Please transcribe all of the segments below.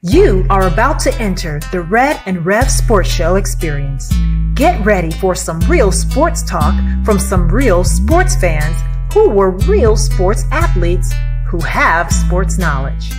You are about to enter the Red and Rev Sports Show experience. Get ready for some real sports talk from some real sports fans who were real sports athletes who have sports knowledge.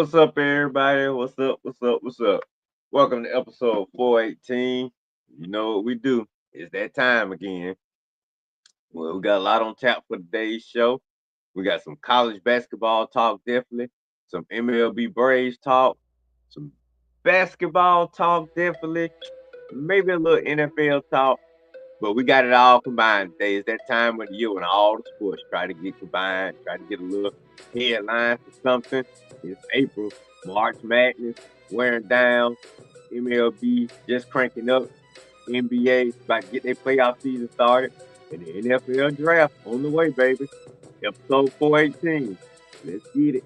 What's up, everybody? What's up? What's up? What's up? Welcome to episode 418. You know what we do. It's that time again. Well, we got a lot on tap for today's show. We got some college basketball talk, definitely. Some MLB Braves talk. Some basketball talk, definitely. Maybe a little NFL talk. But we got it all combined today. It's that time of the year when all the sports try to get combined, try to get a little headline for something. It's April, March Madness, wearing down, MLB just cranking up, NBA about to get their playoff season started, and the NFL draft on the way, baby. Episode 418. Let's get it.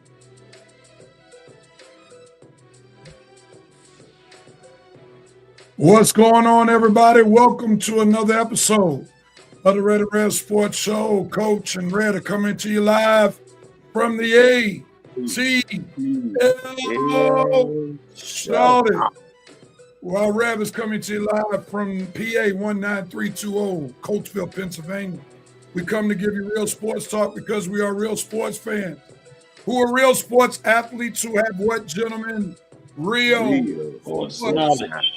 What's going on, everybody? Welcome to another episode of the Red and Red Sports Show. Coach and Red are coming to you live from the ATL. Shout it. While Rev is coming to you live from PA 19320, Coatesville, Pennsylvania. We come to give you real sports talk because we are real sports fans. Who are real sports athletes who have what, gentlemen? Real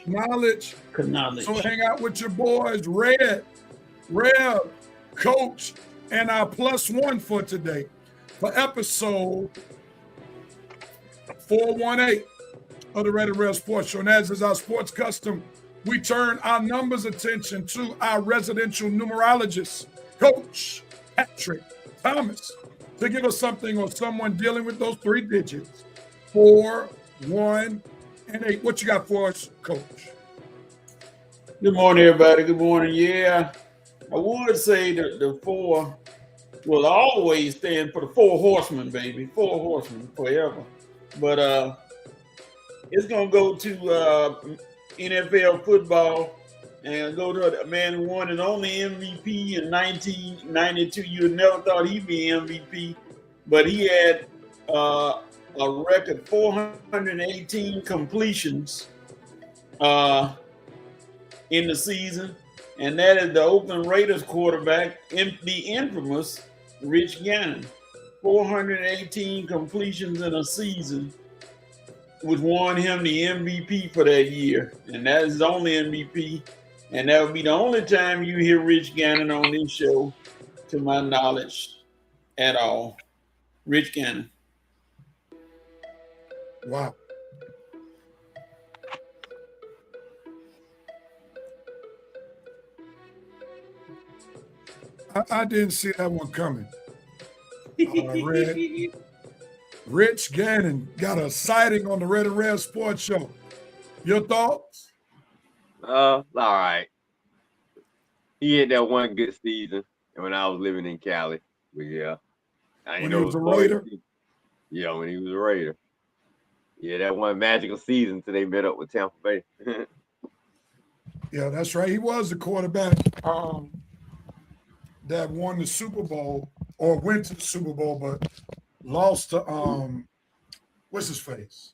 knowledge. So hang out with your boys, Red, Rev, Coach, and our +1 for today for episode 418 of the Red and Red Sports Show. And as is our sports custom, we turn our numbers attention to our residential numerologist, Coach Patrick Thomas, to give us something or someone dealing with those 3 digits, 4, 1, and 8. What you got for us, Coach? Good morning, everybody. Good morning. Yeah, I would say that the 4 will always stand for the 4 horsemen, baby. 4 horsemen forever. But it's going to go to NFL football and go to a man who won an only MVP in 1992. You never thought he'd be MVP, but he had a record 418 completions in the season, and that is the Oakland Raiders quarterback, the infamous Rich Gannon. 418 completions in a season, which won him the MVP for that year, and that is his only MVP. And that would be the only time you hear Rich Gannon on this show, to my knowledge, at all. Rich Gannon. Wow. I didn't see that one coming. Red. Rich Gannon got a sighting on the Red and Red Sports Show. Your thoughts? All right. He had that one good season when I was living in Cali. But yeah. When he was a Raider? Yeah, when he was a Raider. Yeah, that one magical season till they met up with Tampa Bay. Yeah, that's right. He was the quarterback that won the Super Bowl or went to the Super Bowl, but lost to what's his face?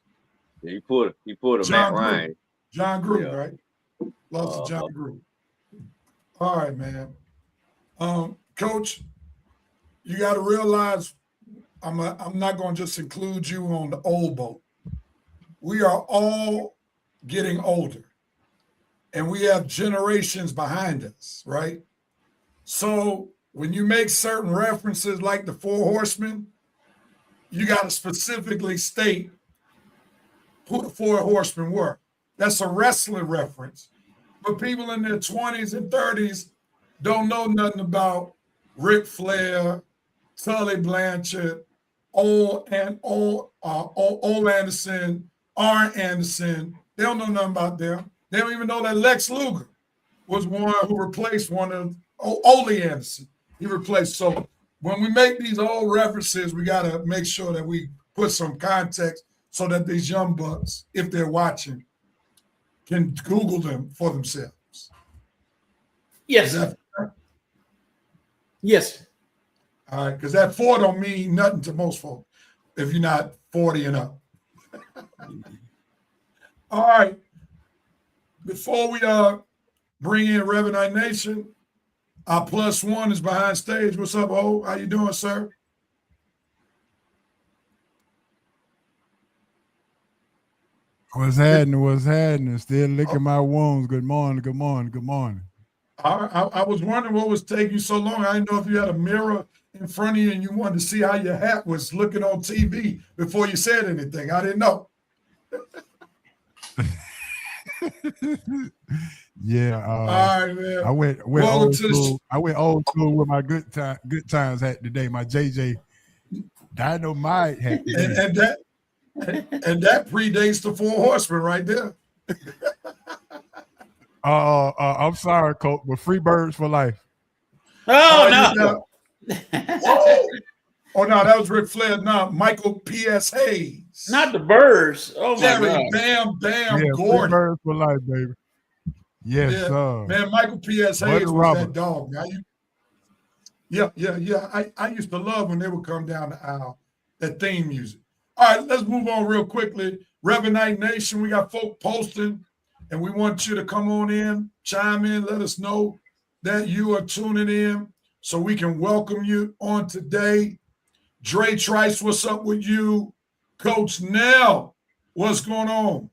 Yeah, he put a Matt Ryan. John Gruden, right? Lost to John Gruden. All right, man. Coach, you got to realize I'm not going to just include you on the old boat. We are all getting older, and we have generations behind us, right? So when you make certain references like the 4 horsemen, you got to specifically state who the 4 horsemen were. That's a wrestling reference. But people in their 20s and 30s don't know nothing about Ric Flair, Tully Blanchard, Ole Anderson, Arn Anderson. They don't know nothing about them. They don't even know that Lex Luger was one who replaced one of Ole Anderson. He replaced. So when we make these old references, we got to make sure that we put some context so that these young bucks, if they're watching, can Google them for themselves. Yes. Yes. All right, because that 4 don't mean nothing to most folks if you're not 40 and up. All right. Before we bring in Revenant Nation, our +1 is behind stage. What's up, Ho? How you doing, sir? What's happening? Still licking my wounds. Good morning. I was wondering what was taking you so long. I didn't know if you had a mirror in front of you and you wanted to see how your hat was looking on TV before you said anything. I didn't know. Yeah. All right, man. I went old school. I went old school with my good times hat today. My JJ Dynamite hat today. And that predates the 4 horsemen right there. I'm sorry, Coach, but free birds for life. Oh, no. Oh, no, that was Ric Flair. No, Michael P.S. Hayes. Not the birds. Oh, my Jerry God. Bam Yeah, Gordon. free birds for life, baby. Yes, sir. Man, Michael P.S. Hayes was that dog. Now Yeah. I used to love when they would come down the aisle, that theme music. All right, let's move on real quickly. Revenite Nation, we got folk posting, and we want you to come on in, chime in, let us know that you are tuning in so we can welcome you on today. Dre Trice, what's up with you? Coach Nell, what's going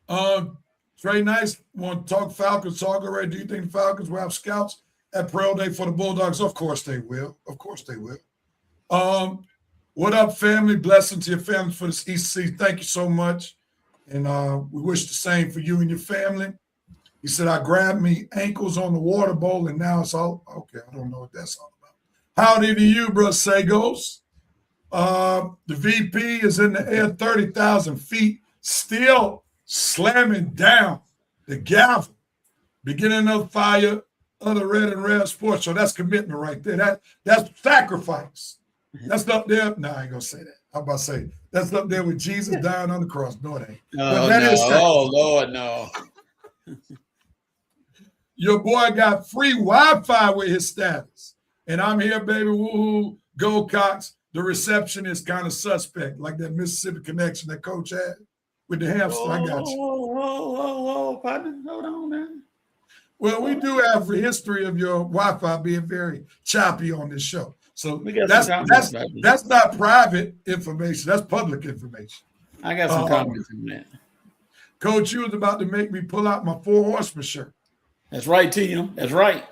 on? Trey Nice, want to talk Falcons, talk already. Do you think the Falcons will have scouts at Pro Day for the Bulldogs? Of course they will. Of course they will. What up, family? Blessing to your family for this EC. Thank you so much. And we wish the same for you and your family. He said, I grabbed me ankles on the water bowl, and now it's all okay. I don't know what that's all about. Howdy to you, bro, Sagos. The VP is in the air 30,000 feet, still slamming down the gavel. Beginning of fire of the Red and Red Sports Show. That's commitment right there. That's sacrifice. That's up there. No, I ain't gonna say that. I'm about to say that's up there with Jesus dying on the cross. No, it ain't. Oh, no. Lord, no. Your boy got free Wi-Fi with his status. And I'm here, baby. Woohoo. Go Cox. The reception is kind of suspect, like that Mississippi connection that coach had with the hamster. I got you. Partner, hold on, man. Well, we do have a history of your Wi-Fi being very choppy on this show. So that's not private information. That's public information. I got some comments on that. Coach, you was about to make me pull out my 4 Horsemen shirt. That's right, Tim. That's right.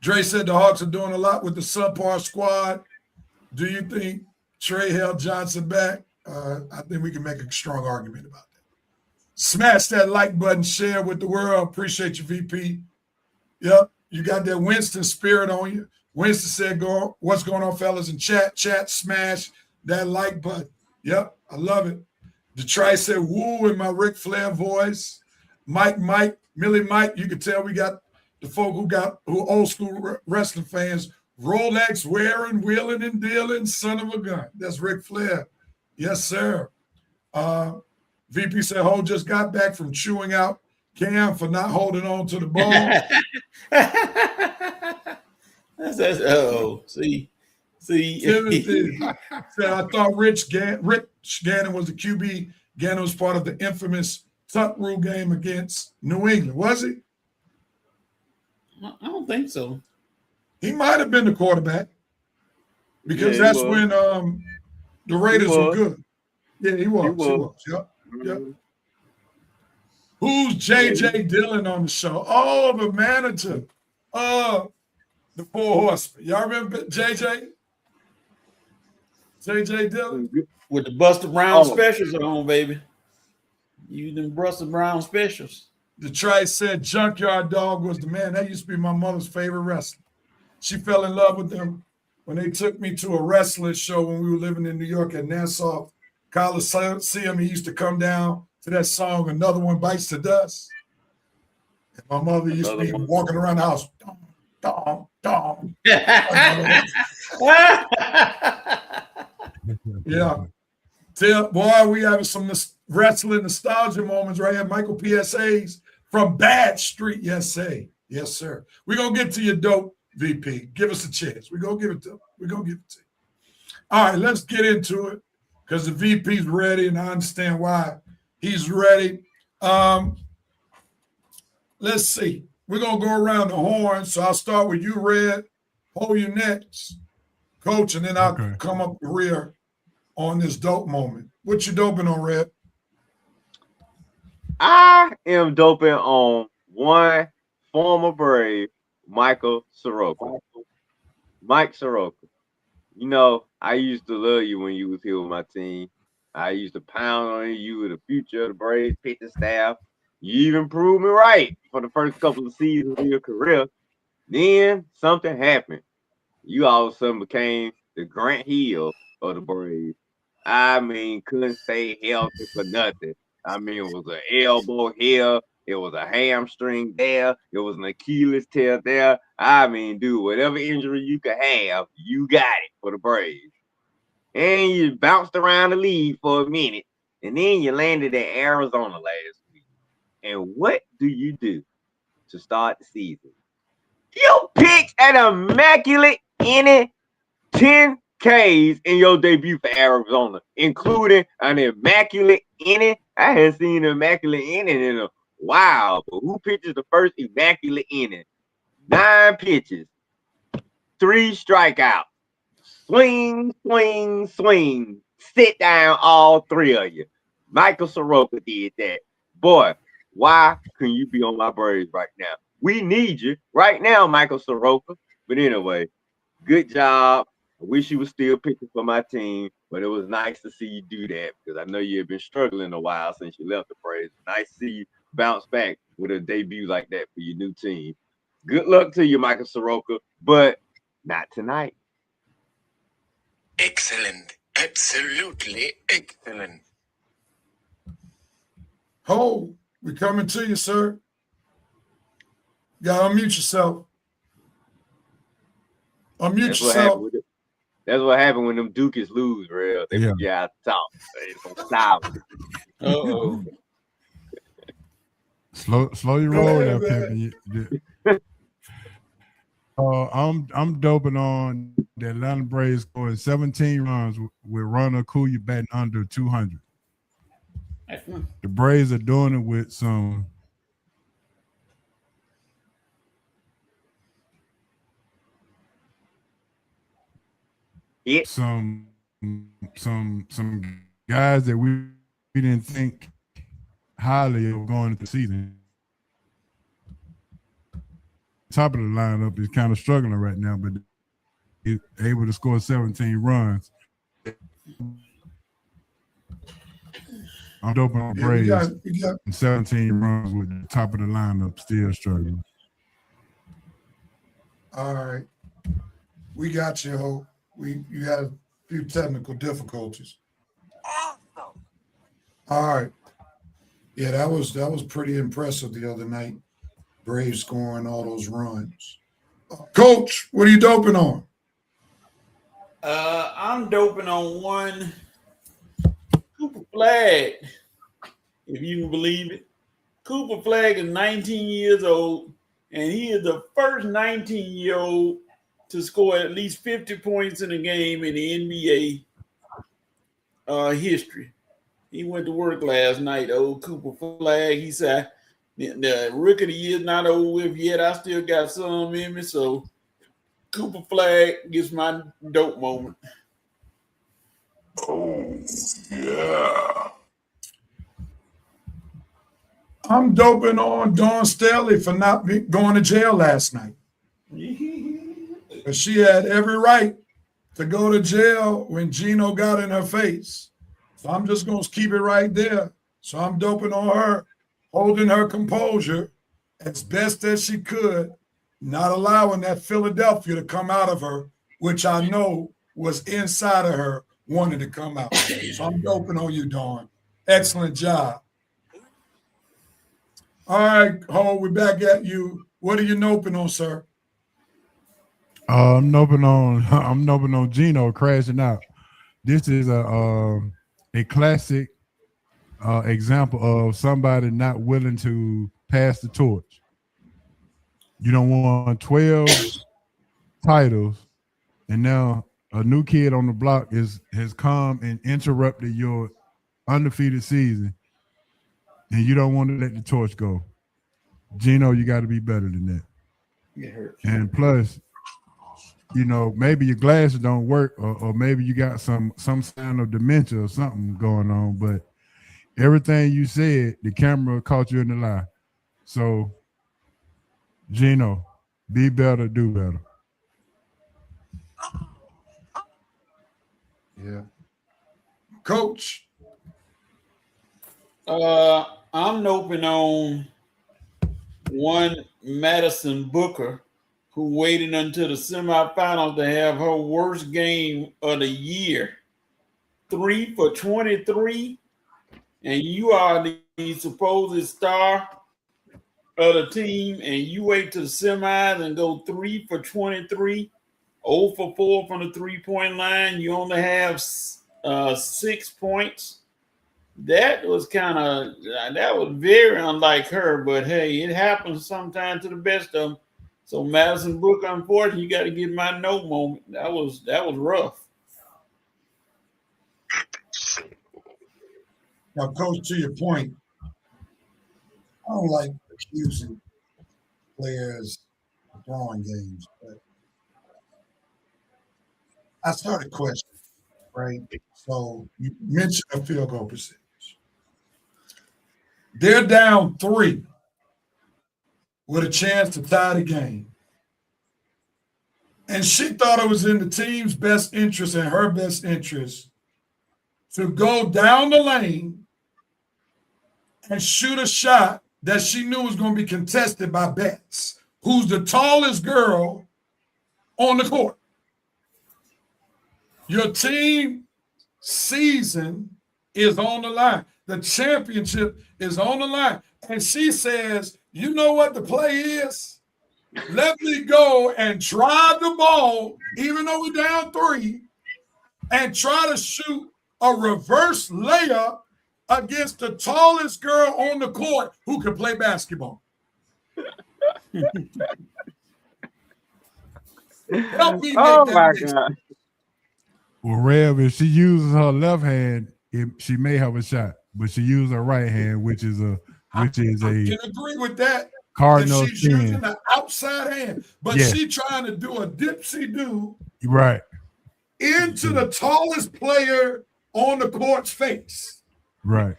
Dre said the Hawks are doing a lot with the subpar squad. Do you think Trey held Johnson back? I think we can make a strong argument about that. Smash that like button, share with the world. Appreciate you, VP. Yep, you got that Winston spirit on you. Winston said, what's going on, fellas? In chat, smash that like button. Yep, I love it. Detroit said, woo, in my Ric Flair voice. Mike, Millie Mike, you can tell we got the folk who old school wrestling fans, Rolex wearing, wheeling and dealing, son of a gun. That's Ric Flair. Yes, sir. VP said, Ho just got back from chewing out Cam for not holding on to the ball. See. Timothy said, I thought Rich Gannon was the QB. Gannon was part of the infamous tuck rule game against New England. Was he? I don't think so. He might have been the quarterback because that's when the Raiders were good. Yeah, he was. Yep. Mm-hmm. Who's JJ Dillon on the show? Oh, the manager of the 4 Horsemen. Y'all remember JJ? JJ Dillon? With the Buster Brown specials on, baby. You them Buster Brown specials. Detroit said Junkyard Dog was the man. That used to be my mother's favorite wrestler. She fell in love with him when they took me to a wrestling show when we were living in New York at Nassau Coliseum. He used to come down to that song, Another One Bites the Dust. And my mother used to be walking around the house. Dong, dong. Yeah. Boy, we having some wrestling nostalgia moments right here. Michael PSAs from Bad Street. Yes, sir. We're going to get to your dope, VP. Give us a chance. We're going to give it to him. We're going to give it to you. All right, let's get into it because the VP's ready, and I understand why he's ready. Let's see. We're going to go around the horn. So I'll start with you, Red. Hold your next, Coach, and then I'll come up the rear on this dope moment. What you doping on, Red? I am doping on one former Brave, Michael Soroka. Mike Soroka. You know, I used to love you when you was here with my team. I used to pound on you. You were the future of the Braves pitching staff. You even proved me right for the first couple of seasons of your career. Then something happened. You all of a sudden became the Grant Hill of the Braves. I mean, couldn't stay healthy for nothing. I mean, it was an elbow here. It was a hamstring there. It was an Achilles tear there. I mean, dude, whatever injury you could have, you got it for the Braves. And you bounced around the league for a minute. And then you landed in Arizona last week. And what do you do to start the season? You picked an immaculate inning 10 Ks in your debut for Arizona, including an immaculate inning. I hadn't seen an immaculate inning in a while, but who pitches the first immaculate inning? 9 pitches, 3 strikeouts. Swing, swing, swing. Sit down, all 3 of you. Michael Soroka did that. Boy, why couldn't you be on my Braves right now? We need you right now, Michael Soroka. But anyway, good job. I wish you was still pitching for my team, but it was nice to see you do that because I know you have been struggling a while since you left the Braves. Nice to see you bounce back with a debut like that for your new team. Good luck to you, Michael Soroka, but not tonight. Excellent. Absolutely excellent. Ho, we coming to you, sir. You gotta unmute yourself. Unmute yourself. That's what happened when them Dukies lose, real. They forget how to talk. They don't stop. Uh-oh. Slow your roll there, Pimpin. I'm doping on the Atlanta Braves scoring 17 runs with Ronald Acuna batting under 200. The Braves are doing it with some guys that we didn't think highly of going into the season. Top of the lineup is kind of struggling right now, but he's able to score 17 runs. I'm doping on Braves. And 17 runs with the top of the lineup still struggling. All right. We got you, Ho. You had a few technical difficulties. Awesome. All right. Yeah, that was pretty impressive the other night. Braves scoring all those runs. Coach, what are you doping on? I'm doping on one Cooper Flagg, if you can believe it. Cooper Flagg is 19 years old, and he is the first 19-year-old to score at least 50 points in a game in the NBA history. He went to work last night, old Cooper Flagg. He said, the rookie of the year is not over with yet. I still got some in me, so Cooper Flagg gets my dope moment. Oh, yeah. I'm doping on Dawn Staley for not going to jail last night. She had every right to go to jail when Gino got in her face. So I'm just going to keep it right there. So I'm doping on her, holding her composure as best as she could, not allowing that Philadelphia to come out of her, which I know was inside of her wanting to come out. So I'm doping on you, Dawn. Excellent job. All right, Ho, we're back at you. What are you noping on, sir? I'm noping on Gino crashing out. This is a classic example of somebody not willing to pass the torch. You don't want 12 titles, and now a new kid on the block has come and interrupted your undefeated season, and you don't want to let the torch go. Gino, you got to be better than that. It hurts. And plus, you know, maybe your glasses don't work, or maybe you got some sign of dementia or something going on, but everything you said, the camera caught you in the lie. So, Gino, be better, do better. Yeah. Coach. I'm noping on one Madison Booker, who waited until the semifinals to have her worst game of the year. 3 for 23, and you are the supposed star of the team, and you wait to the semis and go 3 for 23, 0 for 4 from the three-point line. You only have 6 points. That was very unlike her, but hey, it happens sometimes to the best of them. So Madison Brook, unfortunately, you got to give my no moment. That was rough. Now, Coach, to your point, I don't like accusing players of throwing games, but I started a question, right? So you mentioned a field goal percentage. They're down 3 with a chance to tie the game. And she thought it was in the team's best interest and her best interest to go down the lane and shoot a shot that she knew was going to be contested by Betts, who's the tallest girl on the court. Your team season is on the line. The championship is on the line. And she says, you know what the play is? Let me go and drive the ball, even though we're down 3, and try to shoot a reverse layup against the tallest girl on the court who can play basketball. Help me make that make sense. Well, Rev, if she uses her left hand, she may have a shot, but she uses her right hand, which is a I can agree with that. cardinal If she's using sin. the outside hand, but Yes. she trying to do a dipsy-do Right, into the tallest player on the court's face. right.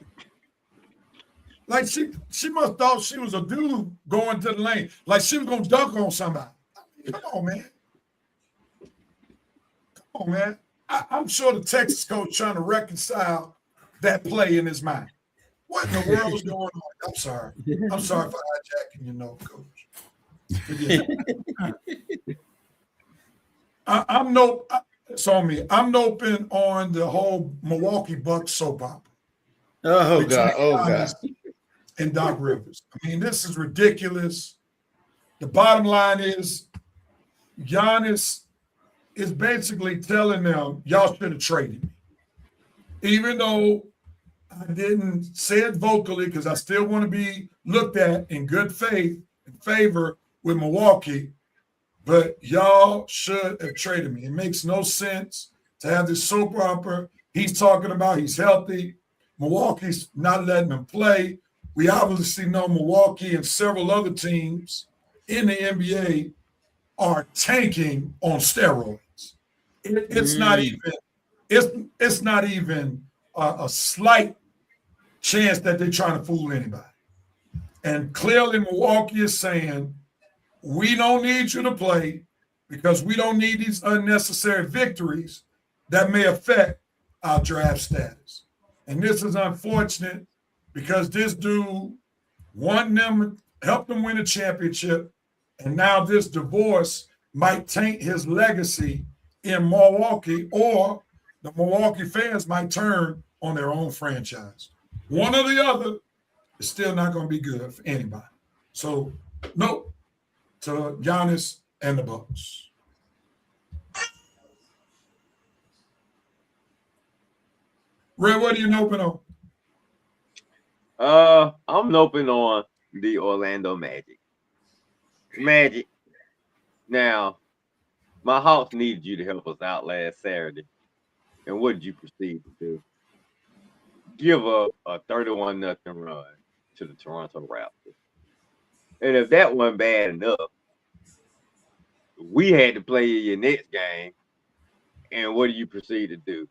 Like she must thought she was a dude going to the lane, like she was gonna dunk on somebody. Come on, man. Come on, man. I'm sure the Texas coach trying to reconcile that play in his mind. What in the world is going on? I'm sorry. I'm sorry for hijacking your note, Coach. Forgive me. It's on me. I'm noping on the whole Milwaukee Bucks soap opera. Oh God! Oh God! Giannis and Doc Rivers. I mean, this is ridiculous. The bottom line is Giannis is basically telling them, y'all should have traded me. Even though I didn't say it vocally because I still want to be looked at in good faith and favor with Milwaukee, but y'all should have traded me. It makes no sense to have this soap opera. He's talking about he's healthy. Milwaukee's not letting him play. We obviously know Milwaukee and several other teams in the NBA are tanking on steroids. It's not even a slight chance that they're trying to fool anybody. And clearly Milwaukee is saying, we don't need you to play because we don't need these unnecessary victories that may affect our draft status. And this is unfortunate because this dude won them, helped them win a championship, and now this divorce might taint his legacy in Milwaukee, or the Milwaukee fans might turn on their own franchise. One or the other is still not going to be good for anybody. So, no to Giannis and the Bucks. Red, what are you noping on? I'm noping on the Orlando Magic. Magic. Now, my Hawks needed you to help us out last Saturday. And what did you proceed to do? Give a 31-0 run to the Toronto Raptors. And if that wasn't bad enough, we had to play your next game. And what do you proceed to do?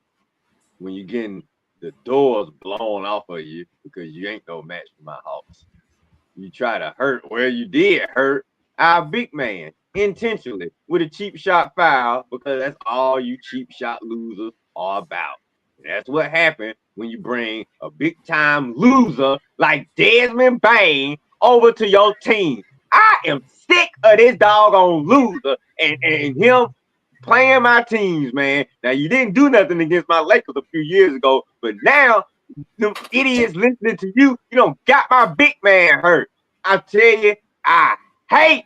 When you're getting the doors blown off of you because you ain't no match for my Hawks. You try to hurt where you did hurt our big man intentionally with a cheap shot foul because that's all you cheap shot losers are about. And that's what happened when you bring a big time loser like Desmond Bane over to your team. I am sick of this doggone loser and him playing my teams, man. Now, you didn't do nothing against my Lakers a few years ago, but now them idiots listening to you, you don't got my big man hurt. I tell you, I hate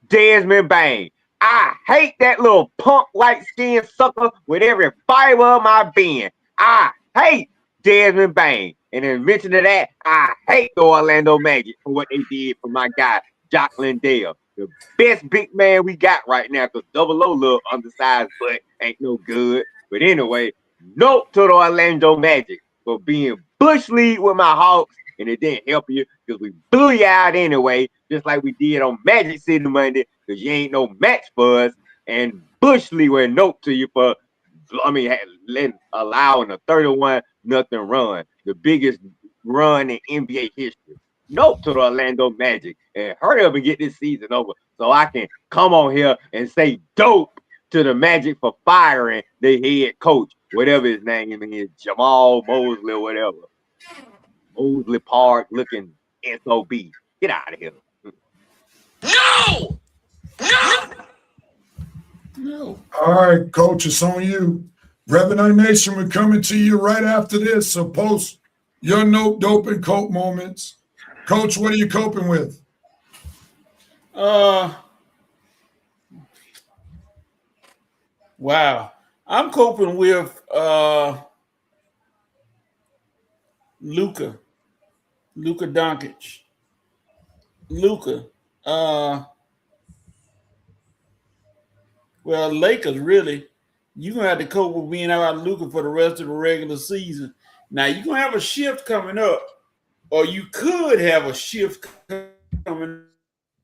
Desmond Bane. I hate that little punk light-skinned sucker with every fiber of my being. I hate Desmond Bane. And in mention of that, I hate the Orlando Magic for what they did for my guy, Jock Landale. the best big man we got right now, because Double O look undersized, but ain't no good. But anyway, note to the Orlando Magic for being Bush League with my Hawks, and it didn't help you because we blew you out anyway, just like we did on Magic City Monday, because you ain't no match for us. And Bush League went note to you for, allowing a 31-0 run, the biggest run in NBA history. Note to the Orlando Magic, and hurry up and get this season over so I can come on here and say dope to the Magic for firing the head coach, whatever his name is, Jamal Mosley or whatever. Mosley Park looking SOB. Get out of here. No! No! No. All right, Coach, it's on you. Revenant Nation, we're coming to you right after this. So post your note, dope, and cope moments. Coach, what are you coping with? Wow. I'm coping with Luka Doncic. Well, Lakers, really, you're going to have to cope with being out Luka for the rest of the regular season. Now, you're going to have a shift coming up, or you could have a shift coming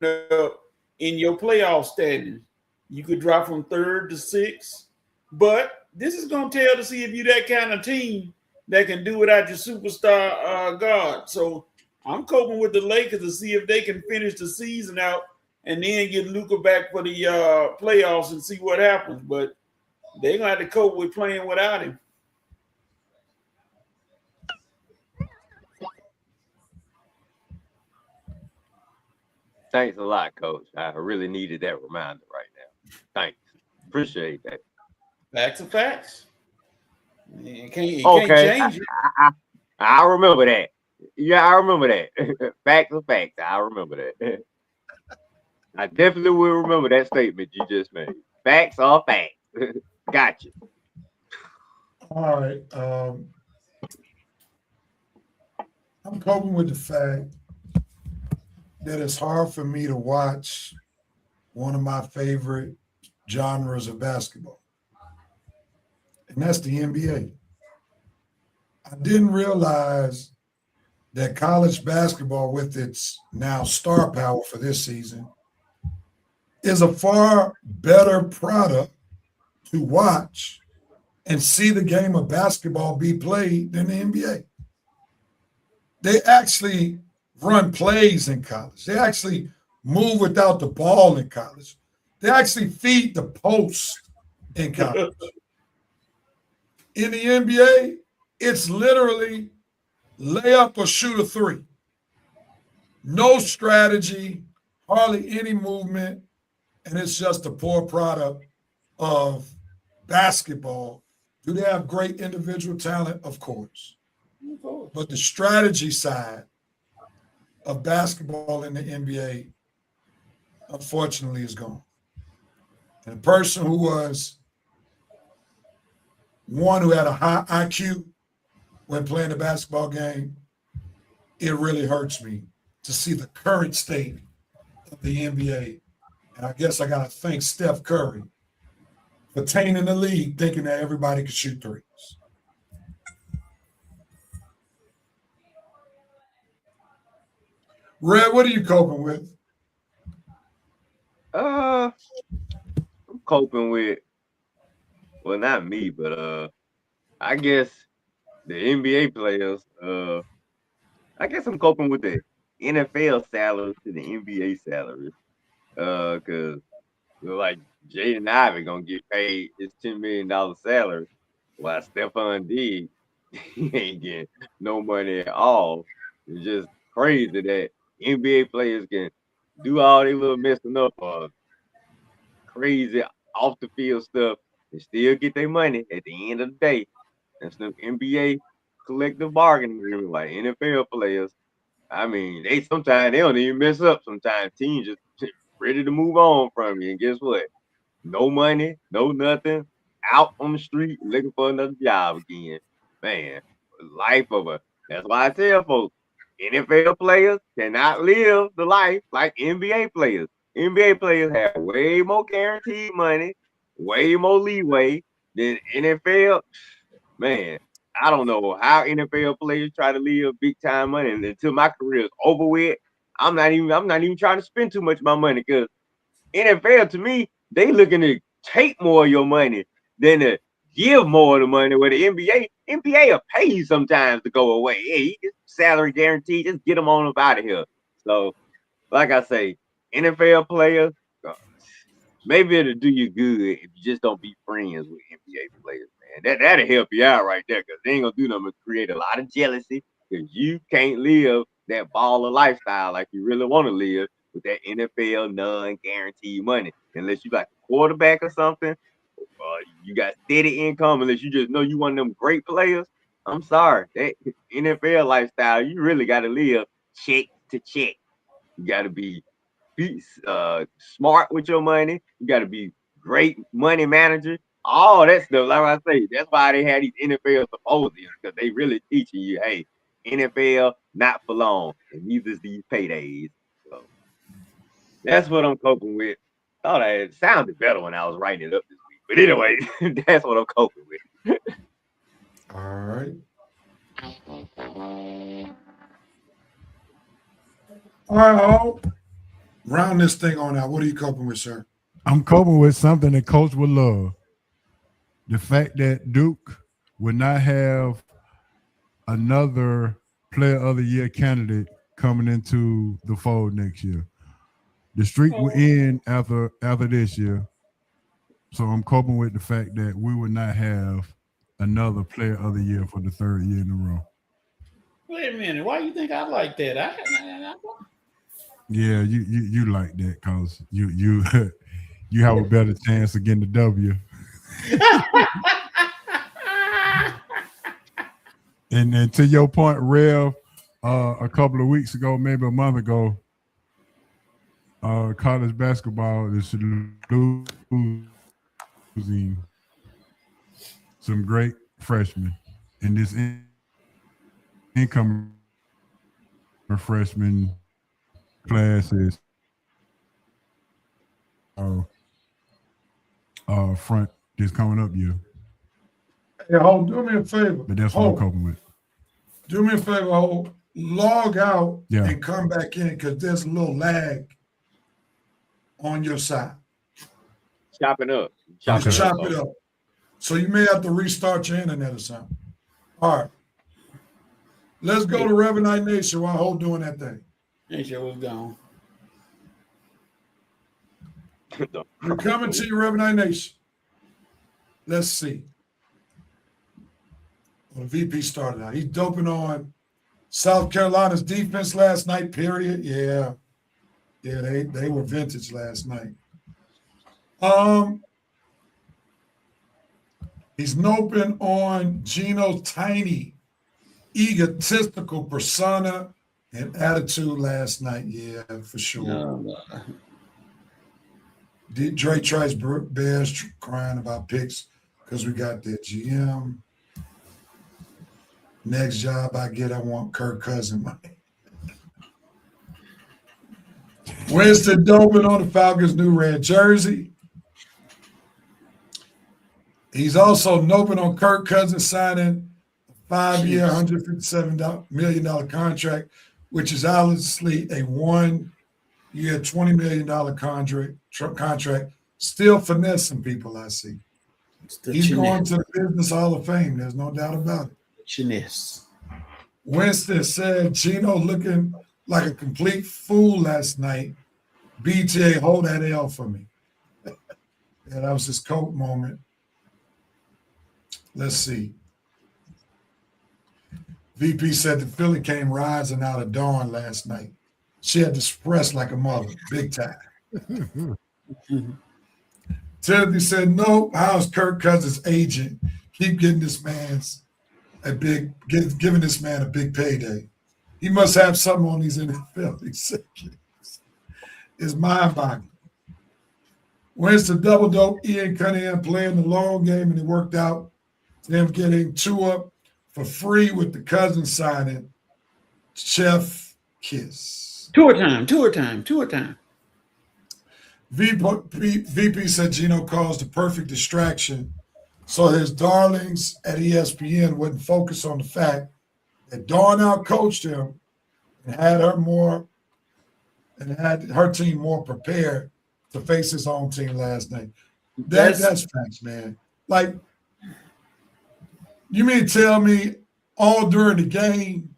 up in your playoff standings. You could drop from 3rd to 6th, but this is going to tell to see if you're that kind of team that can do without your superstar guard. So I'm coping with the Lakers to see if they can finish the season out and then get Luka back for the playoffs and see what happens. But they're going to have to cope with playing without him. Thanks a lot, Coach. I really needed that reminder right now. Thanks. Appreciate that. Facts are facts. You can't change it. I remember that. Yeah, I remember that. Facts are facts. I remember that. I definitely will remember that statement you just made. Facts are facts. Gotcha. All right. I'm coping with the fact that it's hard for me to watch one of my favorite genres of basketball, and that's the NBA. I didn't realize that college basketball, with its now star power for this season, is a far better product to watch and see the game of basketball be played than the NBA. They actually run plays in college. They actually move without the ball in college. They actually feed the post in college. In the NBA, it's literally lay up or shoot a three. No strategy, hardly any movement, and it's just a poor product of basketball. Do they have great individual talent? Of course. But the strategy side of basketball in the NBA, unfortunately, is gone. And a person who was one who had a high IQ when playing the basketball game, it really hurts me to see the current state of the NBA. And I guess I got to thank Steph Curry for tainting the league, thinking that everybody could shoot threes. Red, what are you coping with? I'm coping with, well, not me, but I guess the NBA players. I guess I'm coping with the NFL salaries to the NBA salaries. Cause like Jaden Ivey gonna get paid his $10 million salary, while Stephon Diggs he ain't getting no money at all. It's just crazy that NBA players can do all they little messing up or crazy off the field stuff and still get their money at the end of the day. And some NBA collective bargaining agreement like NFL players. I mean, they sometimes they don't even mess up. Sometimes teams just ready to move on from you. And guess what? No money, no nothing. Out on the street looking for another job again. Man, life of a. That's why I tell folks, NFL players cannot live the life like NBA players. NBA players have way more guaranteed money, way more leeway than NFL. Man, I don't know how NFL players try to live big time money, and until my career is over with, I'm not even trying to spend too much of my money, because NFL, to me, they looking to take more of your money than to give more of the money. Where the NBA will pay you sometimes to go away. Yeah, you get salary guaranteed, just get them on up out of here. So, like I say, NFL players, maybe it'll do you good if you just don't be friends with NBA players, man. That'll help you out right there, because they ain't gonna do nothing but create a lot of jealousy, because you can't live that baller lifestyle like you really want to live with that NFL non-guaranteed money. Unless you like a quarterback or something, you got steady income, unless you just know you one of them great players. I'm sorry, that NFL lifestyle, you really got to live check to check. You got to be smart with your money. You got to be great money manager. All that stuff, like I say, that's why they had these NFL symposiums, because they really teaching you, hey, NFL not for long, and neither is these paydays. So that's what I'm coping with. Thought it sounded better when I was writing it up this week, but anyway, that's what I'm coping with. All right. All right, I'll round this thing on out. What are you coping with, sir? I'm coping with something that Coach would love. The fact that Duke would not have another Player of the Year candidate coming into the fold next year. The streak will end after this year. So I'm coping with the fact that we would not have another Player of the Year for the third year in a row. Wait a minute. Why you think I like that? Yeah, you like that because you you have a better chance of getting the W. And to your point, Rev, a couple of weeks ago, maybe a month ago, college basketball is losing some great freshmen, and this incoming freshman class is front this coming up year. Hey, Ho, do me a favor. But that's what I'm coping with. Do me a favor, Ho. Log out Yeah. and come back in, because there's a little lag on your side. Chopping up. Chop it up. So you may have to restart your internet or something. All right. Let's go to Reverend Night Nation while Ho doing that thing. Nation was gone. We're coming to you, Reverend Night Nation. Let's see. Well, VP started out. He's doping on South Carolina's defense last night, period. Yeah. Yeah, they were vintage last night. He's noping on Gino's tiny, egotistical persona and attitude last night. Yeah, for sure. No. Dre tries Bears crying about picks because we got that GM. Next job I get, I want Kirk Cousins money. Winston doping on the Falcons' new red jersey. He's also noping on Kirk Cousins signing a 5-year, $157 million contract, which is obviously a 1-year, $20 million contract. Still finessing people, I see. He's going to the Business Hall of Fame. There's no doubt about it. Winston said Gino looking like a complete fool last night. BTA, hold that L for me. Yeah, that was his coat moment. Let's see. VP said the Philly came rising out of dawn last night. She had to express like a mother, big time. Timothy said, no, how's Kirk Cousins' agent? Keep getting this man's giving this man a big payday. He must have something on these NFL executives. It's mind-boggling. Winston double dope, Ian Cunningham playing the long game, and it worked out. Them getting Tua for free with the Cousins signing. Chef kiss. Tour time. VP said Gino caused the perfect distraction so his darlings at ESPN wouldn't focus on the fact that Dawn outcoached him and had her team more prepared to face his own team last night. That's facts, man. Like, you mean tell me all during the game,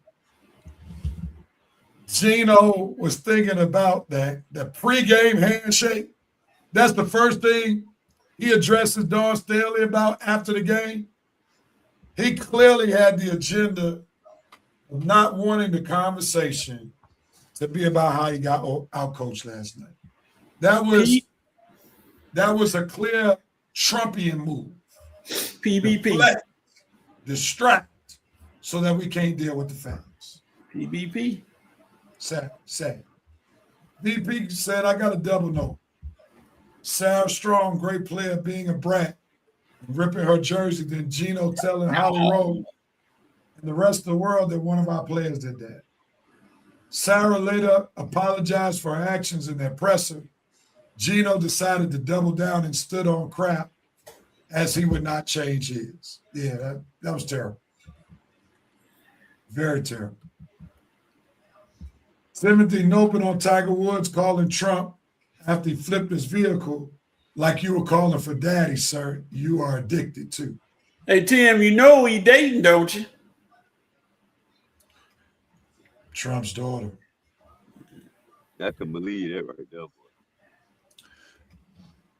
Gino was thinking about the pregame handshake? That's the first thing he addresses Dawn Staley about after the game. He clearly had the agenda of not wanting the conversation to be about how he got outcoached last night. That was a clear Trumpian move. PBP. Deflect, distract, so that we can't deal with the facts. PBP. Say. VP said, I got a double note. Sarah Strong, great player, being a brat, ripping her jersey, then Gino telling Holly Rose and the rest of the world that one of our players did that. Sarah later apologized for her actions in that presser. Gino decided to double down and stood on crap as he would not change his. Yeah, that was terrible. Very terrible. Timothy Nopin on Tiger Woods calling Trump after he flipped his vehicle like you were calling for daddy, sir. You are addicted to. Hey, Tim, you know he dating, don't you? Trump's daughter. I can believe that right there, boy.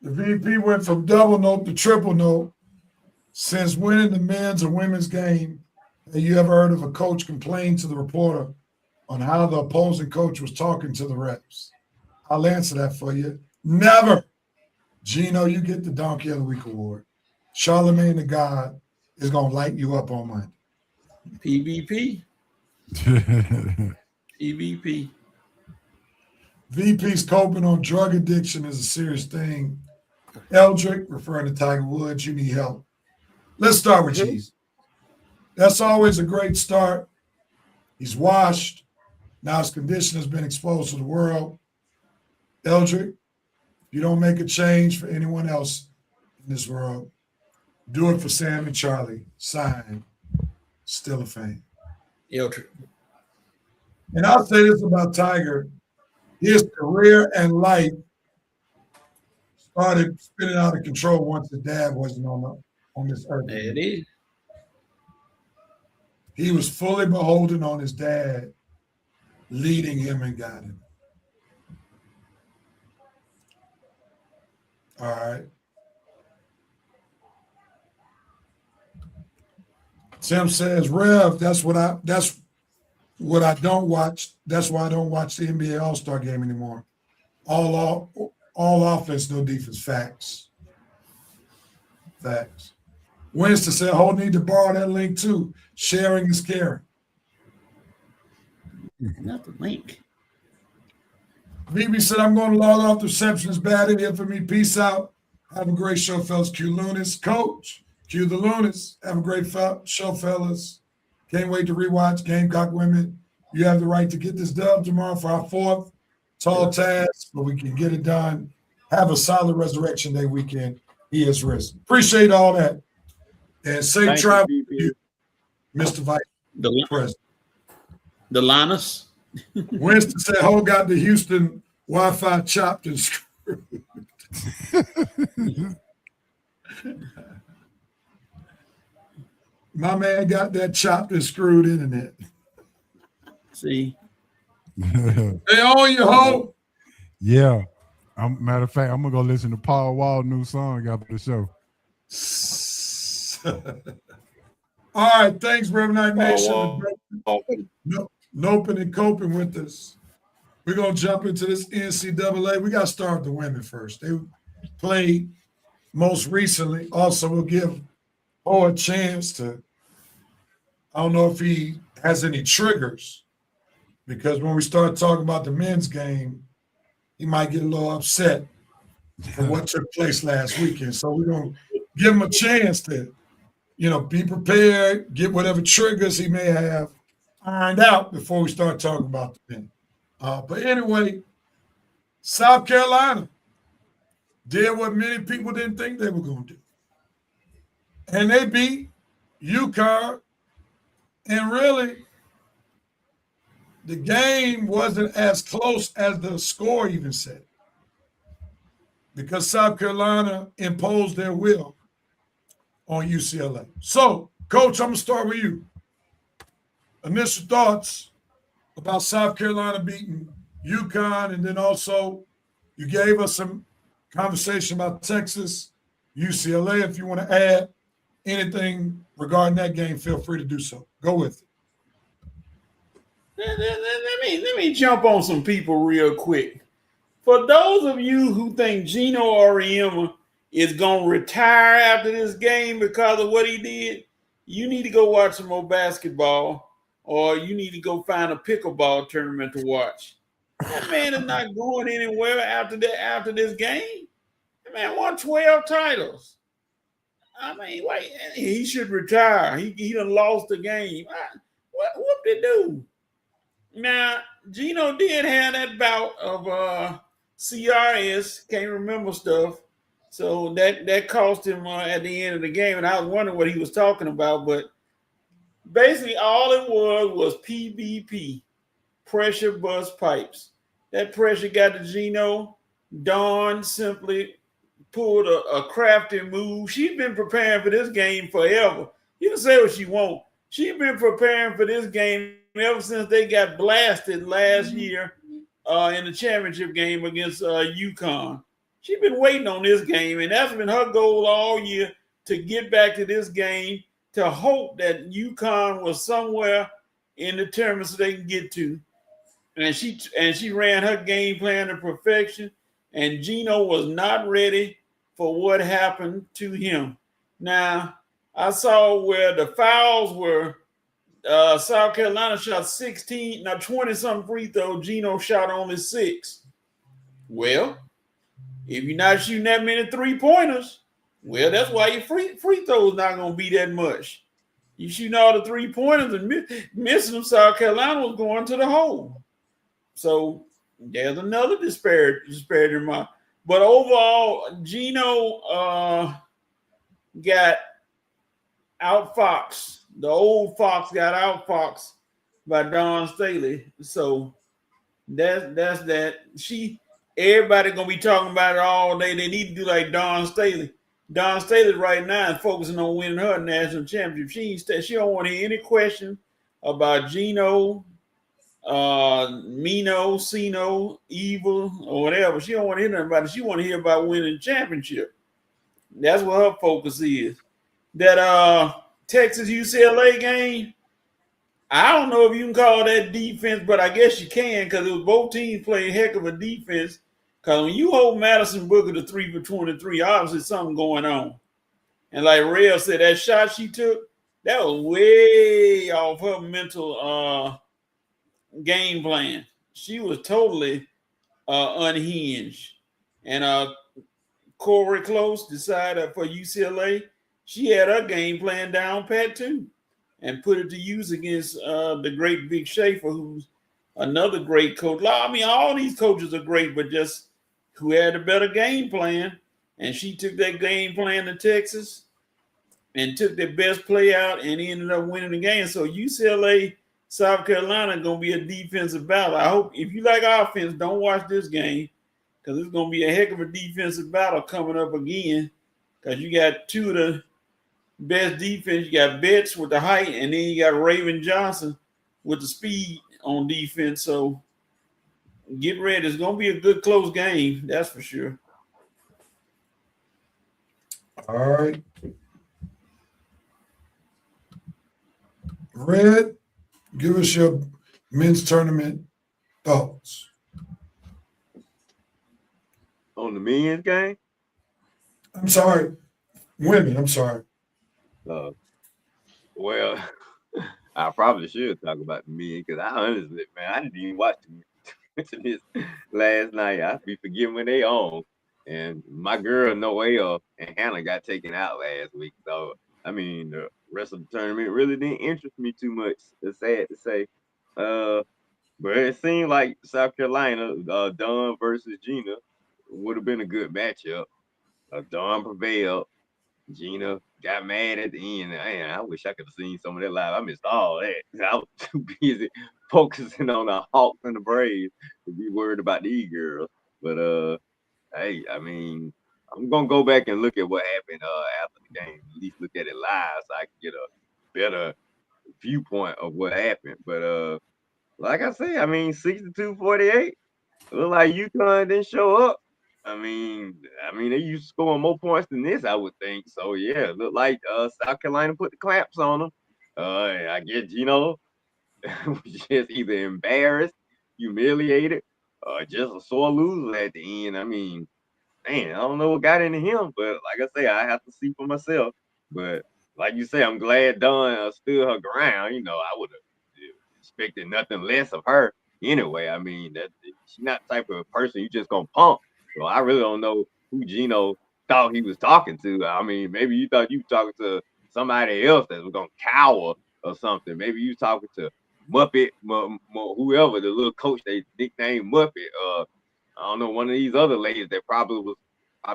The VP went from double note to triple note. Since winning the men's and women's game, have you ever heard of a coach complain to the reporter on how the opposing coach was talking to the reps? I'll answer that for you. Never. Gino, you get the Donkey of the Week award. Charlemagne the God is going to light you up on Monday. PBP. PBP. VP's coping on drug addiction is a serious thing. Eldrick, referring to Tiger Woods, you need help. Let's start with Jeezy. That's always a great start. He's washed. Now his condition has been exposed to the world. Eldrick, you don't make a change for anyone else in this world. Do it for Sam and Charlie. Sign, still a fan. Eldrick. And I'll say this about Tiger. His career and life started spinning out of control once his dad wasn't on this earth. There it is. He was fully beholden on his dad, leading him and guiding him. All right. Tim says, Rev, that's what I don't watch. That's why I don't watch the NBA All-Star game anymore. All offense, no defense. Facts. Winston said, Holt need to borrow that link too. Sharing is caring. Not the link. BB said, I'm going to log off. The reception is bad in here for me. Peace out. Have a great show, fellas. Q Lunas. Coach, Q the Lunas. Have a great show, fellas. Can't wait to rewatch Gamecock Women. You have the right to get this dub tomorrow for our fourth tall task, but we can get it done. Have a solid Resurrection Day weekend. He is risen. Appreciate all that. And safe travel to you, Mr. Vice President. The Linus. Winston said, Ho got the Houston Wi-Fi chopped and screwed. My man got that chopped and screwed internet. See. They own you, Ho. Yeah. Matter of fact, I'm gonna go listen to Paul Wall new song after the show. All right, thanks, Reverend Nation. Noping and coping with us. We're gonna jump into this NCAA. We gotta start with the women first. They played most recently. Also, we'll give Ho a chance to. I don't know if he has any triggers, because when we start talking about the men's game, he might get a little upset for what took place last weekend. So we're going to give him a chance to, be prepared, get whatever triggers he may have ironed out before we start talking about the men. But anyway, South Carolina did what many people didn't think they were going to do. And they beat UConn. And really, the game wasn't as close as the score even said, because South Carolina imposed their will on UCLA. So, Coach, I'm going to start with you. Initial thoughts about South Carolina beating UConn, and then also you gave us some conversation about Texas, UCLA. If you want to add anything regarding that game, feel free to do so. Go with it. Let me jump on some people real quick. For those of you who think Gino Auriemma is going to retire after this game because of what he did, you need to go watch some more basketball, or you need to go find a pickleball tournament to watch. That man is not going anywhere after this game. That man won 12 titles. I mean, wait, he should retire. He done lost the game. What did do? Now, Gino did have that bout of CRS, can't remember stuff. So that cost him at the end of the game. And I was wondering what he was talking about. But basically, all it was PBP, pressure bust pipes. That pressure got to Gino. Dawn simply pulled a crafty move. She's been preparing for this game forever. You can say what you want. She's been preparing for this game ever since they got blasted last year in the championship game against UConn. She's been waiting on this game, and that's been her goal all year, to get back to this game, to hope that UConn was somewhere in the tournament so they can get to. And she ran her game plan to perfection, and Gino was not ready for what happened to him. Now, I saw where the fouls were. South Carolina shot 20-something free throws. Gino shot only 6. Well, if you're not shooting that many three-pointers, well, that's why your free throws not going to be that much. You shooting all the three-pointers and missing them, South Carolina was going to the hole. So there's another disparity in my. But overall, Gino got outfoxed. The old fox got outfoxed by Dawn Staley. So that's that. Everybody gonna be talking about it all day. They need to do like Dawn Staley. Dawn Staley right now is focusing on winning her national championship. She don't want to hear any question about Gino, Mino, Sino, Evil, or whatever. She don't want to hear nothing about it. She want to hear about winning the championship. That's what her focus is. That Texas UCLA game, I don't know if you can call that defense, but I guess you can, because it was both teams playing heck of a defense. Because when you hold Madison Booker to 3 for 23, obviously something going on. And like Rev said, that shot she took, that was way off her mental game plan. She was totally unhinged. And Corey Close decided for UCLA, she had her game plan down pat too, and put it to use against the great Vic Schaefer, who's another great coach. I mean, all these coaches are great, but just who had a better game plan. And she took that game plan to Texas and took their best play out and ended up winning the game. So UCLA, South Carolina, going to be a defensive battle. I hope if you like offense, don't watch this game, because it's going to be a heck of a defensive battle coming up again, because you got two of the best defense. You got Betts with the height, and then you got Raven Johnson with the speed on defense. So get ready. It's going to be a good close game. That's for sure. All right. Red, give us your men's tournament thoughts. On the men's game? I'm sorry. Women, I'm sorry. Well, I probably should talk about the men, because I honestly, man, I didn't even watch this last night. I be forgetting when they on. And my girl Noelle and Hannah got taken out last week. So, I mean, the rest of the tournament really didn't interest me too much. It's sad to say. But it seemed like South Carolina, Dawn versus Gina, would have been a good matchup. Dawn prevailed. Gina got mad at the end. Man, I wish I could have seen some of that live. I missed all that. I was too busy focusing on the Hawks and the Braves to be worried about these girls. But hey, I mean, I'm gonna go back and look at what happened after the game. At least look at it live so I can get a better viewpoint of what happened. But like I said, I mean, 62-48. Look like UConn didn't show up. I mean, they used to score more points than this, I would think. So yeah, it looked like South Carolina put the clamps on them. I guess was just either embarrassed, humiliated, or just a sore loser at the end. I mean, man, I don't know what got into him, but like I say, I have to see for myself. But like you say, I'm glad Dawn stood her ground. I would have expected nothing less of her anyway. I mean, that she's not the type of person you just gonna pump. So I really don't know who Gino thought he was talking to. I mean, maybe you thought you were talking to somebody else that was gonna cower or something. Maybe you talking to Muppet, whoever, the little coach they nicknamed Muppet. I don't know, one of these other ladies that probably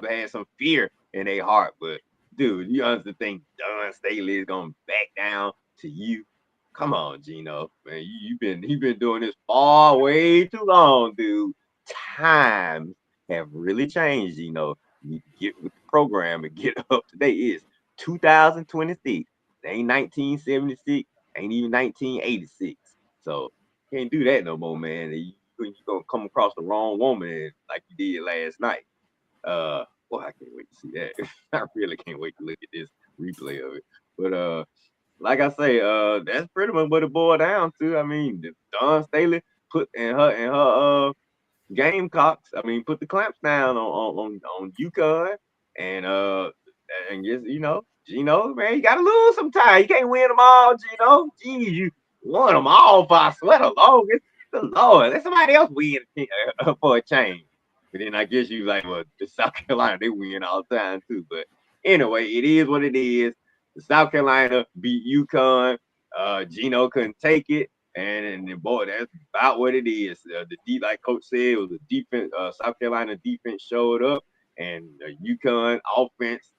had some fear in their heart. But dude, you honestly think Dawn Staley is gonna back down to you? Come on, Gino, man, you've been doing this far way too long, dude. Times have really changed, You get with the program and get up to date. It's 2026. It ain't 1976, ain't even 1986. So can't do that no more, man. You're gonna come across the wrong woman like you did last night. Boy, I can't wait to see that. I really can't wait to look at this replay of it. But like I say, that's pretty much what it boiled down to. I mean, Dawn Staley put in her Gamecocks. I mean, put the clamps down on UConn, and just Gino, man, you gotta lose sometimes. You can't win them all, Gino. Geez, you won them all for I swear the longest. The Lord, let somebody else win for a change. But then I guess you like, well, the South Carolina, they win all the time too. But anyway, it is what it is. The South Carolina beat UConn. Gino couldn't take it. And boy, that's about what it is. Like Coach said, it was a defense. South Carolina defense showed up, and the UConn offense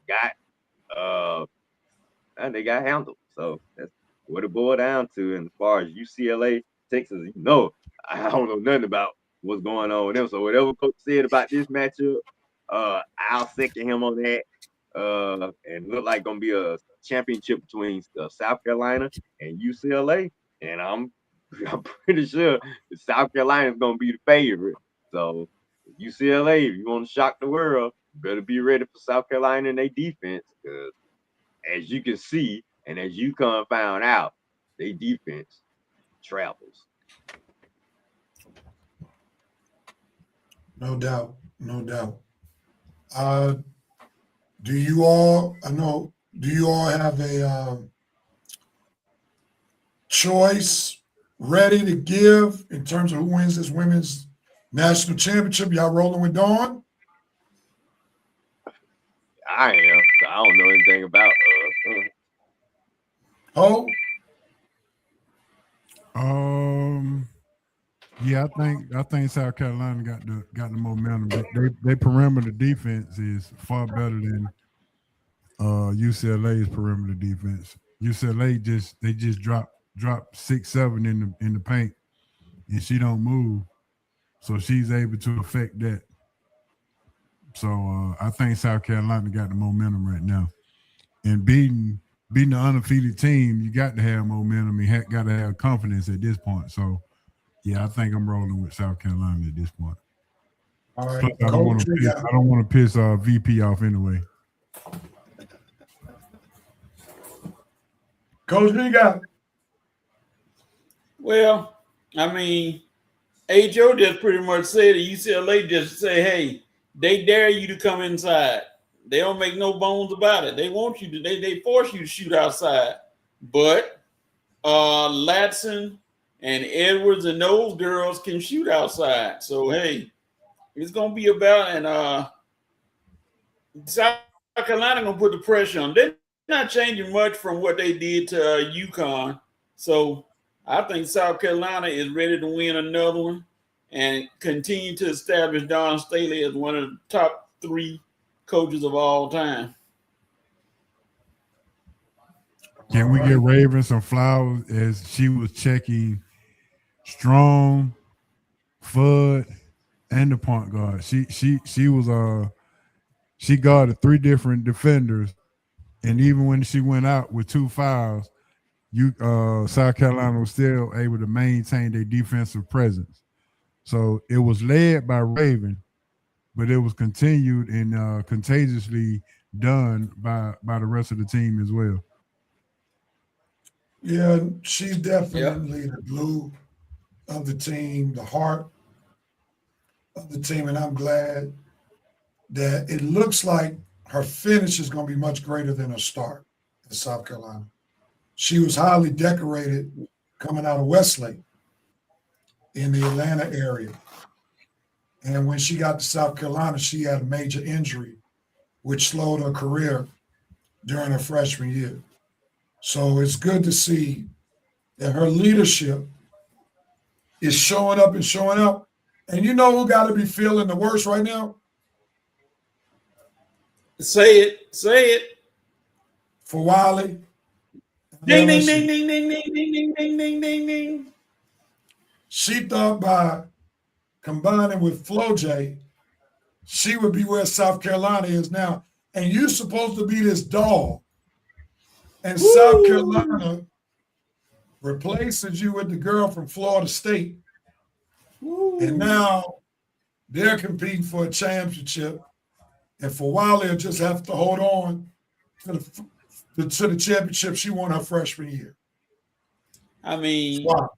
they got handled. So that's what it boiled down to. And as far as UCLA, Texas, I don't know nothing about what's going on with them. So whatever Coach said about this matchup, I'll second him on that. And look like gonna be a championship between South Carolina and UCLA. And I'm pretty sure South Carolina is gonna be the favorite. So UCLA, if you want to shock the world, you better be ready for South Carolina and their defense, because as you can see, and as UConn found out, their defense travels. No doubt. Do you all have a choice ready to give in terms of who wins this women's national championship? Y'all rolling with Dawn? I am. So I don't know anything about Oh, Yeah, I think South Carolina got the momentum. Their perimeter defense is far better than UCLA's perimeter defense. UCLA just drop 6-7 in the paint, and she don't move, so she's able to affect that. So I think South Carolina got the momentum right now, and beating the undefeated team, you got to have momentum and got to have confidence at this point. So yeah, I think I'm rolling with South Carolina at this point. all right. Plus, I don't want to piss VP off anyway. Coach, who you got? Well, I mean, HO just pretty much said it. UCLA just say, hey, they dare you to come inside. They don't make no bones about it. They want you to, they force you to shoot outside. But Latson and Edwards and those girls can shoot outside. So hey, it's gonna be about, and South Carolina gonna put the pressure on. They're not changing much from what they did to UConn. So I think South Carolina is ready to win another one and continue to establish Dawn Staley as one of the top 3 coaches of all time. Can we get Raven some flowers as she was checking Strong, Fudd, and the point guard? She was she guarded 3 different defenders, and even when she went out with 2 fouls, South Carolina was still able to maintain their defensive presence. So it was led by Raven, but it was continued and contagiously done by the rest of the team as well. Yeah, she's definitely the glue of the team, the heart of the team, and I'm glad that it looks like her finish is going to be much greater than her start in South Carolina. She was highly decorated coming out of Westlake in the Atlanta area. And when she got to South Carolina, she had a major injury, which slowed her career during her freshman year. So it's good to see that her leadership is showing up and showing up. And you know who got to be feeling the worst right now? Say it. For Wiley. Ding, ding, ding, ding, ding, ding, ding, ding, ding, ding, ding, ding. She thought by combining with FloJ, she would be where South Carolina is now. And you're supposed to be this dog. And Woo! South Carolina replaces you with the girl from Florida State. Woo. And now they're competing for a championship. And for Wiley, will just have to hold on to the championship she won her freshman year. I mean, Wow.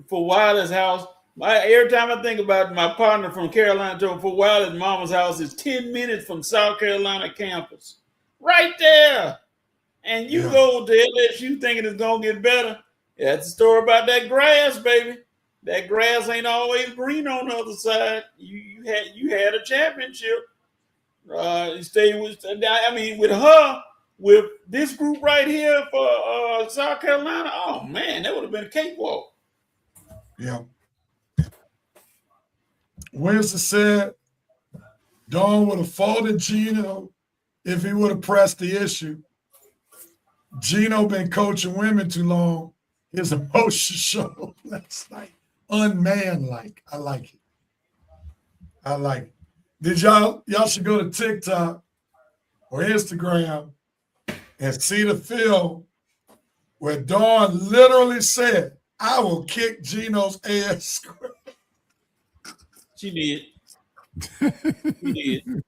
for Wiley's house, every time I think about my partner from Carolina, for Wiley's mama's house is 10 minutes from South Carolina campus. Right there. And you go to LSU thinking it's going to get better. Yeah, that's the story about that grass, baby. That grass ain't always green on the other side. You had a championship. You stayed with, I mean, with her, with this group right here for South Carolina, oh man, that would have been a cakewalk. Yeah. Winston said Dawn would have folded Gino if he would have pressed the issue. Gino been coaching women too long. His emotion showed last night. Unmanlike. I like it. I like it. Did y'all should go to TikTok or Instagram and see the film where Dawn literally said, I will kick Gino's ass. She did. She did.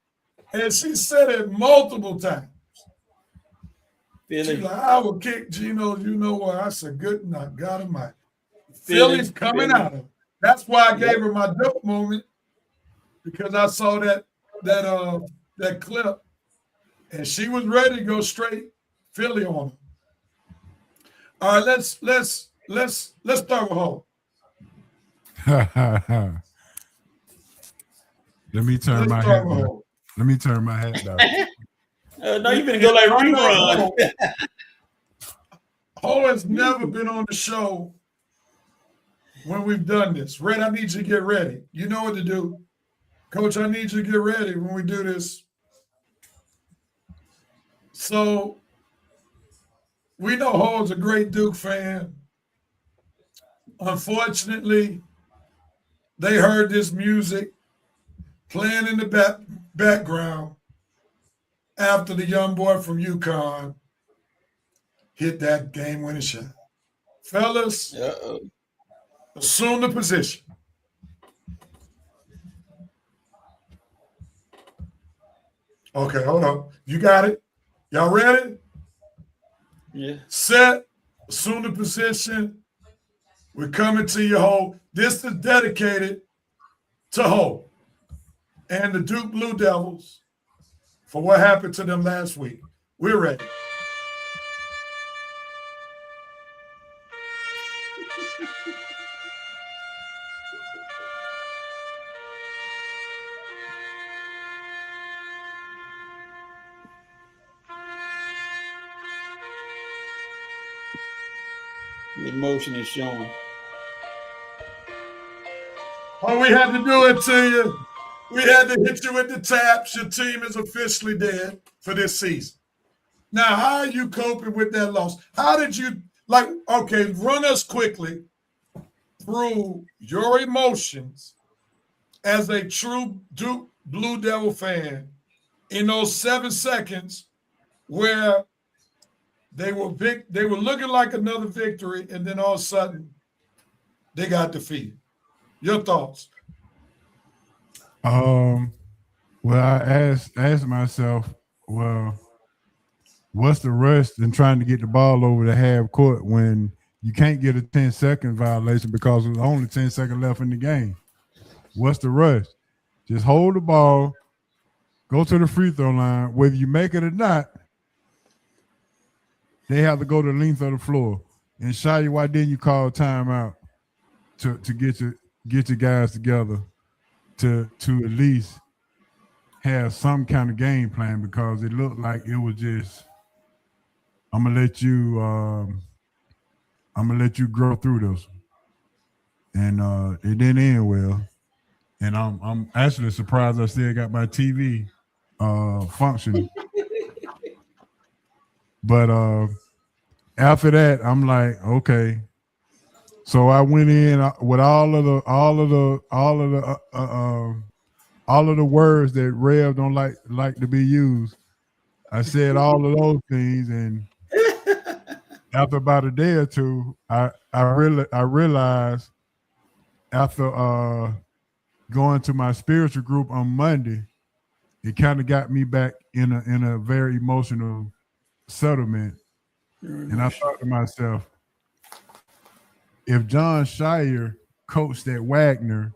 And she said it multiple times. Philly. She's like, I will kick Gino's, you know what? I said, good night, God Almighty. Philly's coming out of it. That's why I gave her my dope moment, because I saw that clip, and she was ready to go straight Philly on her. All right, let's start with Hope. Let me turn my hat down. Let me turn my hat down. No, you're gonna go like rerun. Ho has never been on the show when we've done this. Red, I need you to get ready. You know what to do. Coach, I need you to get ready when we do this. So we know Ho's a great Duke fan. Unfortunately, they heard this music playing in the background after the young boy from UConn hit that game-winning shot. Fellas, assume the position. Okay, hold on. You got it? Y'all ready? Yeah. Set, assume the position. We're coming to you, Ho. This is dedicated to Ho and the Duke Blue Devils for what happened to them last week. We're ready. The emotion is showing. Oh, we had to do it to you. We had to hit you with the taps. Your team is officially dead for this season. Now, how are you coping with that loss? How did you, okay, run us quickly through your emotions as a true Duke Blue Devil fan in those 7 seconds where they were looking like another victory, and then all of a sudden they got defeated. Your thoughts? Well, I asked myself, well, what's the rush in trying to get the ball over the half court when you can't get a 10-second violation because there's only 10 seconds left in the game? What's the rush? Just hold the ball, go to the free throw line. Whether you make it or not, they have to go to the length of the floor. And Shai, why didn't you call timeout to get your guys together to at least have some kind of game plan? Because it looked like it was just, I'm gonna let you grow through this. And it didn't end well. And I'm actually surprised I still got my TV functioning. But after that, I'm like, okay. So I went in with all of the words that Rev don't like to be used. I said all of those things, and after about a day or two, I realized after going to my spiritual group on Monday, it kind of got me back in a very emotional settlement. And I thought to myself, if John Shire coached at Wagner,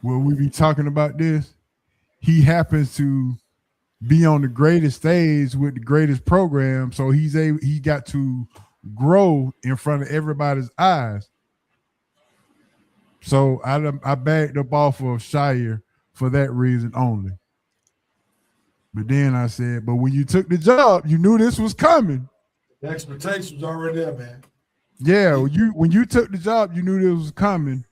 will we be talking about this? He happens to be on the greatest stage with the greatest program, so he got to grow in front of everybody's eyes. So I backed up off of Shire for that reason only. But then I said, but when you took the job, you knew this was coming. The expectation was already there, man. Yeah, when you took the job, you knew this was coming.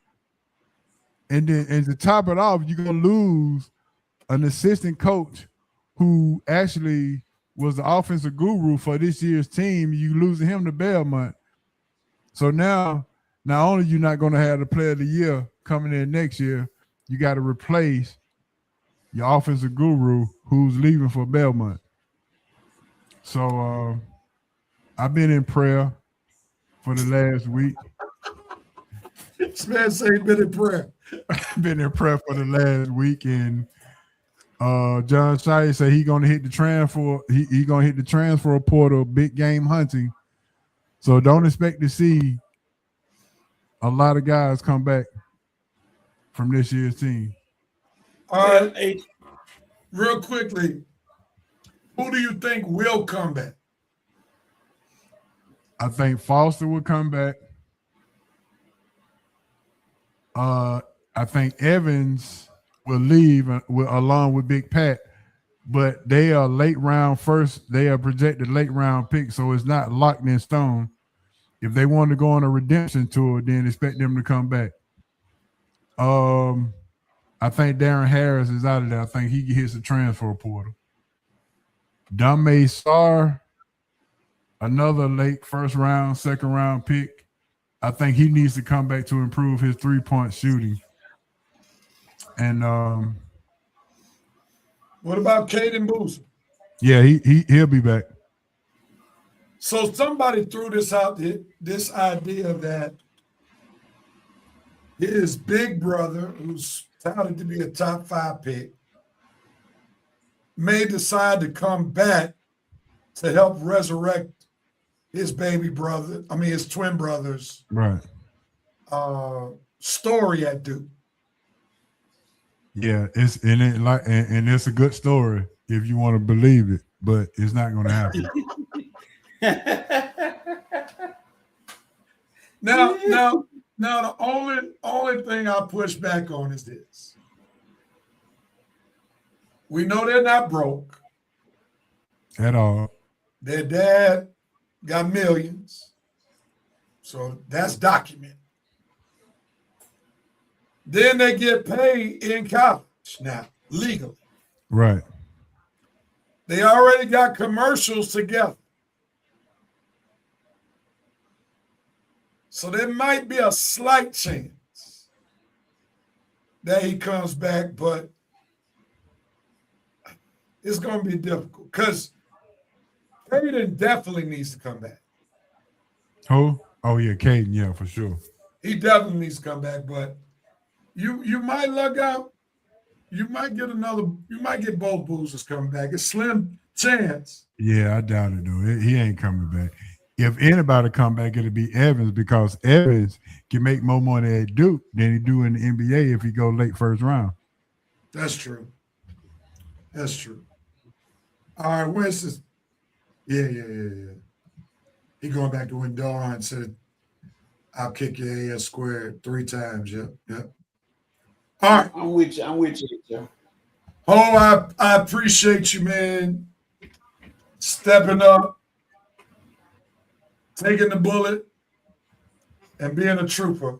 And then, and to top it off, you're gonna lose an assistant coach who actually was the offensive guru for this year's team. You losing him to Belmont. So now, not only you're not gonna have the player of the year coming in next year, you got to replace your offensive guru who's leaving for Belmont. So I've been in prayer for the last week. This man say he's been in prayer. I've been in prayer for the last week, and John Shire said he's gonna hit the transfer. He gonna hit the transfer portal, big game hunting. So don't expect to see a lot of guys come back from this year's team. All right, hey, real quickly, who do you think will come back? I think Foster will come back. I think Evans will leave along with Big Pat, but they are late round first. They are projected late round pick, so it's not locked in stone. If they want to go on a redemption tour, then expect them to come back. I think Darren Harris is out of there. I think he hits the transfer portal. Dame Sarr, another late first round, second round pick. I think he needs to come back to improve his 3-point shooting. And what about Caden Boozer? Yeah, he'll be back. So somebody threw this out, this idea that his big brother, who's touted to be a top 5 pick, may decide to come back to help resurrect his baby brother, his twin brother's right story at Duke. Yeah, it's it's a good story if you want to believe it, but it's not going to happen. Now, the only thing I push back on is this: we know they're not broke at all. Their dad got millions, so that's documented. Then they get paid in college. now, legally. Right. They already got commercials together. So there might be a slight chance that he comes back, but it's going to be difficult because Caden definitely needs to come back. Who? Oh, yeah, Caden, yeah, for sure. He definitely needs to come back, but you might luck out. You might get both boosters coming back. It's slim chance. Yeah, I doubt it, though. He ain't coming back. If anybody come back, it'll be Evans because Evans can make more money at Duke than he do in the NBA if he go late first round. That's true. That's true. All right, Winston. Yeah. He going back to Wendell and said, I'll kick your ass squared 3 times. Yep. All right. I'm with you, Joe. Oh, I appreciate you, man. Stepping up, taking the bullet, and being a trooper,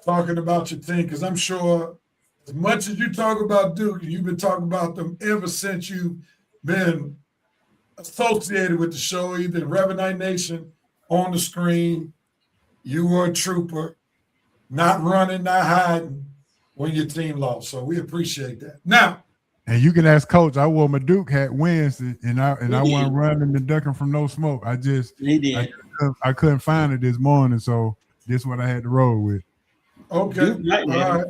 talking about your team. Because I'm sure as much as you talk about Duke, you've been talking about them ever since you've been associated with the show, either in Reverend Night Nation, on the screen. You were a trooper, not running, not hiding when your team lost. So we appreciate that. Now, and you can ask Coach. I wore my Duke hat Wednesday, and I wasn't running and ducking from no smoke. I couldn't find it this morning, so this is what I had to roll with. Okay, all right.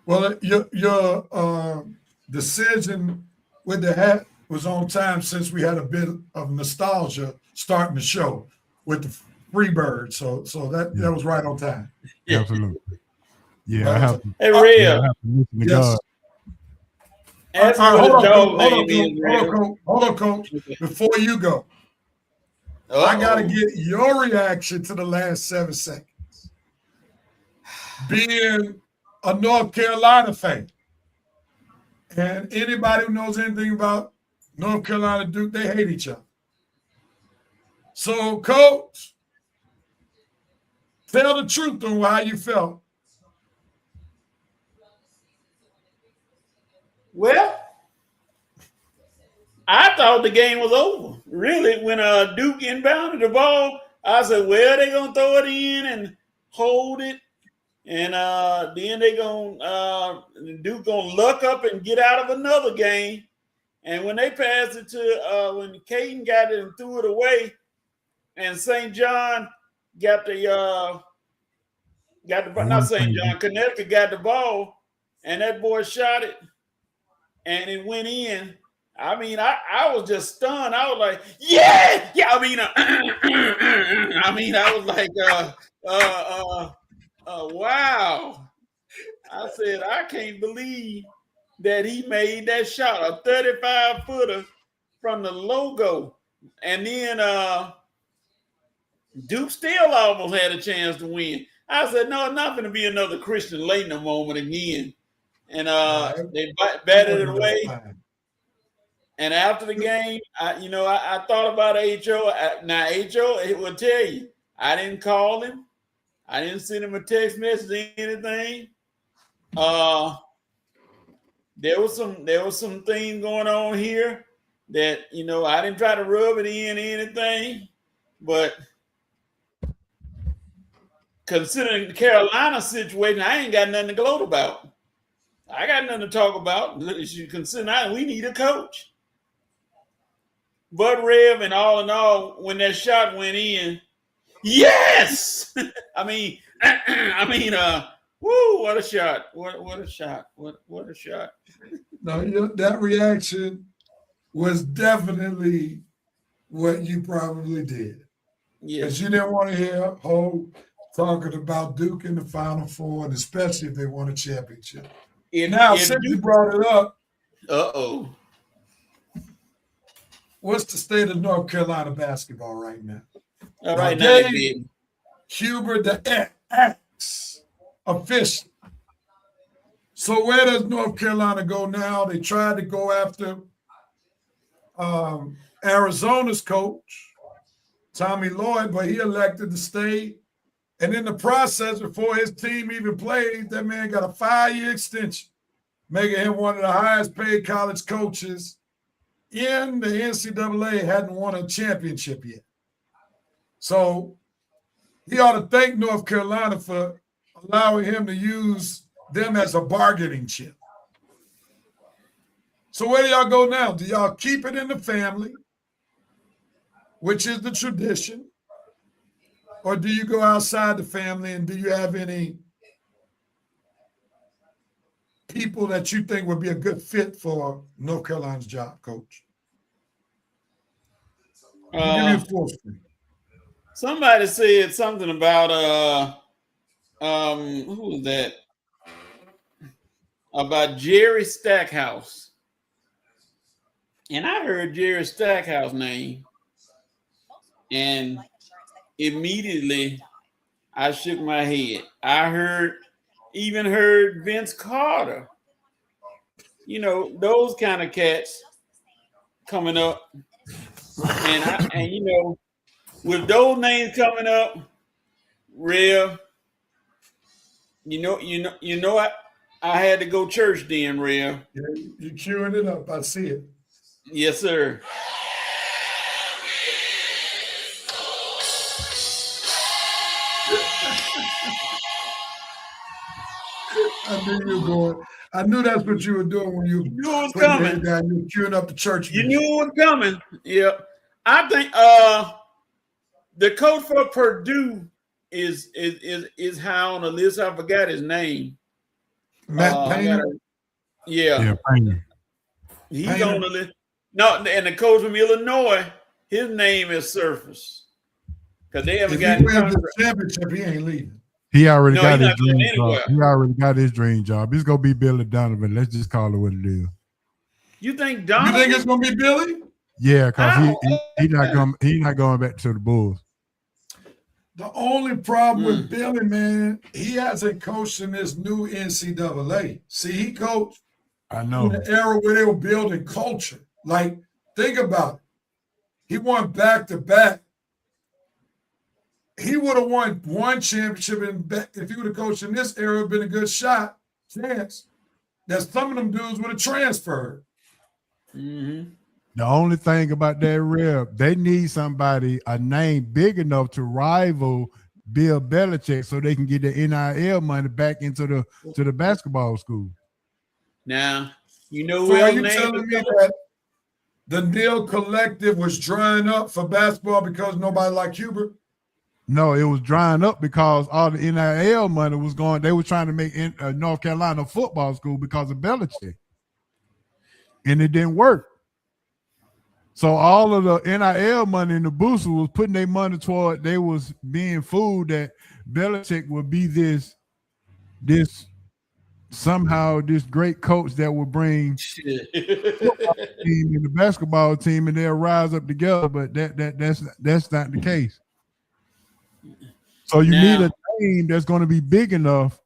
Well, your decision with the hat was on time since we had a bit of nostalgia starting the show with the Freebird, so that was right on time. Absolutely. Yeah, I have to. Hey, Real. Yes. Hold on, Coach. Before you go, I got to get your reaction to the last 7 seconds. Being a North Carolina fan, and anybody who knows anything about North Carolina Duke, they hate each other. So, Coach, tell the truth on how you felt. Well, I thought the game was over. Really, when Duke inbounded the ball, I said, well, they're going to throw it in and hold it. And then they're going Duke going to luck up and get out of another game. And when they passed it to when Caden got it and threw it away, and St. John got the not St. John, Connecticut got the ball, and that boy shot it, and it went in. I mean, I was just stunned. I was like, yeah. I mean, I was like, wow. I said, I can't believe that he made that shot, a 35-footer from the logo. And then Duke still almost had a chance to win. I said, no, it's not going to be another Christian Laettner moment again. And they batted it away. And after the game, I thought about H.O. Now, H.O., it will tell you, I didn't call him. I didn't send him a text message or anything. There was some things going on here that, I didn't try to rub it in anything. But considering the Carolina situation, I ain't got nothing to gloat about. I got nothing to talk about. You consider we need a coach. But Rev, and all in all, when that shot went in, yes! I mean, woo, what a shot. What a shot. What a shot. No, that reaction was definitely what you probably did. Yeah. Because you didn't want to hear Ho talking about Duke in the Final Four, and especially if they won a championship. Since you brought it up, what's the state of North Carolina basketball right now? Right now, Hubert the X official. So where does North Carolina go now? They tried to go after Arizona's coach, Tommy Lloyd, but he elected to stay. And in the process, before his team even played, that man got a 5-year extension. making him one of the highest paid college coaches in the NCAA, hadn't won a championship yet. So he ought to thank North Carolina for allowing him to use them as a bargaining chip. So where do y'all go now? Do y'all keep it in the family, which is the tradition, or do you go outside the family, and do you have any people that you think would be a good fit for North Carolina's job, Coach? Give me a full screen. Somebody said something about who was that? About Jerry Stackhouse. And I heard Jerry Stackhouse name, and immediately I shook my head. I even heard Vince Carter. You know, those kind of cats coming up. And you know, with those names coming up, Rev, you know I had to go church then, Rev. Yeah, you're queuing it up. I see it. Yes, sir. I knew you were going. I knew that's what you were doing when you knew it was put your coming. head down, you were queuing up the church. You knew it was coming. Yeah. I think the coach for Purdue is high on the list. I forgot his name. Matt Payne. Yeah, Payne. He's Payne. on the list. No, and the coach from Illinois, his name is Surface. Because they haven't If got he wins the championship, he ain't leaving. He already got he's his not going dream anywhere. job. He already got his dream job. It's gonna be Billy Donovan. Let's just call it what it is. You think You Donovan? think it's gonna be Billy? Yeah, because he not going back to the Bulls. The only problem with Billy, man, he hasn't coached in this new NCAA. See, he coached I in know. the era where they were building culture. Like, think about it. He won back-to-back. He would have won one championship if he would have coached in this era. It would have been a good chance that some of them dudes would have transferred. Mm-hmm. The only thing about that rep, they need somebody, a name big enough to rival Bill Belichick so they can get the NIL money back into the basketball school. Now, you know So who are else you name telling is me coming? that the Neal Collective was drying up for basketball because nobody liked Hubert? No, it was drying up because all the NIL money was going. They were trying to make North Carolina football school because of Belichick, and it didn't work. So all of the NIL money in the booster was putting their money toward. They was being fooled that Belichick would be this somehow this great coach that would bring football team and the basketball team, and they'll rise up together. But that's not the case. So you need a team that's going to be big enough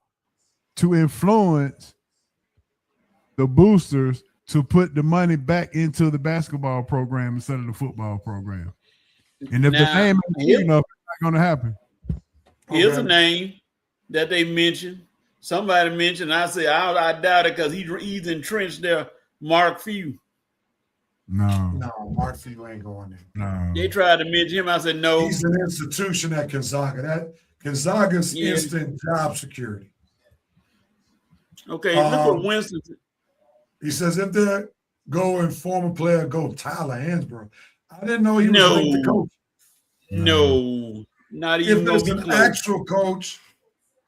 to influence the boosters to put the money back into the basketball program instead of the football program. And if the name ain't big enough, it's not going to happen. Here's a name that they mentioned. Somebody mentioned. I said I doubt it because he's entrenched there. Mark Few. No, Mark Few ain't going there. no. They tried to mention him. I said no. He's an institution at Gonzaga. That Gonzaga's instant job security. Okay, look what Winston. He says if they're going former player, go Tyler Hansbrough. I didn't know he was linked to coach. No, not even. If it's an actual coach,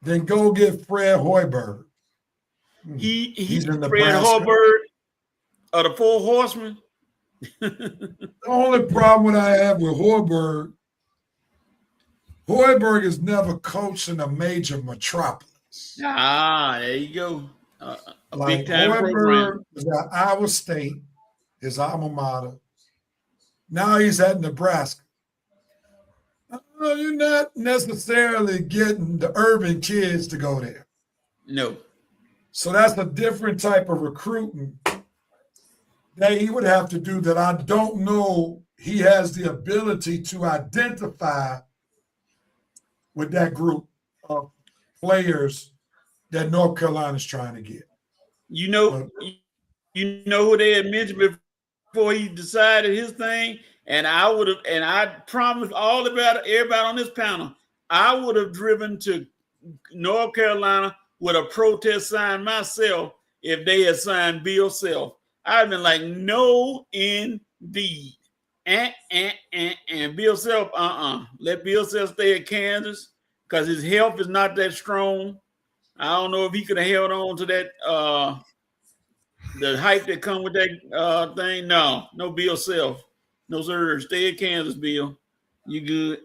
then go get Fred Hoiberg. He's in Fred Hoiberg of the Four Horsemen. The only problem I have with Hoiberg has never coached in a major metropolis. There you go. A Like big time program. Hoiberg was at Iowa State, his alma mater. Now he's at Nebraska. You're not necessarily getting the urban kids to go there. No. So that's a different type of recruiting that he would have to do that I don't know he has the ability to identify with that group of players that North Carolina is trying to get. You know who they had mentioned before he decided his thing, and I promised everybody on this panel, I would have driven to North Carolina with a protest sign myself if they had signed Bill Self. I'd been like, no, indeed. And Bill Self, let Bill Self stay at Kansas because his health is not that strong. I don't know if he could have held on to that the hype that come with that thing. No Bill Self. No sir. Stay at Kansas, Bill. You good.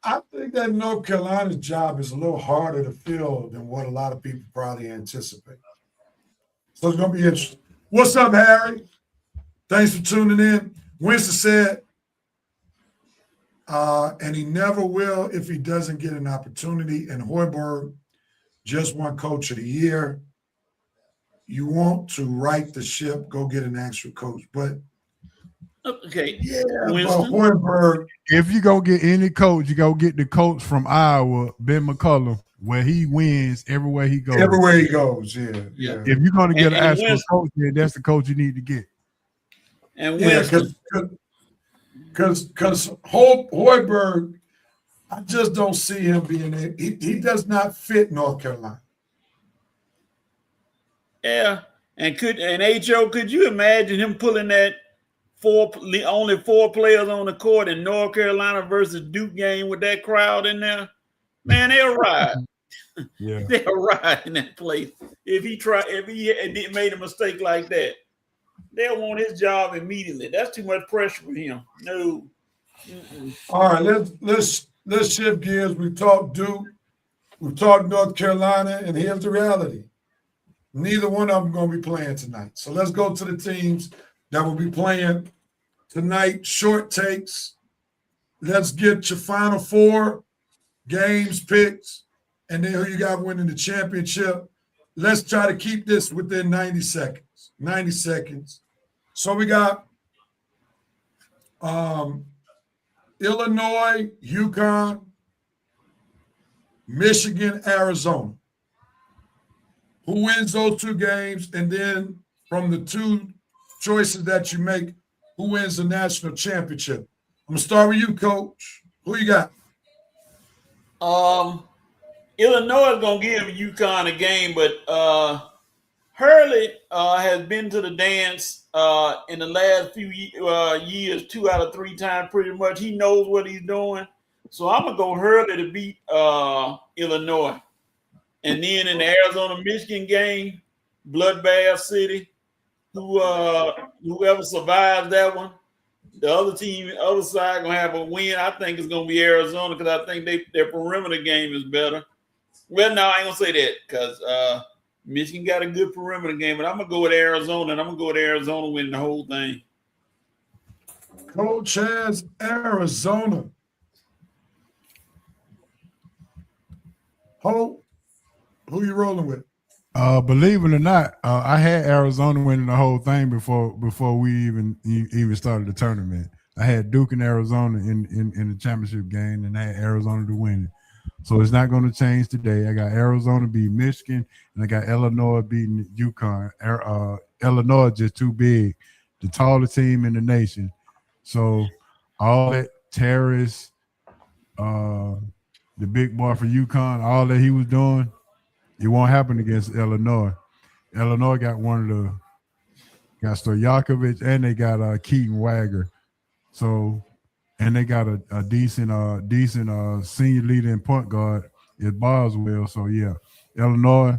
I think that North Carolina's job is a little harder to fill than what a lot of people probably anticipate. So it's going to be interesting. What's up, Harry? Thanks for tuning in. Winston said, and he never will if he doesn't get an opportunity. And Hoiberg just won Coach of the Year. You want to right the ship, go get an actual coach. But okay, yeah, Winston. but Hoiberg. If you go get any coach, you go get the coach from Iowa, Ben McCullum, where he wins everywhere he goes. Everywhere he goes, yeah. If you're going to get an actual Winston, coach, then that's the coach you need to get. And Yeah, because Hoiberg, I just don't see him being there. He does not fit North Carolina. yeah, and HO, could you imagine him pulling that only 4 players on the court in North Carolina versus Duke game with that crowd in there? Man, they'll ride. Yeah, They'll ride in that place. If he made a mistake like that, they'll want his job immediately. That's too much pressure for him. No. Mm-mm. All right, let's shift gears. We've talked Duke, we've talked North Carolina, and here's the reality. Neither one of them going to be playing tonight. So let's go to the teams that will be playing tonight. Short takes. Let's get your Final Four games picks, and then who you got winning the championship. Let's try to keep this within 90 seconds. 90 seconds. So we got Illinois, UConn, Michigan, Arizona. Who wins those 2 games? And then from the 2 choices that you make, who wins the national championship? I'm going to start with you, Coach. Who you got? Illinois is going to give UConn a game, but Hurley has been to the dance in the last few years 2 out of 3 times pretty much. He knows what he's doing. So I'm going to go Hurley to beat Illinois. And then in the Arizona-Michigan game, Bloodbath City, whoever survives that one, the other side going to have a win. I think it's going to be Arizona because I think their perimeter game is better. Well, no, I ain't going to say that because Michigan got a good perimeter game, but I'm going to go with Arizona, and I'm going to go with Arizona winning the whole thing. Coach has Arizona. Who you rolling with? Believe it or not, I had Arizona winning the whole thing before we even started the tournament. I had Duke and Arizona in the championship game, and I had Arizona to win it. So it's not going to change today. I got Arizona beating Michigan, and I got Illinois beating UConn. Illinois is just too big, the tallest team in the nation. So all that Terrace, the big boy for UConn, all that he was doing, it won't happen against Illinois. Illinois got Stojakovic, and they got Keaton Wagger. So, and they got a decent senior leader in point guard is Boswell. So yeah, Illinois,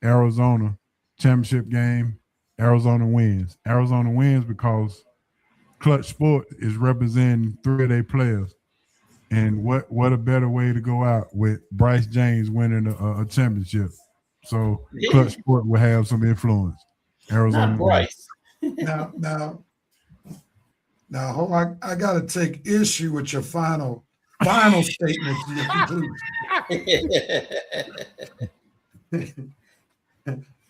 Arizona, championship game, Arizona wins. Arizona wins because Clutch Sport is representing 3 of their players. And what a better way to go out with Bryce James winning a championship. So Clutch Sport will have some influence. Arizona. Not Bryce. Now, hold on. I got to take issue with your final statement to your conclusion.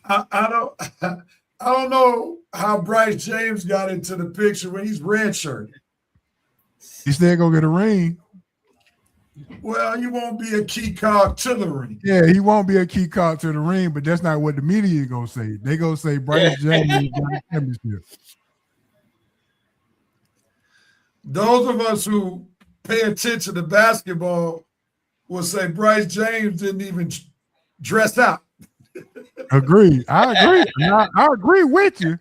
I don't know how Bryce James got into the picture when he's redshirted. He's still gonna get a ring. Well, you won't be a key card to the ring. Yeah, he won't be a key card to the ring, but that's not what the media is gonna say. They gonna say Bryce James got a championship. Those of us who pay attention to basketball will say Bryce James didn't even dress out. Agree. I agree. I agree with you.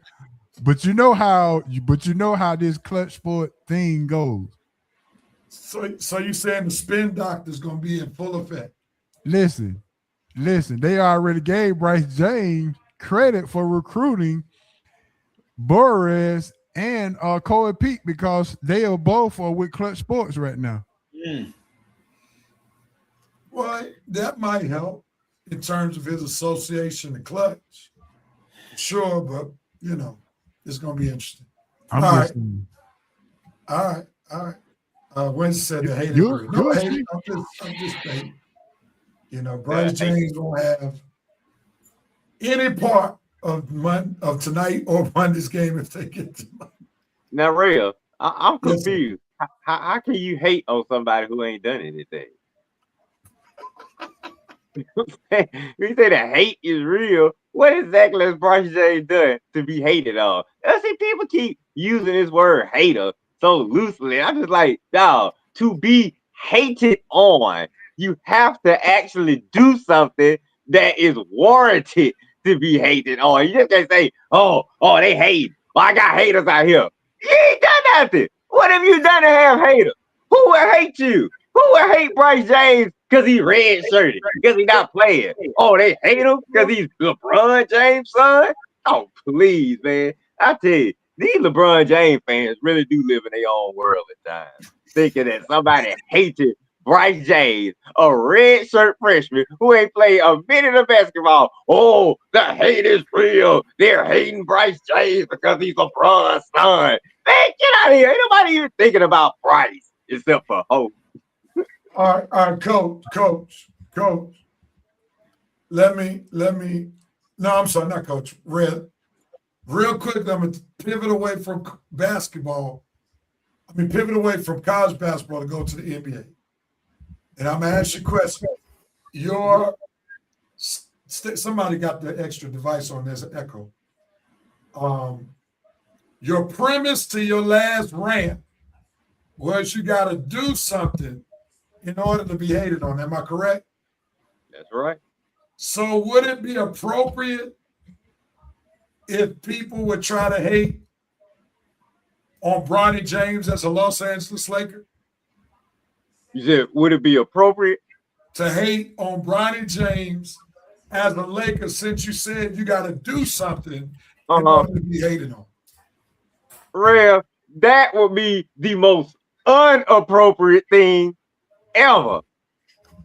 But you know how this clutch sport thing goes. So you saying the spin doctor is going to be in full effect? Listen. They already gave Bryce James credit for recruiting Boris and Corey Peak because they are both with Clutch Sports right now. Well, that might help in terms of his association to Clutch. Sure, but it's going to be interesting. I'm All just right. Wentz said the hater. You're No hate. I'm just saying. Bryce James won't have any part of tonight or Monday's game if they get to Monday. Now, Ray, I'm Yes, sir. confused. How can you hate on somebody who ain't done anything? You say the hate is real. What exactly has Bryce James done to be hated on? I see people keep using this word hater so loosely. I'm just like, dog, to be hated on, you have to actually do something that is warranted to be hated on. You just can't say, oh, they hate. Well, I got haters out here. You ain't done nothing. What have you done to have haters? Who will hate you? Who will hate Bryce James because he red shirted, because he not playing? Oh, they hate him because he's LeBron James' son? Oh, please, man. I tell you, these LeBron James fans really do live in their own world at times, thinking that somebody hated Bryce James, a red shirt freshman who ain't played a minute of basketball. Oh, the hate is real. They're hating Bryce James because he's LeBron's son. Man, get out of here. Ain't nobody even thinking about Bryce except for Hope. All right, coach. Let me. No, I'm sorry, not coach. Red. Real quick, I'm going to pivot away from basketball. Pivot away from college basketball to go to the NBA. And I'm going to ask you a question. Somebody got the extra device on. There's an echo. Your premise to your last rant was you got to do something in order to be hated on. Am I correct? That's right. So would it be appropriate if people would try to hate on Bronny James as a Los Angeles Laker? You said, would it be appropriate to hate on Bronny James as a Laker since you said you got to do something in order to be hated on? Rev, that would be the most inappropriate thing ever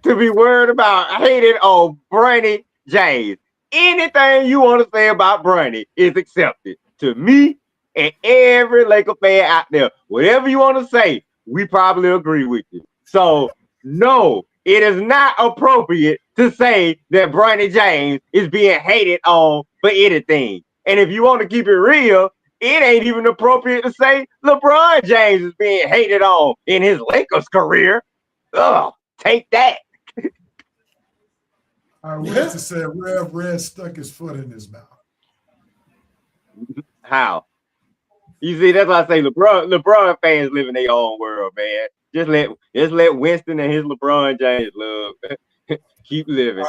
to be worried about hating on Bronny James. Anything you want to say about Bronny is accepted to me and every Laker fan out there. Whatever you want to say, we probably agree with you. So, no, it is not appropriate to say that Bronny James is being hated on for anything. And if you want to keep it real, it ain't even appropriate to say LeBron James is being hated on in his Lakers career. Ugh, take that. I wish to say Rev Red stuck his foot in his mouth. How? You see, that's why I say LeBron fans live in their own world, man. Just let Winston and his LeBron James love keep living.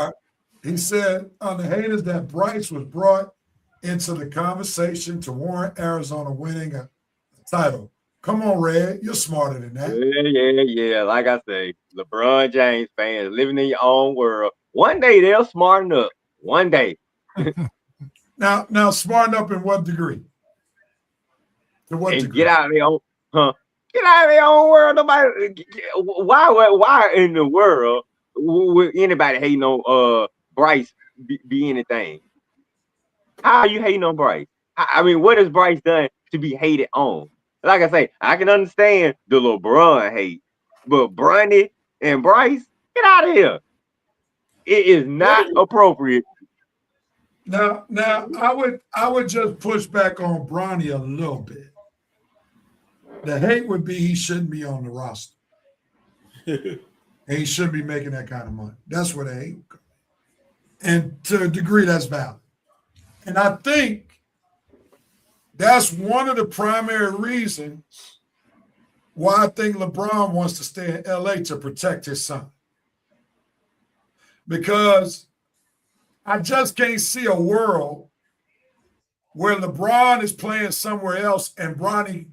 He said on the haters that Bryce was brought into the conversation to warrant Arizona winning a title. Come on, Red. You're smarter than that. Yeah. Like I say, LeBron James fans living in your own world. One day they'll smarten up. One day. Now smarten up in what degree? To what degree? Get out of their own, Get out of their own world. Nobody. Why in the world would anybody hating on Bryce be anything? How are you hating on Bryce? I mean, what has Bryce done to be hated on? Like I say, I can understand the LeBron hate, but Bronny and Bryce, get out of here. It is not appropriate. Now, I would just push back on Bronny a little bit. The hate would be he shouldn't be on the roster. and he shouldn't be making that kind of money. That's where they hate. And to a degree, that's valid. And I think that's one of the primary reasons why I think LeBron wants to stay in LA to protect his son. Because I just can't see a world where LeBron is playing somewhere else and Bronny,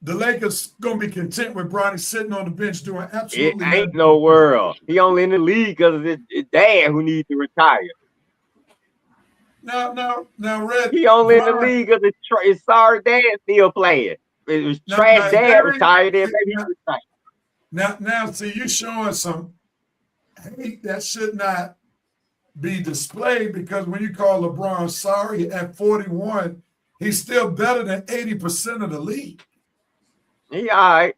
the Lakers going to be content with Bronny sitting on the bench doing absolutely It ain't nothing. no world. He only in the league because of his dad who needs to retire. Now, Red. He only in the Bron- league because his sorry dad still playing. It was Now, trash dad Larry- retired, then maybe he retired. Now, see, you're showing some hate that should not be displayed because when you call LeBron sorry at 41, he's still better than 80% of the league. He all right.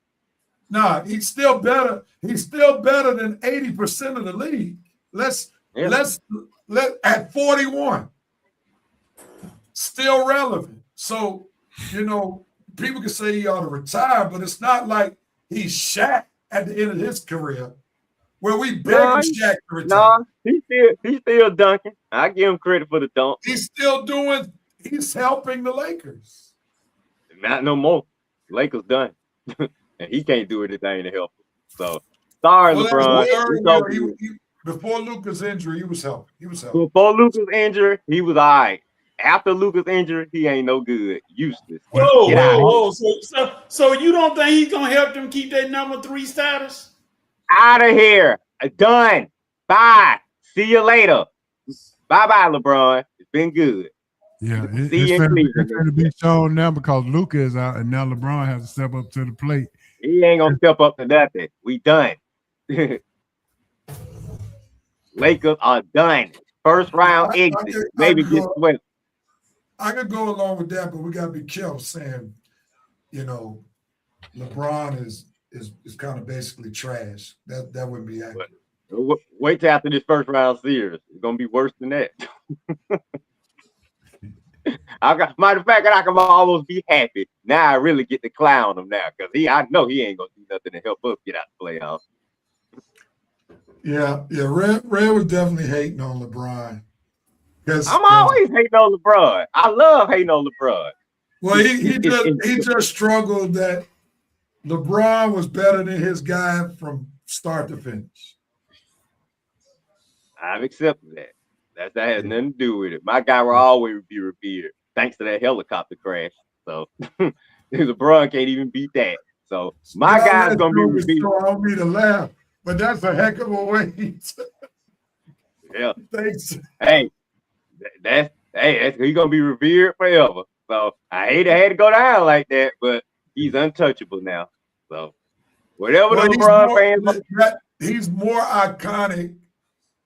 Nah, he's still better. He's still better than 80% of the league. Let's at 41. Still relevant. So, people can say he ought to retire, but it's not like he's Shaq at the end of his career, where we begging Shaq to retire. No, he's still dunking. I give him credit for the dunk. He's helping the Lakers. Not no more. Lakers done. And he can't do anything to help him. So sorry, LeBron. Before Luka's injury, he was helping. Before Luka's injury, he was all right. After Luka's injury, he ain't no good. Useless. Whoa. So you don't think he's gonna help them keep that number 3 status? Out of here. Done. Bye. See you later. Bye-bye, LeBron. It's been good. Yeah, See you in Cleveland. it's going to be shown now because Luka is out, and now LeBron has to step up to the plate. He ain't gonna step up to nothing. We done. Lakers are done. First round exit. Maybe get swept. I could go along with that, but we gotta be careful saying, LeBron is kind of basically trash. That wouldn't be accurate. Wait till after this first round series. It's gonna be worse than that. Matter of fact, I can almost be happy. Now I really get to clown him now because I know he ain't gonna do nothing to help us get out the playoffs. Yeah. Red was definitely hating on LeBron. I'm always hating on LeBron. I love hating on LeBron. Well, he just struggled that LeBron was better than his guy from start to finish. I've accepted that. That has nothing to do with it. My guy will always be revered thanks to that helicopter crash. So LeBron can't even beat that. So my guy's gonna be revered. I don't mean to laugh, but that's a heck of a way. Yeah. Thanks. Hey, he's gonna be revered forever. So I hate I had to go down like that, but he's untouchable now. So whatever the LeBron fans, he's more iconic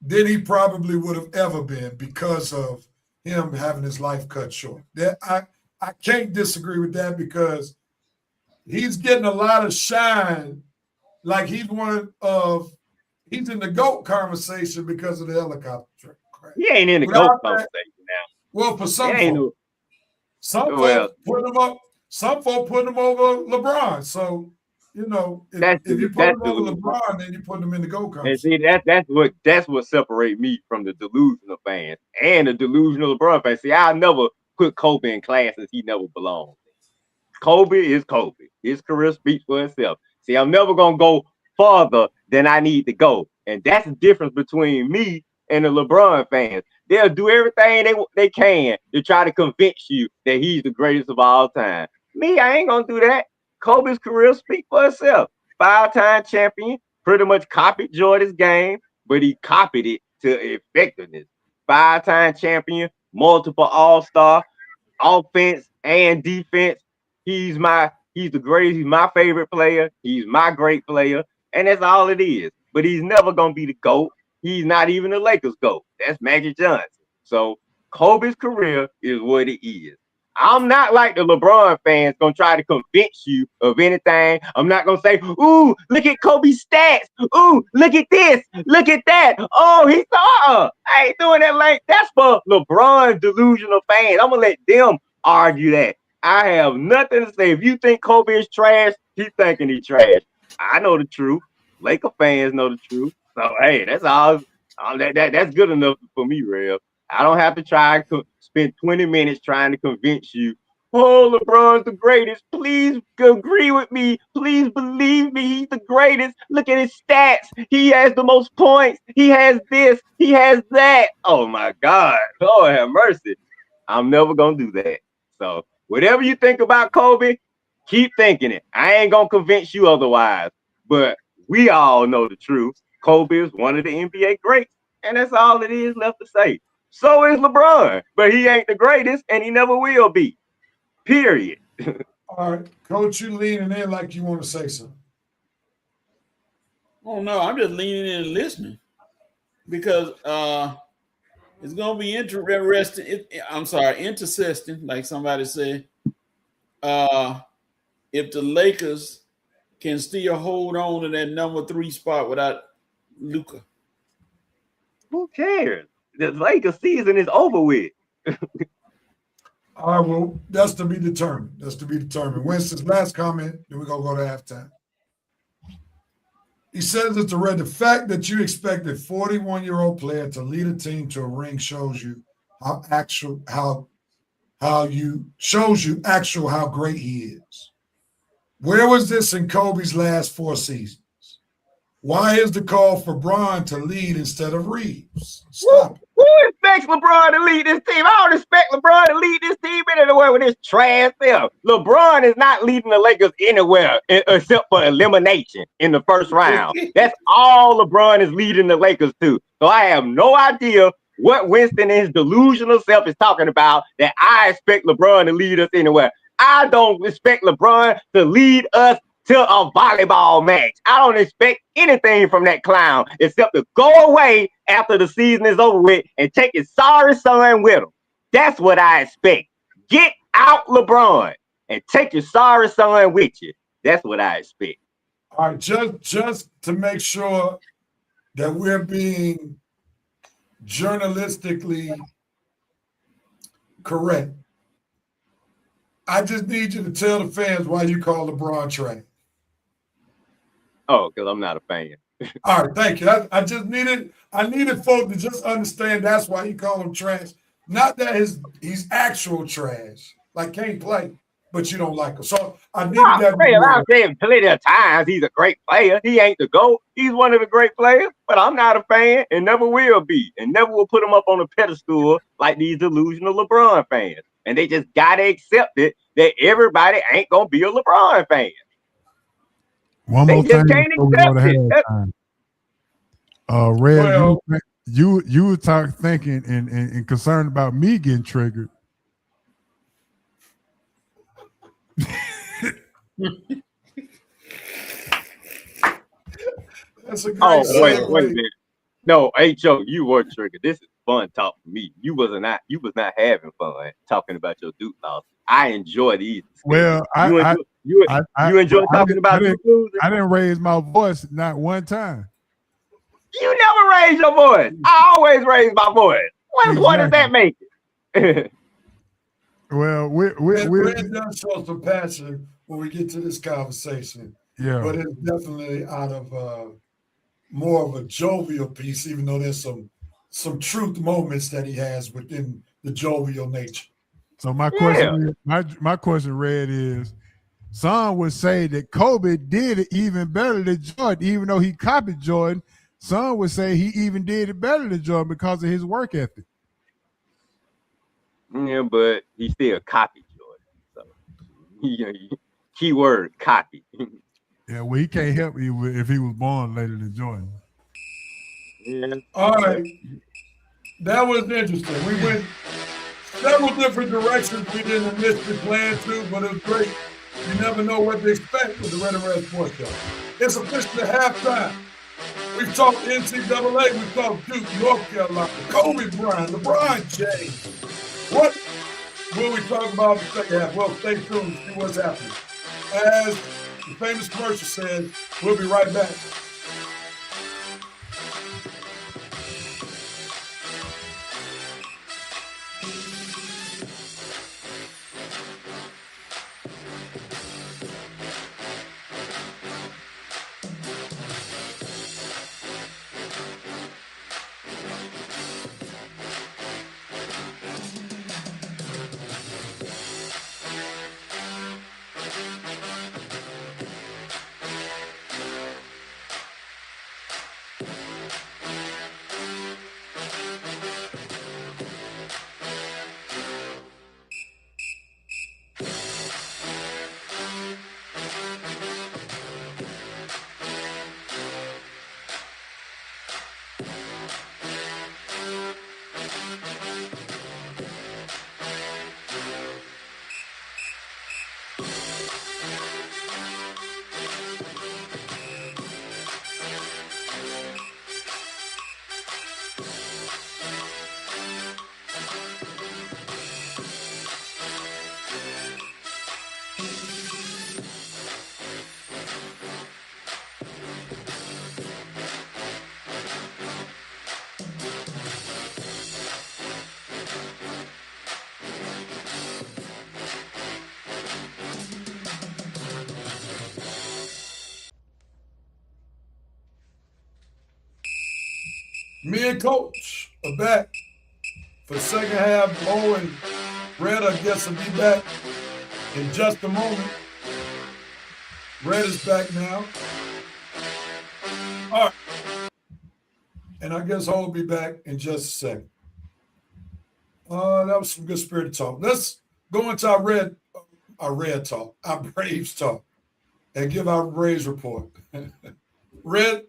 than he probably would have ever been because of him having his life cut short. That I can't disagree with that because he's getting a lot of shine, like he's he's in the GOAT conversation because of the helicopter crash. He ain't in the GOAT conversation now. Well, for some folks, some folks put him over LeBron. So if you put him over LeBron, then you put him in the GOAT conversation. And see, that's what separates me from the delusional fans and the delusional LeBron fans. See, I never put Kobe in classes he never belonged. Kobe is Kobe. His career speaks for itself. See, I'm never gonna go farther than I need to go, and that's the difference between me and the LeBron fans. They'll do everything they can to try to convince you that he's the greatest of all time. Me, I ain't gonna do that. Kobe's career speaks for itself. 5-time champion, pretty much copied Jordan's game, but he copied it to effectiveness. 5-time champion, multiple all-star, offense and defense. He's the greatest. He's my favorite player. He's my great player, and that's all it is. But he's never gonna be the GOAT. He's not even the Lakers GOAT. That's Magic Johnson. So Kobe's career is what it is. I'm not like the LeBron fans gonna try to convince you of anything. I'm not gonna say, ooh, look at Kobe's stats. Ooh, look at this. Look at that. Oh, he saw. I ain't doing that like that's for LeBron delusional fans. I'm gonna let them argue that. I have nothing to say. If you think Kobe is trash, he's thinking he's trash. I know the truth. Laker fans know the truth. So hey, that's all. That's good enough for me, Rev. I don't have to try and spend 20 minutes trying to convince you. Oh, LeBron's the greatest. Please agree with me. Please believe me. He's the greatest. Look at his stats. He has the most points. He has this. He has that. Oh my God. Lord have mercy. I'm never gonna do that. So whatever you think about Kobe, keep thinking it. I ain't gonna convince you otherwise. But we all know the truth. Kobe is one of the NBA greats, and that's all it is left to say. So is LeBron, but he ain't the greatest, and he never will be. Period. All right, Coach, you leaning in like you want to say something. Oh no, I'm just leaning in and listening because it's gonna be interesting. Interesting, like somebody said. If the Lakers can still hold on to that number 3 spot without Luka. Who cares? The Lakers season is over with. All right, well, that's to be determined. That's to be determined. Winston's last comment, then we're going to go to halftime. He says it's the fact that you expect a 41-year-old player to lead a team to a ring shows you how great he is. Where was this in Kobe's last 4 seasons? Why is the call for Bron to lead instead of Reeves? Stop it. Who expects LeBron to lead this team? I don't expect LeBron to lead this team anywhere with this trash there. LeBron is not leading the Lakers anywhere except for elimination in the first round. That's all LeBron is leading the Lakers to. So I have no idea what Winston and his delusional self is talking about that I expect LeBron to lead us anywhere. I don't expect LeBron to lead us to a volleyball match. I don't expect anything from that clown except to go away after the season is over with and take his sorry son with him. That's what I expect. Get out, LeBron, and take your sorry son with you. That's what I expect. All right, just to make sure that we're being journalistically correct, I just need you to tell the fans why you call LeBron trash. Oh, because I'm not a fan. All right, thank you. I needed folks to just understand that's why you call him trash. Not that he's actual trash, like can't play, but you don't like him. So I needed that. I've said plenty of times he's a great player. He ain't the GOAT. He's one of the great players, but I'm not a fan and never will be, and never will put him up on a pedestal like these delusional LeBron fans. And they just gotta accept it that everybody ain't gonna be a LeBron fan. One They more just thing can't before we go to accept halftime. Red, you were thinking and concerned about me getting triggered. That's a great wait a minute. No, H.O., you were triggered. This is fun talk for me. You was not having fun talking about your Duke loss. I enjoy these. Well, you enjoy talking about Duke losing? I didn't raise my voice not one time. You never raise your voice. I always raise my voice. What does that make it? Well, we're gonna show some passion when we get to this conversation. Yeah, but it's definitely out of more of a jovial piece, even though there's some truth moments that he has within the jovial nature. So my question, my question, Red, is some would say that Kobe did it even better than Jordan, even though he copied Jordan. Some would say he even did it better than Jordan because of his work ethic. Yeah, but he still copied Jordan. So, keyword copy. Yeah, well, he can't help you if he was born later than Jordan. Yeah. All right. That was interesting. We went several different directions we didn't initially plan to, but it was great. You never know what to expect with the Red and Red Sports Show. It's officially halftime. We've talked NCAA, we've talked Duke, North Carolina, Kobe Bryant, LeBron James. What will we talk about in the second half? Well, stay tuned to see what's happening. As the famous commercial says, we'll be right back. Me and Coach are back for the second half. Mo and Red, I guess, will be back in just a moment. Red is back now. All right. And I guess I'll be back in just a second. That was some good spirit talk. Let's go into our red talk, our Braves talk, and give our Braves report. Red,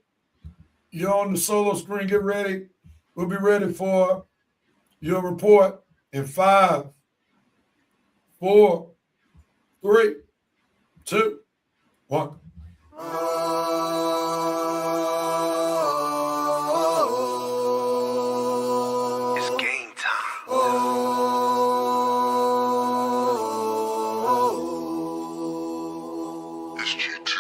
you're on the solo screen. Get ready. We'll be ready for your report in 5, 4, 3, 2, 1. It's game time. It's GT.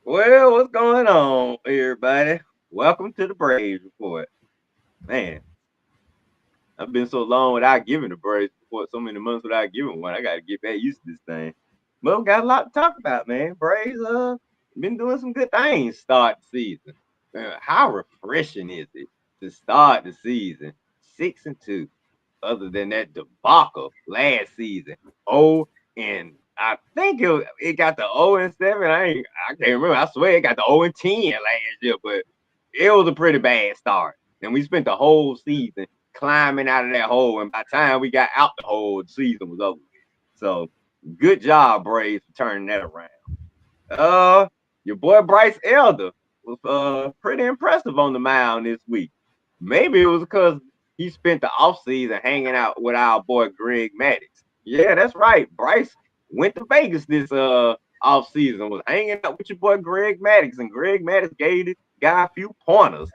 Well, what's going on, everybody? Welcome to the Braves Report. Man, I've been so long without giving the Braves Report, so many months without giving one. I got to get back used to this thing. Well, we got a lot to talk about, man. Braves been doing some good things start the season. How refreshing is it to start the season 6-2? Other than that debacle last season, and I think it got the 0-7. I can't remember. I swear it got the 0-10 last year, but it was a pretty bad start. And we spent the whole season climbing out of that hole, and by the time we got out the hole, the season was over. So good job, Braves, for turning that around. Your boy Bryce Elder was pretty impressive on the mound this week. Maybe it was because he spent the offseason hanging out with our boy Greg Maddux. Yeah, that's right. Bryce went to Vegas this offseason, was hanging out with your boy Greg Maddux, and Greg Maddux gave this guy a few pointers.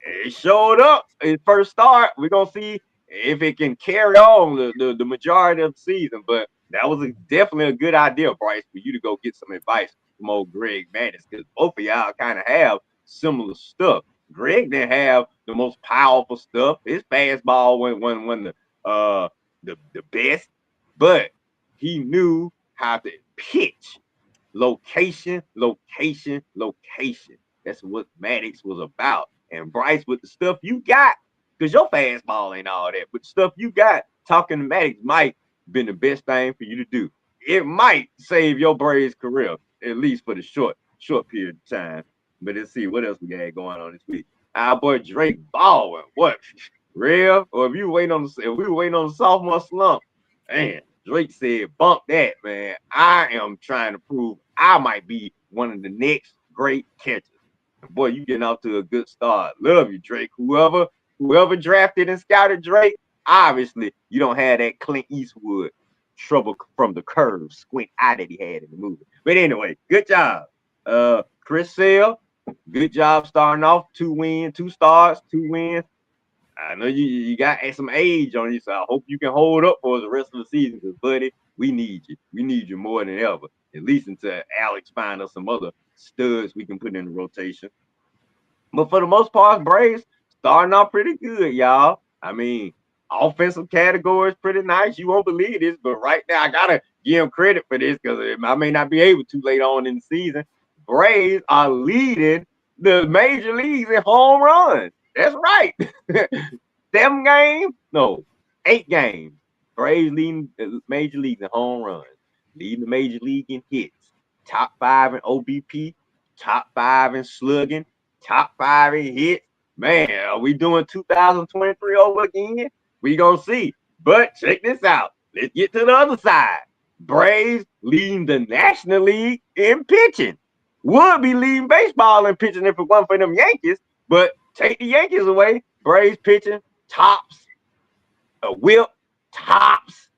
It showed up his first start. We're gonna see if it can carry on the majority of the season. But that was definitely a good idea, Bryce, for you to go get some advice from old Greg Maddux, because both of y'all kind of have similar stuff. Greg didn't have the most powerful stuff. His fastball wasn't the best, but he knew how to pitch. Location. That's what Maddux was about. And Bryce, with the stuff you got, because your fastball ain't all that, but the stuff you got, talking to Maddux might been the best thing for you to do. It might save your Braves career, at least for the short period of time. But let's see what else we got going on this week. Our boy Drake Baldwin. What? Real? Or if we were waiting on the sophomore slump, man, Drake said, bump that, man. I am trying to prove I might be one of the next great catchers. Boy, you getting off to a good start. Love you, Drake. Whoever drafted and scouted Drake, obviously you don't have that Clint Eastwood trouble from the curve squint eye that he had in the movie. But anyway, good job. Chris Sale, good job starting off. 2 starts, 2 wins. I know you got some age on you, so I hope you can hold up for the rest of the season, because, buddy, we need you. We need you more than ever, at least until Alex finds us some other studs we can put in the rotation. But for the most part, Braves starting off pretty good, y'all. I mean, offensive categories pretty nice. You won't believe this, but right now I gotta give them credit for this, because I may not be able to late on in the season. Braves are leading the major leagues in home runs. That's right. 7 games? No, 8 games. Braves leading the major leagues in home runs, leading the major league in hits, top 5 in OBP, top 5 in slugging, top 5 in hits. Man, are we doing 2023 over again? We gonna see. But check this out. Let's get to the other side. Braves leading the National League in pitching. Would be leading baseball in pitching if it wasn't for them Yankees, but take the Yankees away. Braves pitching tops, a whip, tops,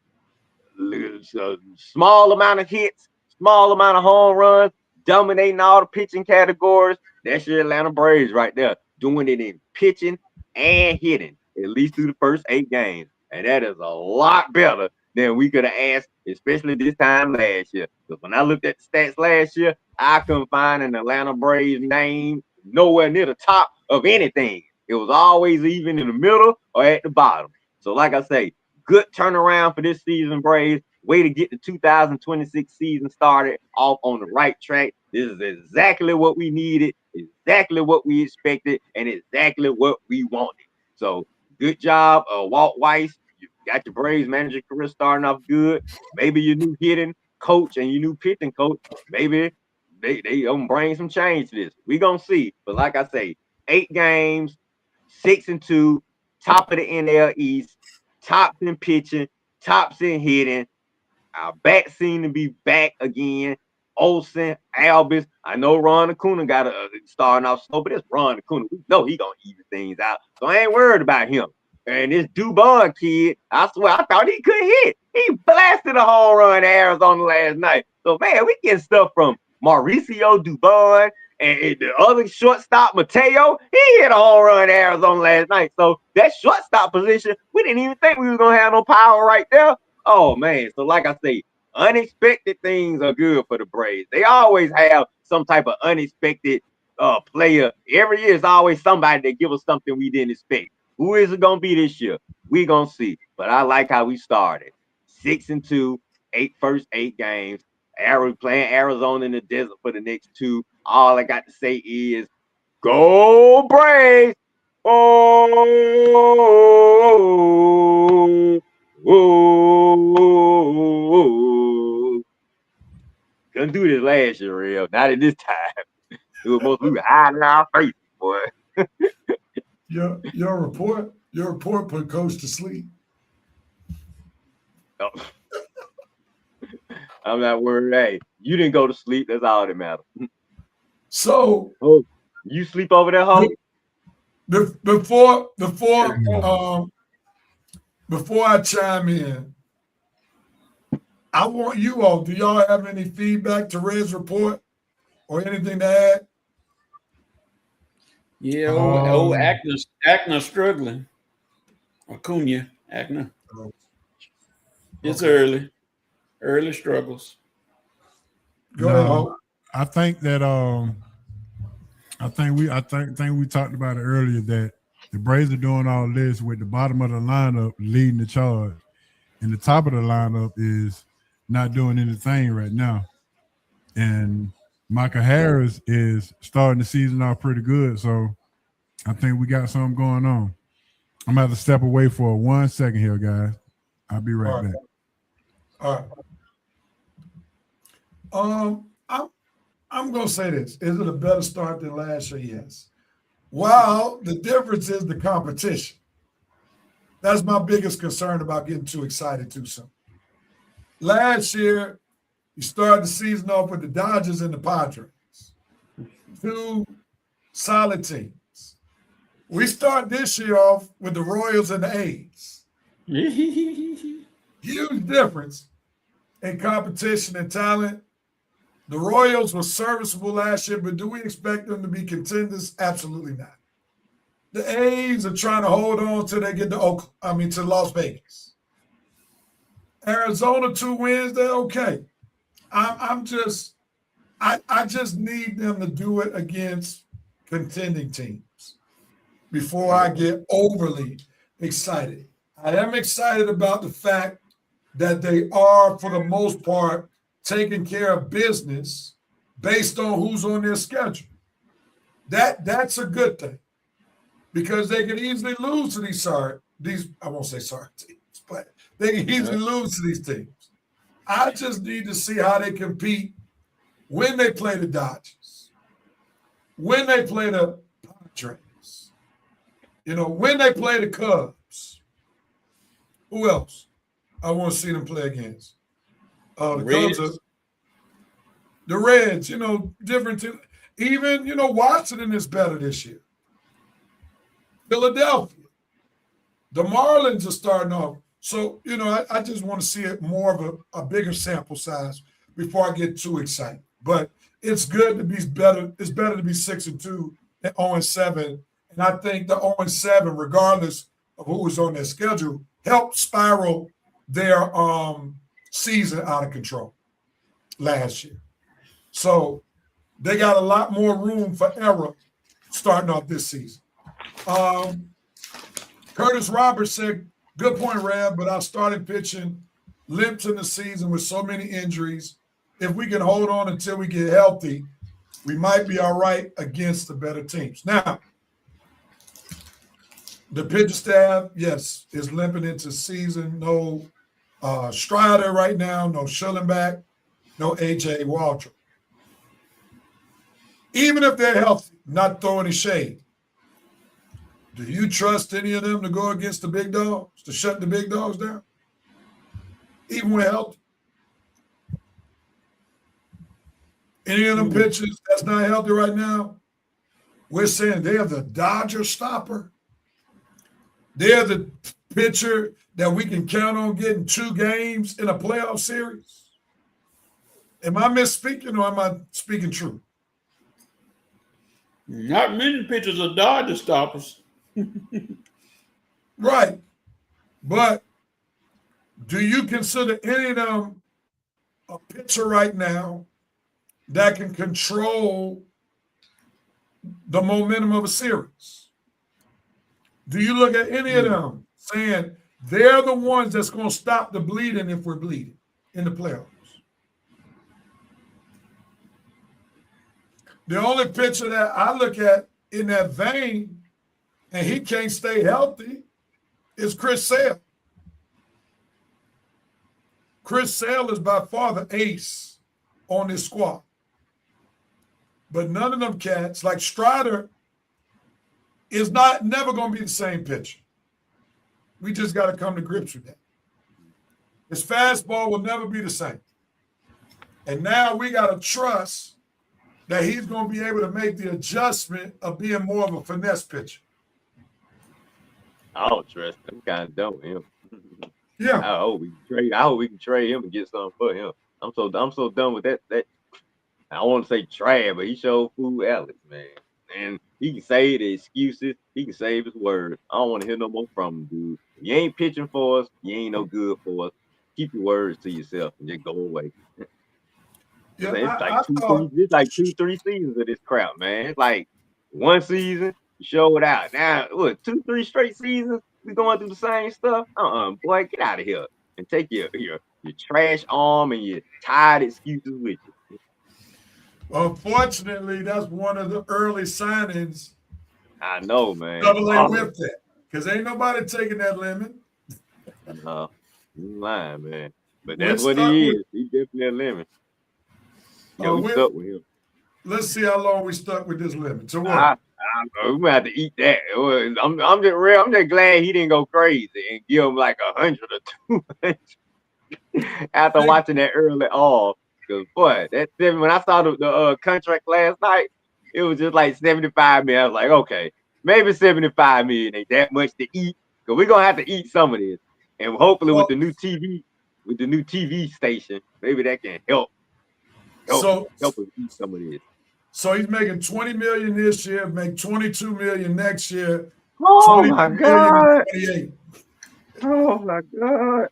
a small amount of hits, small amount of home runs, dominating all the pitching categories. That's your Atlanta Braves right there, doing it in pitching and hitting, at least through the first 8 games. And that is a lot better than we could have asked, especially this time last year. Because when I looked at the stats last year, I couldn't find an Atlanta Braves name nowhere near the top of anything. It was always even in the middle or at the bottom. So like I say, good turnaround for this season, Braves. Way to get the 2026 season started off on the right track. This is exactly what we needed, exactly what we expected, and exactly what we wanted. So good job, Walt Weiss. You got your Braves manager career starting off good. Maybe your new hitting coach and your new pitching coach, maybe they gonna bring some change to this. We gonna see. But like I say, 8 games, 6-2, top of the NL East, tops in pitching, tops in hitting. Our bats seem to be back again. Olsen, Albus. I know Ron Acuna got a starting off slow, but it's Ron Acuna. We know he gonna even things out. So I ain't worried about him. And this Dubon kid, I swear, I thought he could hit. He blasted a home run to Arizona last night. So man, we getting stuff from Mauricio Dubon and the other shortstop, Mateo. He hit a home run to Arizona last night. So that shortstop position, we didn't even think we was gonna have no power right there. Oh man, so like I say, unexpected things are good for the Braves. They always have some type of unexpected player. Every year is always somebody that give us something we didn't expect. Who is it gonna be this year? We gonna see. But I like how we started. 6-2, first 8 games. Playing Arizona in the desert for the next 2. All I got to say is go Braves! Oh. Whoa. Couldn't do this last year, real. Not at this time. It was mostly we were hiding our faces, boy. Your report put Coach to sleep. Oh. I'm not worried. Hey, you didn't go to sleep. That's all that matters. So you sleep over there, homie? Before I chime in, I want you all, do y'all have any feedback to Red's report or anything to add? Yeah, old Acna struggling. Acuna, Acna. It's early struggles. Go ahead, Hope. I think that I think we talked about it earlier that the Braves are doing all this with the bottom of the lineup leading the charge, and the top of the lineup is not doing anything right now. And Michael Harris is starting the season off pretty good, so I think we got something going on. I'm gonna have to step away for 1 second here, guys. I'll be right back. All right. I'm gonna say this: is it a better start than last year? Yes. Well, the difference is the competition. That's my biggest concern about getting too excited too soon. Last year, you started the season off with the Dodgers and the Padres, 2 solid teams. We start this year off with the Royals and the A's. Huge difference in competition and talent. The Royals were serviceable last year, but do we expect them to be contenders? Absolutely not. The A's are trying to hold on till they get to Las Vegas. Arizona 2 wins, they're okay. I just need them to do it against contending teams before I get overly excited. I am excited about the fact that they are, for the most part, taking care of business based on who's on their schedule. That's a good thing, because they can easily lose to these I won't say sorry teams, but they can easily lose to these teams. I just need to see how they compete when they play the Dodgers, when they play the Padres, when they play the Cubs. Who else I want to see them play against? The Cubs are the Reds, different teams. Even, Washington is better this year. Philadelphia. The Marlins are starting off. So, I just want to see it more of a bigger sample size before I get too excited. But it's good to be better. It's better to be 6-2 than 0-7. And I think the 0-7, regardless of who was on their schedule, helped spiral their season out of control last year. So they got a lot more room for error starting off this season. Curtis Roberts said, good point, Rev, but our starting pitching limps in the season with so many injuries. If we can hold on until we get healthy, we might be all right against the better teams. Now, the pitcher staff, yes, is limping into season. No Strider right now, no Schillenbach, no AJ Waldrop. Even if they're healthy, not throwing any shade, do you trust any of them to go against the big dogs, to shut the big dogs down? Even with healthy? Any of them pitchers that's not healthy right now, we're saying they're the Dodger stopper. They're the pitcher that we can count on getting 2 games in a playoff series. Am I misspeaking or am I speaking true? Not many pitchers are Dodger stoppers. Right. But do you consider any of them a pitcher right now that can control the momentum of a series? Do you look at any of them saying they're the ones that's going to stop the bleeding if we're bleeding in the playoffs? The only pitcher that I look at in that vein, and he can't stay healthy, is Chris Sale. Chris Sale is by far the ace on this squad. But none of them cats, like Strider, is never going to be the same pitcher. We just got to come to grips with that. His fastball will never be the same. And now we got to trust that he's going to be able to make the adjustment of being more of a finesse pitcher. I don't trust him. I'm kind of done with him. Yeah. I hope we can trade him and get something for him. I'm so done with that. I don't want to say trash, but he showed fool Alex, man. And he can say the excuses. He can save his word. I don't want to hear no more from him, dude. If you ain't pitching for us, you ain't no good for us. Keep your words to yourself and just go away. Yeah, It's like 2-3 seasons of this crap, man. It's like one season, you show it out. Now, 2-3 straight seasons, we going through the same stuff? Boy, get out of here and take your trash arm and your tired excuses with you. Unfortunately, that's one of the early signings. I know, man. AA whipped that because ain't nobody taking that lemon. No, you lying, man. But that's what he is. He's definitely a lemon. Yeah, we stuck with him. Let's see how long we stuck with this lemon. So what? We're gonna have to eat that. I'm just real. I'm just glad he didn't go crazy and give him like 100 or 200 after watching that early off. Because boy, when I saw the contract last night, it was just like 75 million. I was like, okay, maybe 75 million ain't that much to eat. Because we're gonna have to eat some of this, and hopefully with the new TV station, maybe that can help us eat some of this. So he's making 20 million this year, make 22 million next year. Oh my God! Oh my God!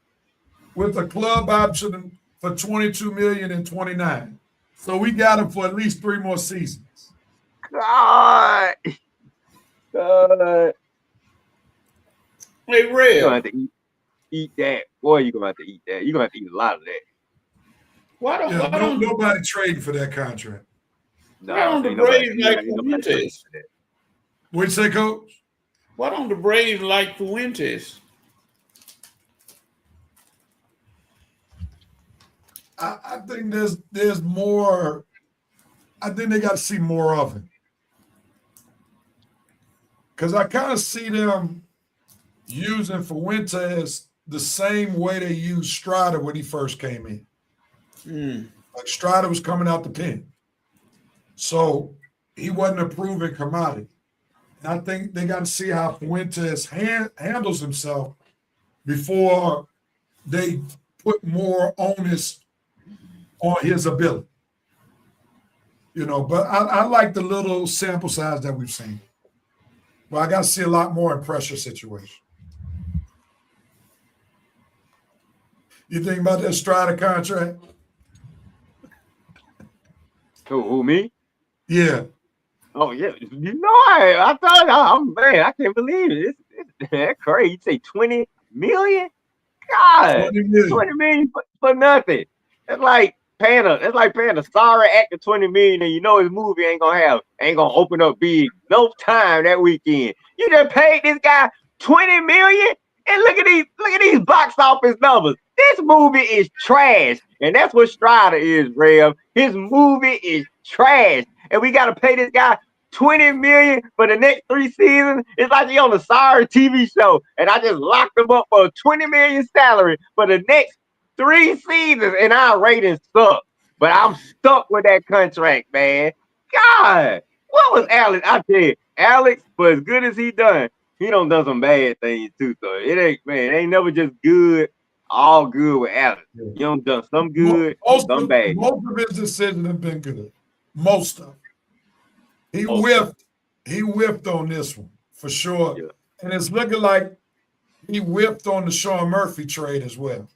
With a club option for 22 million in 29. So we got him for at least 3 more seasons. God. Hey, Red. You're gonna have to eat that. Boy, you're gonna have to eat that. You're gonna have to eat a lot of that. Why don't nobody trade for that contract? No, why don't the Braves like Fuentes? What'd you say, Coach? Why don't the Braves like Fuentes? I think there's more. I think they got to see more of him. Because I kind of see them using Fuentes the same way they used Strider when he first came in. Like Strider was coming out the pen. So he wasn't a proven commodity. And I think they got to see how Fuentes handles himself before they put more onus on his ability. But I like the little sample size that we've seen. But I got to see a lot more in pressure situations. You think about that Strider contract? Who, me? Yeah. Oh, yeah. I thought, man, I can't believe it. That's crazy. You say 20 million? God, 20 million. 20 million for nothing. It's like paying a sorry actor 20 million, and you know his movie ain't gonna open up big no time that weekend. You just paid this guy 20 million, and look at these box office numbers. This movie is trash, and that's what Strider is, Rev. His movie is trash, and we gotta pay this guy 20 million for the next 3 seasons. It's like he on a sorry TV show, and I just locked him up for a 20 million salary for the next 3 seasons, and our ratings suck. But I'm stuck with that contract, man. God, what was Alex? I tell you, Alex, for as good as he done some bad things too. So it ain't never just good, all good with Alex. You done some good, some bad. Most of his decisions have been good. Most of them. He whiffed on this one for sure. Yeah. And it's looking like he whiffed on the Sean Murphy trade as well.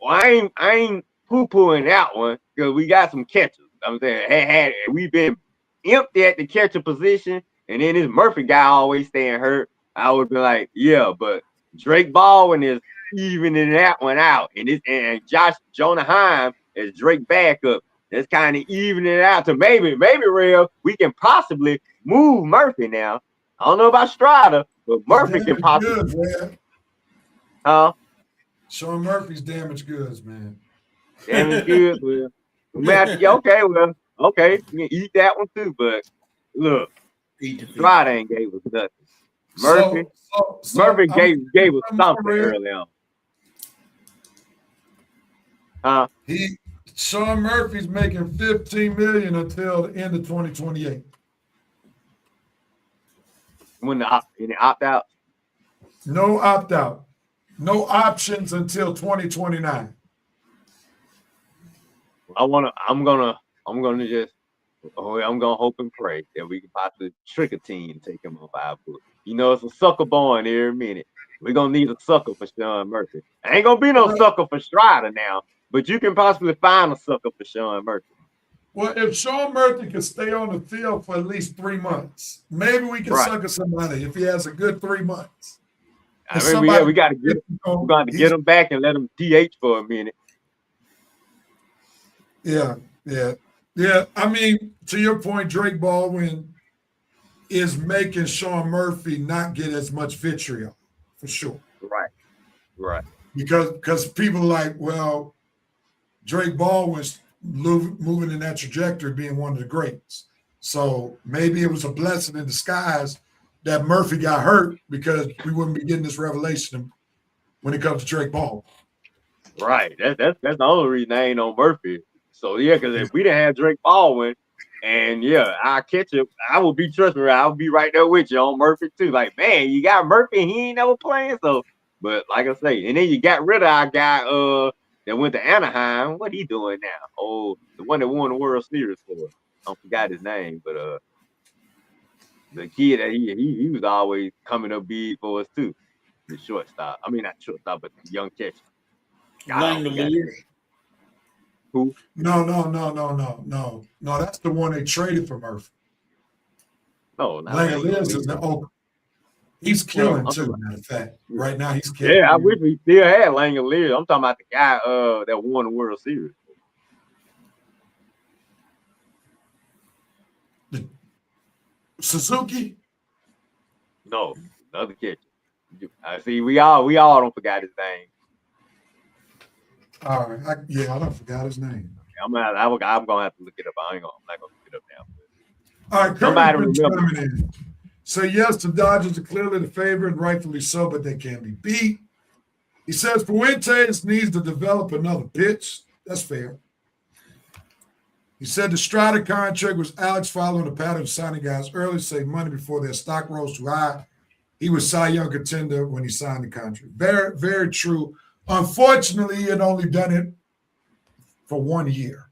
Well, I ain't poo-pooing that one because we got some catchers. I'm saying, we've been empty at the catcher position, and then this Murphy guy always staying hurt. I would be like, yeah, but Drake Baldwin is evening that one out, and Jonah Heim is Drake backup. That's kind of evening it out to maybe Real, we can possibly move Murphy now. I don't know about Strider, but Murphy can possibly. Good, huh? Sean Murphy's damaged goods, man. Damaged goods, well. Okay, you can eat that one too, but look, Strider ain't gave us nothing. Murphy, Murphy gave us something early on. Huh? Sean Murphy's making $15 million until the end of 2028. When any opt out? No opt out. No options until 2029. I'm gonna hope and pray that we can possibly trick a team and take him off our book. You know, it's a sucker born every minute. We're gonna need a sucker for Sean Murphy. Ain't gonna be no sucker for Strider now, but you can possibly find a sucker for Sean Murphy. Well, if Sean Murphy can stay on the field for at least 3 months, maybe we can sucker somebody if he has a good 3 months. I mean, we got to get him back and let him DH for a minute. Yeah. I mean, to your point, Drake Baldwin is making Sean Murphy not get as much vitriol, for sure. Right. Because people are like, well, Drake Baldwin's moving in that trajectory, being one of the greats. So maybe it was a blessing in disguise that Murphy got hurt because we wouldn't be getting this revelation when it comes to Drake Baldwin. Right. That's the only reason I ain't on Murphy. So yeah, because if we didn't have Drake Baldwin, and I catch him, I would be right there with you on Murphy too. Like, man, you got Murphy and he ain't never playing. So, but like I say, and then you got rid of our guy that went to Anaheim. What he doing now? Oh, the one that won the World Series for us. I forgot his name, but the kid that he was always coming up big for us too. The shortstop. I mean, not shortstop, but the young catcher. Who? No. That's the one they traded for Murphy. No, Langeliers is the Oakland. He's killing too, matter of fact. Right now, he's killing. Yeah, I wish we still had Langeliers. I'm talking about the guy that won the World Series. Suzuki? No, the other catcher. I see. We all don't forget his name. All right. I don't forgot his name. I'm gonna have to look it up. I'm not gonna look it up now. All right, somebody remember. So yes, the Dodgers are clearly the favorite, and rightfully so, but they can't be beat. He says Fuentes needs to develop another pitch. That's fair. He said the Strider contract was Alex following the pattern of signing guys early to save money before their stock rose too high. He was Cy Young contender when he signed the contract. Very, very true. Unfortunately, he had only done it for 1 year.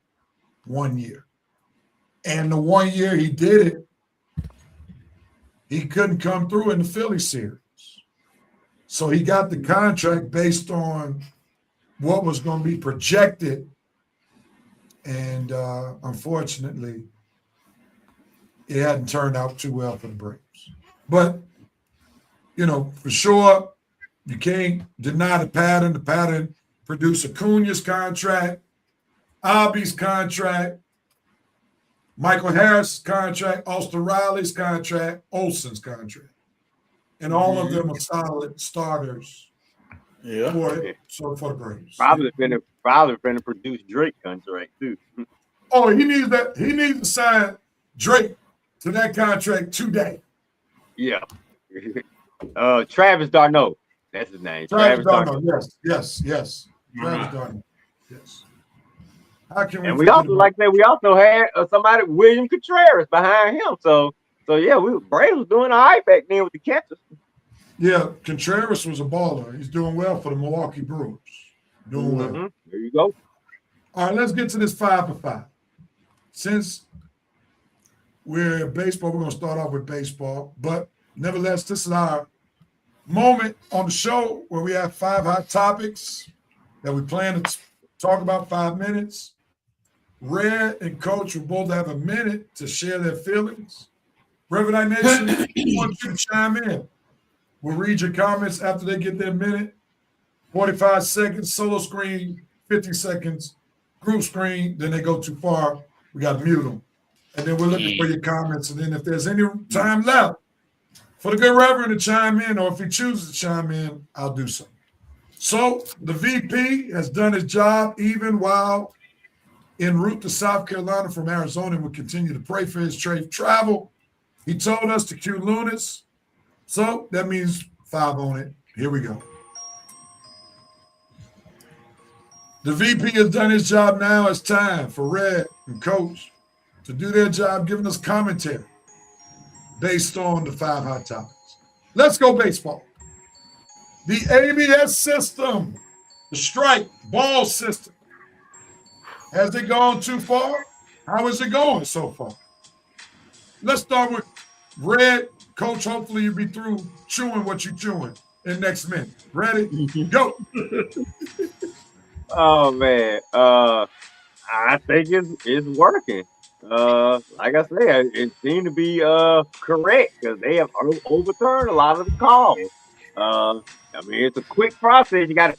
1 year. And the 1 year he did it, he couldn't come through in the Philly series. So he got the contract based on what was going to be projected. And unfortunately, it hadn't turned out too well for the Braves. But, for sure, You can't deny the pattern. The pattern produced Acuna's contract, Albi's contract, Michael Harris' contract, Austin Riley's contract, Olsen's contract. And all of them are solid starters Yeah. for the Braves. Probably finna produce Drake contract too. Oh, he needs that. He needs to sign Drake to that contract today. Yeah. Travis Darno. That's his name. Travis Darno. Yes. Right. Travis Darno. Yes. How can we? And we also, like that, we also had somebody, William Contreras, behind him. So yeah, Braves was doing all right back then with the catchers. Yeah, Contreras was a baller. He's doing well for the Milwaukee Brewers. Doing well. Mhm. There you go. All right, let's get to this 5 for 5. Since we're in baseball, we're going to start off with baseball. But nevertheless, this is our moment on the show where we have 5 hot topics that we plan to talk about 5 minutes. Red and Coach will both have a minute to share their feelings. Reverend Nation, I want you to chime in. We'll read your comments after they get their minute. 45 seconds, solo screen, 50 seconds, group screen. Then they go too far, we got to mute them. And then we're looking for your comments. And then if there's any time left for the good Reverend to chime in, or if he chooses to chime in, I'll do so. So the VP has done his job even while en route to South Carolina from Arizona, and will continue to pray for his travel. He told us to cue Lunas. So that means 5 on it. Here we go. The VP has done his job. Now it's time for Red and Coach to do their job, giving us commentary based on the 5 hot topics. Let's go baseball. The ABS system, the strike ball system. Has it gone too far? How is it going so far? Let's start with Red. Coach, hopefully you'll be through chewing what you're chewing in next minute. Ready? Go. Oh man, I think it's working. Like I said, it seemed to be correct because they have overturned a lot of the calls. I mean, it's a quick process. You got to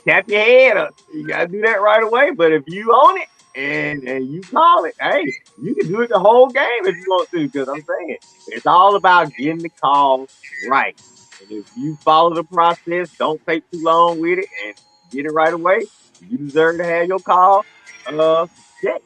tap your head up. You got to do that right away. But if you own it and you call it, hey, you can do it the whole game if you want to. Because I'm saying it's all about getting the call right. And if you follow the process, don't take too long with it, and get it right away, you deserve to have your call checked.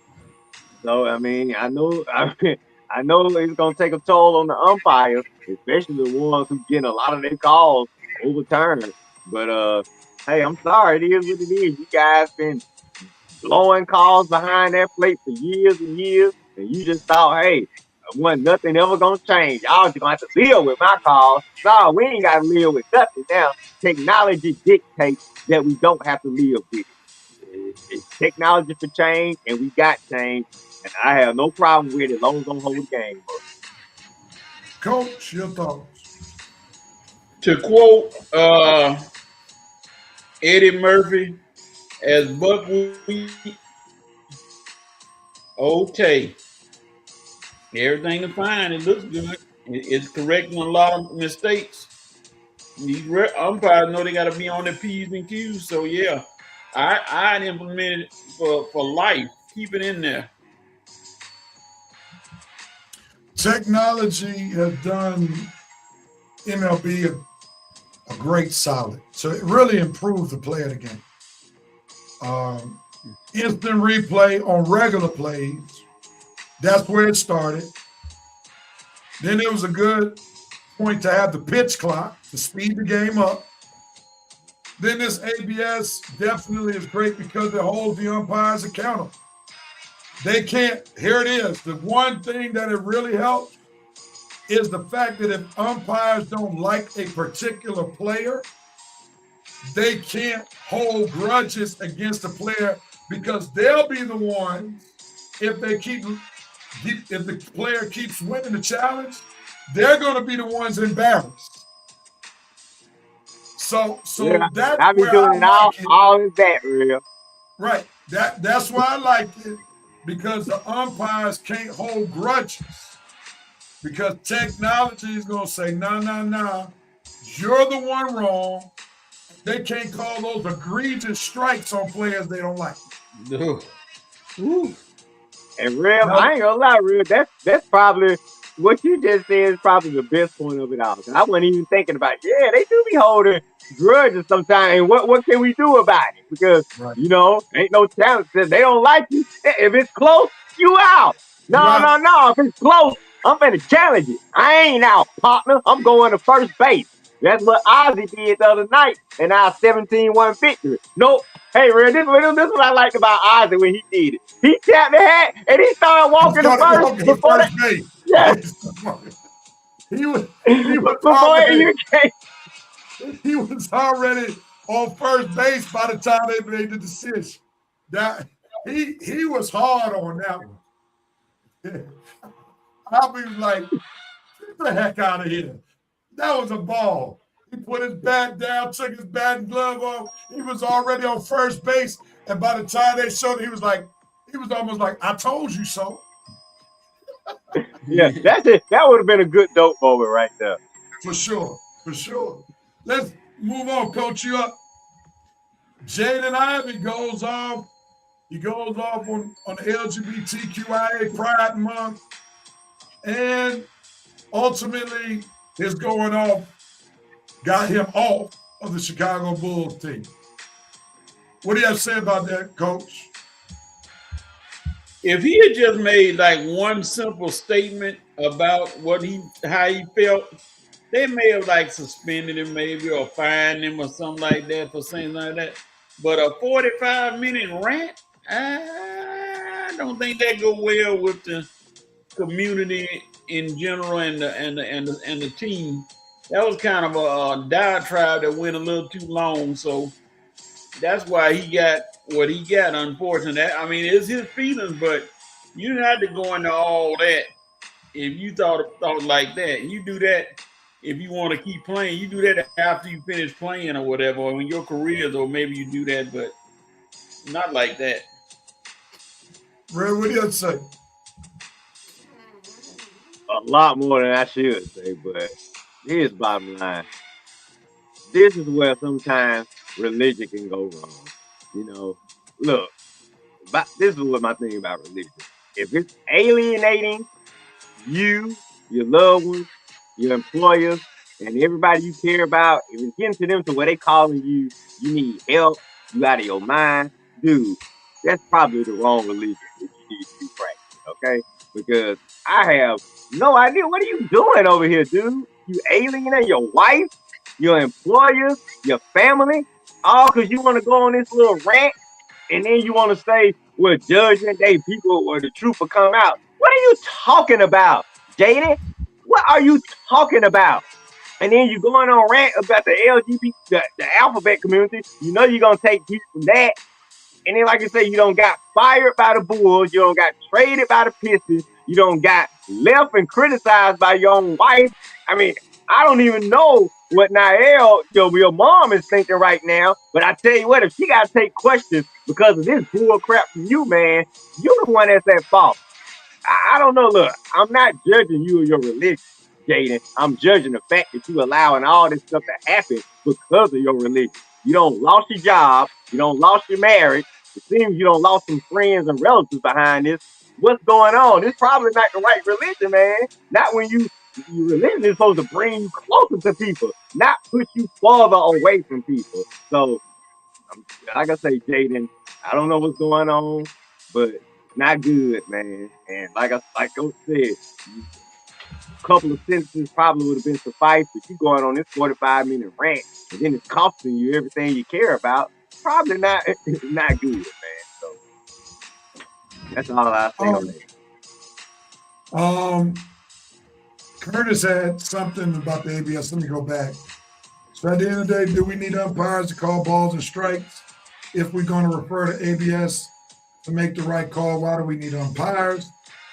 So I mean, I know it's gonna take a toll on the umpires, especially the ones who getting a lot of their calls overturned. But hey, I'm sorry, it is what it is. You guys been blowing calls behind that plate for years and years, and you just thought, hey, nothing ever gonna change. Y'all just gonna have to live with my calls. No, we ain't gotta live with nothing now. Technology dictates that we don't have to live with it. It's technology for change, and we got change, and I have no problem with it as long as I'm holding the game. Coach, your thoughts. To quote Eddie Murphy as buckwheat, okay. Everything is fine. It looks good. It's correcting a lot of mistakes. These umpires know they got to be on their P's and Q's. So, yeah, I'd implement it for life. Keep it in there. Technology has done MLB a great solid. So it really improved the play of the game. Instant replay on regular plays. That's where it started. Then it was a good point to have the pitch clock to speed the game up. Then this ABS definitely is great because it holds the umpires accountable. They can't, here it is. The one thing that it really helps is the fact that if umpires don't like a particular player, they can't hold grudges against the player because they'll be the ones, if the player keeps winning the challenge, they're going to be the ones embarrassed. So Yeah, that's I've been where doing I it like it. all in that real. Right. That's why I like it, because the umpires can't hold grudges. Because technology is going to say, no, you're the one wrong. they can't call those egregious strikes on players they don't like. No. Woo. And Rev, No. I ain't gonna lie, Rev, that's probably what you just said is probably the best point of it all. 'Cause I wasn't even thinking about, yeah, they do be holding grudges sometimes. And what can we do about it? Because Right. ain't no challenge. If they don't like you, if it's close, you out. No, Right. no. If it's close, I'm finna challenge it. I ain't out, partner. I'm going to first base. That's what Ozzy did the other night in our 17-1 victory. Nope. Hey, Rev, this is what I liked about Ozzy when he did it. He tapped the hat and he started walking to first before that. base. Yeah. He was Before he was already on first base by the time they made the decision. That he was hard on that one. I was like, get the heck out of here. That was a ball. He put his bat down, took his bat and glove off. He was already on first base. And by the time they showed it, he was almost like, I told you so. Yeah, that's it. That would have been a good dope moment right there. For sure. Let's move on, Coach. You up? Jaden Ivey goes off. He goes off on LGBTQIA Pride Month. And ultimately, his going off got him off of the Chicago Bulls team. What do you have to say about that, Coach? If he had just made like one simple statement about how he felt, they may have like suspended him maybe or fined him or something like that for saying like that. But a 45-minute rant, I don't think that go well with the community in general and the team. That was kind of a diatribe that went a little too long, so that's why he got what he got. Unfortunately, I mean, it's his feelings, but you didn't have to go into all that if you thought like that. You do that if you want to keep playing. You do that after you finish playing or whatever, or in your careers, or maybe you do that, but not like that. Ray, what do you have to say? A lot more than I should say, but here's the bottom line. This is where sometimes religion can go wrong. Look, this is what my thing about religion. If it's alienating you, your loved ones, your employers, and everybody you care about, if it's getting to them to where they calling you need help, you out of your mind, dude, that's probably the wrong religion that you need to be practicing, okay? Because I have no idea. What are you doing over here, dude? You alienating your wife, your employers, your family, all because you want to go on this little rant, and then you want to say, well, Judgment Day people or the truth will come out. What are you talking about, Jaden? What are you talking about? And then you going on rant about the LGBT, the alphabet community. You know you're going to take heat from that. And then, like you say, you don't got fired by the Bulls. You don't got traded by the Pistons. You don't got left and criticized by your own wife. I mean, I don't even know what Nael, your mom is thinking right now. But I tell you what, if she got to take questions because of this bull crap from you, man, you're the one that's at fault. I don't know. Look, I'm not judging you or your religion, Jaden. I'm judging the fact that you allowing all this stuff to happen because of your religion. You don't lost your job. You don't lost your marriage. It seems you don't lost some friends and relatives behind this. What's going on? This probably not the right religion, man. Not when your religion is supposed to bring you closer to people, not push you farther away from people. So, like I say, Jaden, I don't know what's going on, but it's not good, man. And like Coach said, a couple of sentences probably would have been suffice, but you going on this 45-minute rant, and then it's costing you everything you care about. Probably not good, man. So that's all I say on that. Curtis had something about the ABS. Let me go back. So at the end of the day, do we need umpires to call balls and strikes? If we're going to refer to ABS to make the right call, why do we need umpires?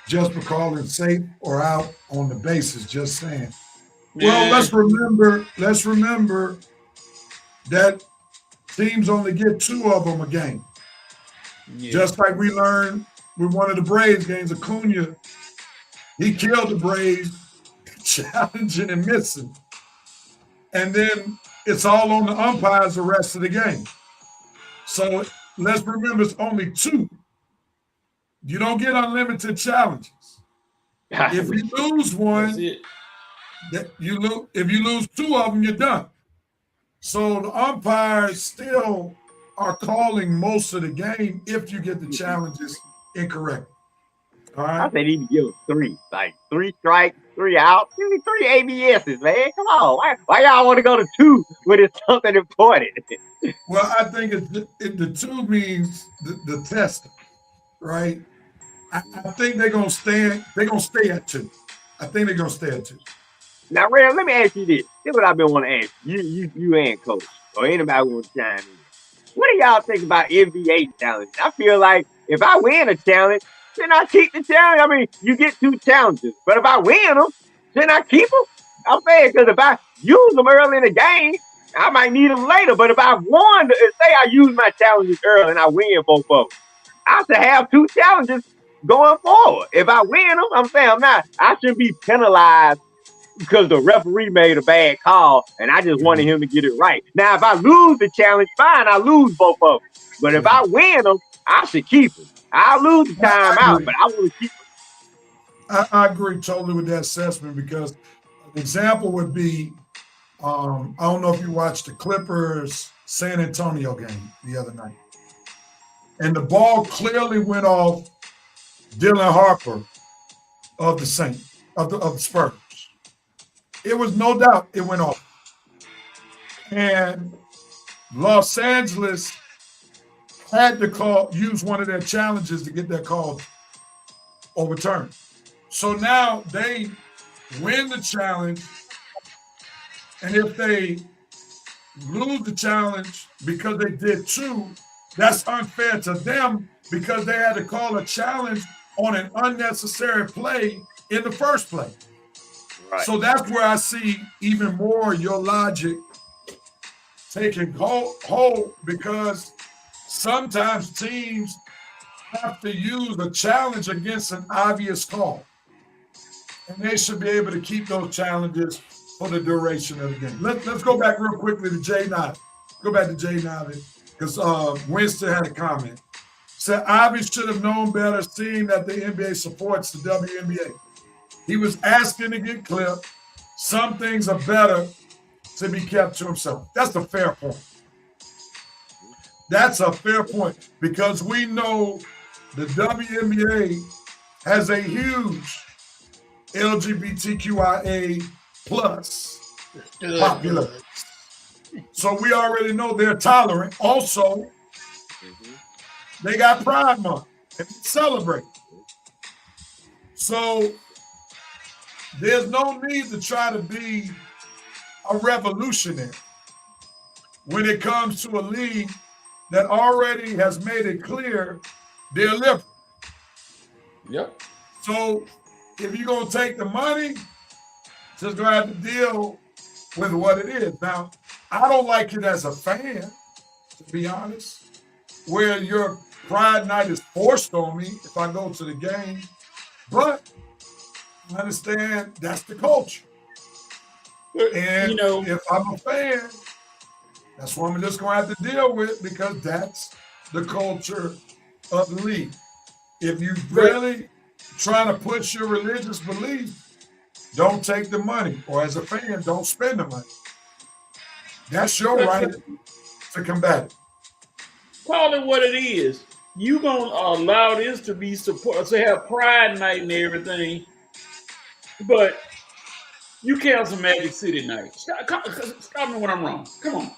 Just for calling safe or out on the bases, just saying. Well, let's remember that teams only get 2 of them a game. Yeah. Just like we learned with one of the Braves games, Acuna, he killed the Braves, challenging and missing. And then it's all on the umpires the rest of the game. So let's remember it's only 2. You don't get unlimited challenges. If you lose That's one, it. if you lose 2 of them, you're done. So the umpires still are calling most of the game if you get the challenges incorrect. All I right. say need to give them 3, like 3 strikes, 3 outs, give me 3 ABSs, man. Come on, why y'all want to go to 2 when it's something important? Well, I think the 2 means the test, right? I think they're gonna stay. They're gonna stay at 2. I think they're gonna stay at 2. Now, Red, let me ask you this. This is what I've been wanting to ask you and Coach, or anybody who wants to chime in. What do y'all think about NBA challenges? I feel like if I win a challenge, then I keep the challenge. I mean, you get 2 challenges, but if I win them, then I keep them. I'm saying because if I use them early in the game, I might need them later. But if I won, say I use my challenges early and I win both of them, I should have 2 challenges going forward. If I win them, I'm saying I shouldn't be penalized because the referee made a bad call and I just wanted him to get it right. Now, if I lose the challenge, fine, I lose both of them. But if I win them, I should keep them. I'll lose the time out, but I want to keep them. I agree totally with that assessment because an example would be I don't know if you watched the Clippers San Antonio game the other night, and the ball clearly went off Dylan Harper of the Saints of the Spurs. It was no doubt it went off. And Los Angeles had to use one of their challenges to get that call overturned. So now they win the challenge, and if they lose the challenge because they did 2, that's unfair to them because they had to call a challenge on an unnecessary play in the first place. Right. So that's where I see even more your logic taking hold because sometimes teams have to use a challenge against an obvious call. And they should be able to keep those challenges for the duration of the game. Let's go back real quickly to Jay Nolly. Go back to Jay Nolly because Winston had a comment. Said Ivy should have known better seeing that the NBA supports the WNBA. He was asking to get clipped. Some things are better to be kept to himself. That's a fair point. That's a fair point because we know the WNBA has a huge LGBTQIA plus population. So we already know they're tolerant. Also, they got Pride Month and celebrate. So there's no need to try to be a revolutionary when it comes to a league that already has made it clear they're liberal. Yep. So if you're going to take the money, just going to have to deal with what it is. Now, I don't like it as a fan, to be honest, where your Pride Night is forced on me if I go to the game. But I understand that's the culture. And if I'm a fan, that's what I'm just going to have to deal with because that's the culture of the league. If you really trying to push your religious belief, don't take the money. Or as a fan, don't spend the money. That's your right to combat it. Call it what it is. You gonna allow this to be support to have Pride Night and everything, but you cancel Magic City Night. Stop me when I'm wrong. Come on.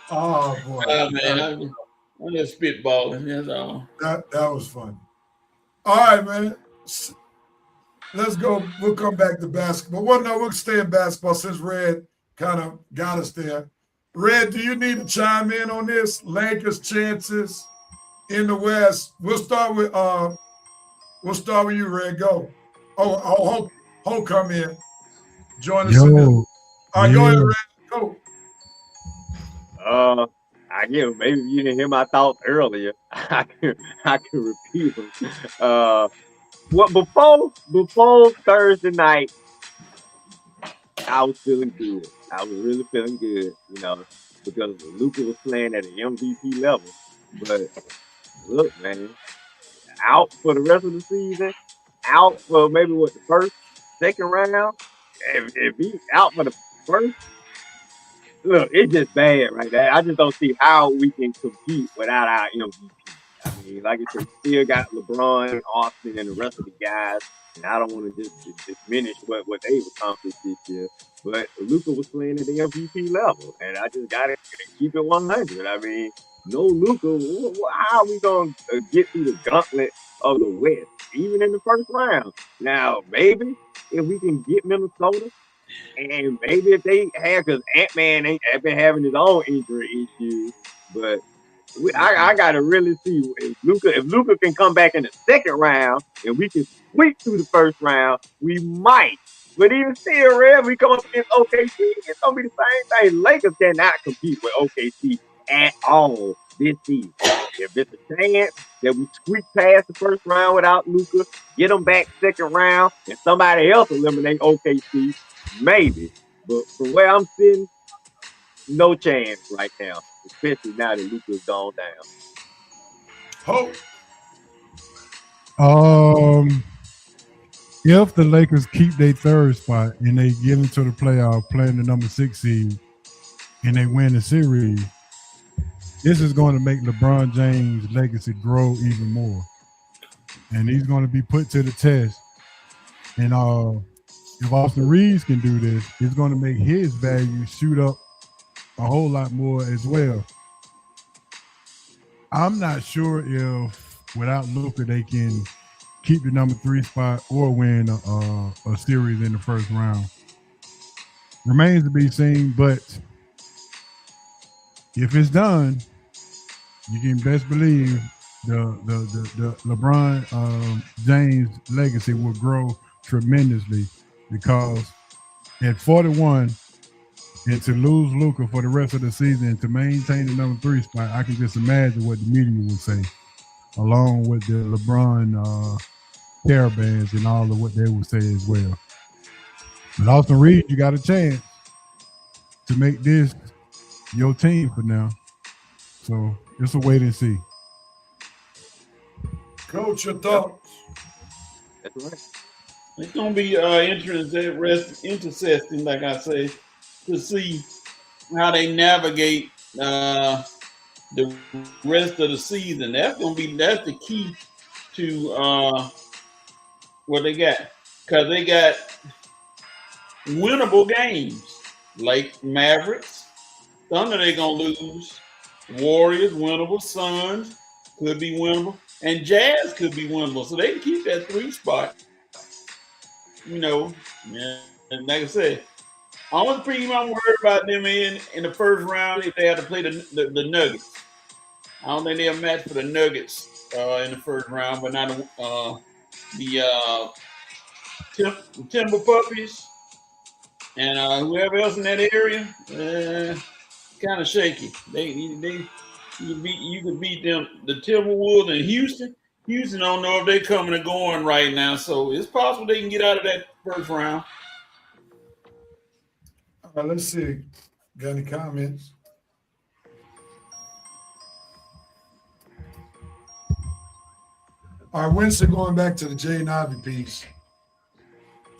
Oh boy. Man, I'm just spitballing. That's all. That was fun. All right, man. Let's go. We'll come back to basketball. Well, no, we'll stay in basketball since Red kind of got us there. Red, do you need to chime in on this? Lakers' chances in the West. We'll start with you, Red. Go. Ho come in. Join us in this. All right, go ahead, Red. Go. I guess maybe you didn't hear my thoughts earlier. I can repeat them. Before Thursday night, I was feeling good. I was really feeling good, you know, because Luka was playing at an MVP level. But look, man, out for the rest of the season, out for maybe what the first, second round. If he's out for the first, look, it's just bad right there. I just don't see how we can compete without our MVP. I mean, like I said, we still got LeBron, Austin, and the rest of the guys. And I don't want to just diminish what they've accomplished this year. But Luka was playing at the MVP level, and I just got to keep it 100. I mean, no Luka, how are we going to get through the gauntlet of the West, even in the first round? Now, maybe if we can get Minnesota, and maybe if they have, because Ant-Man ain't been having his own injury issues, but I gotta really see if Luka can come back in the second round and we can sweep through the first round, we might. But even still, Rev, we come up against OKC, it's gonna be the same thing. Lakers cannot compete with OKC at all this season. If it's a chance that we squeak past the first round without Luka, get them back second round, and somebody else eliminate OKC, maybe. But from where I'm sitting, no chance right now, especially now that Luka's gone down. Hope. If the Lakers keep their third spot and they get into the playoff playing the number 6 seed and they win the series, this is going to make LeBron James' legacy grow even more. And he's going to be put to the test. And if Austin Reeves can do this, it's going to make his value shoot up a whole lot more as well. I'm not sure if without Luka they can keep the number 3 spot or win a series in the first round. Remains to be seen, but if it's done, you can best believe the LeBron James legacy will grow tremendously, because at 41 and to lose Luka for the rest of the season and to maintain the number 3 spot, I can just imagine what the media would say, along with the LeBron caravans and all of what they would say as well. But Austin Reeves, you got a chance to make this your team for now. So it's a wait and see. Coach, your thoughts? That's right. It's gonna be interesting, like I say, to see how they navigate the rest of the season. That's the key to what they got, because they got winnable games like Mavericks, Thunder they gonna lose, Warriors winnable, Suns could be winnable, and Jazz could be winnable, so they can keep that 3 spot. You know, and like I said, only team I'm worried about them in the first round if they have to play the Nuggets. I don't think they'll match for the Nuggets in the first round, but not the Timber Puppies and whoever else in that area. Kind of shaky. You could beat them, the Timberwolves and Houston. Houston don't know if they're coming or going right now, so it's possible they can get out of that first round. All right, let's see. Got any comments? All right, Winston, going back to the Jaden Ivey piece,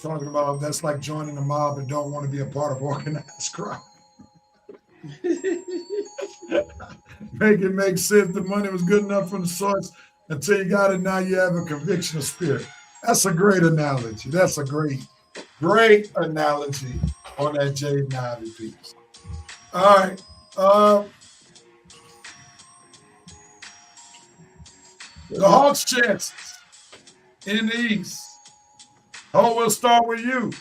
talking about that's like joining the mob and don't want to be a part of organized crime. Make it make sense. The money was good enough from the source until you got it. Now you have a conviction of spirit. That's a great analogy. That's a great analogy on that Jaden Ivey piece. All right. The Hawks' chances in the East. Oh, we'll start with you.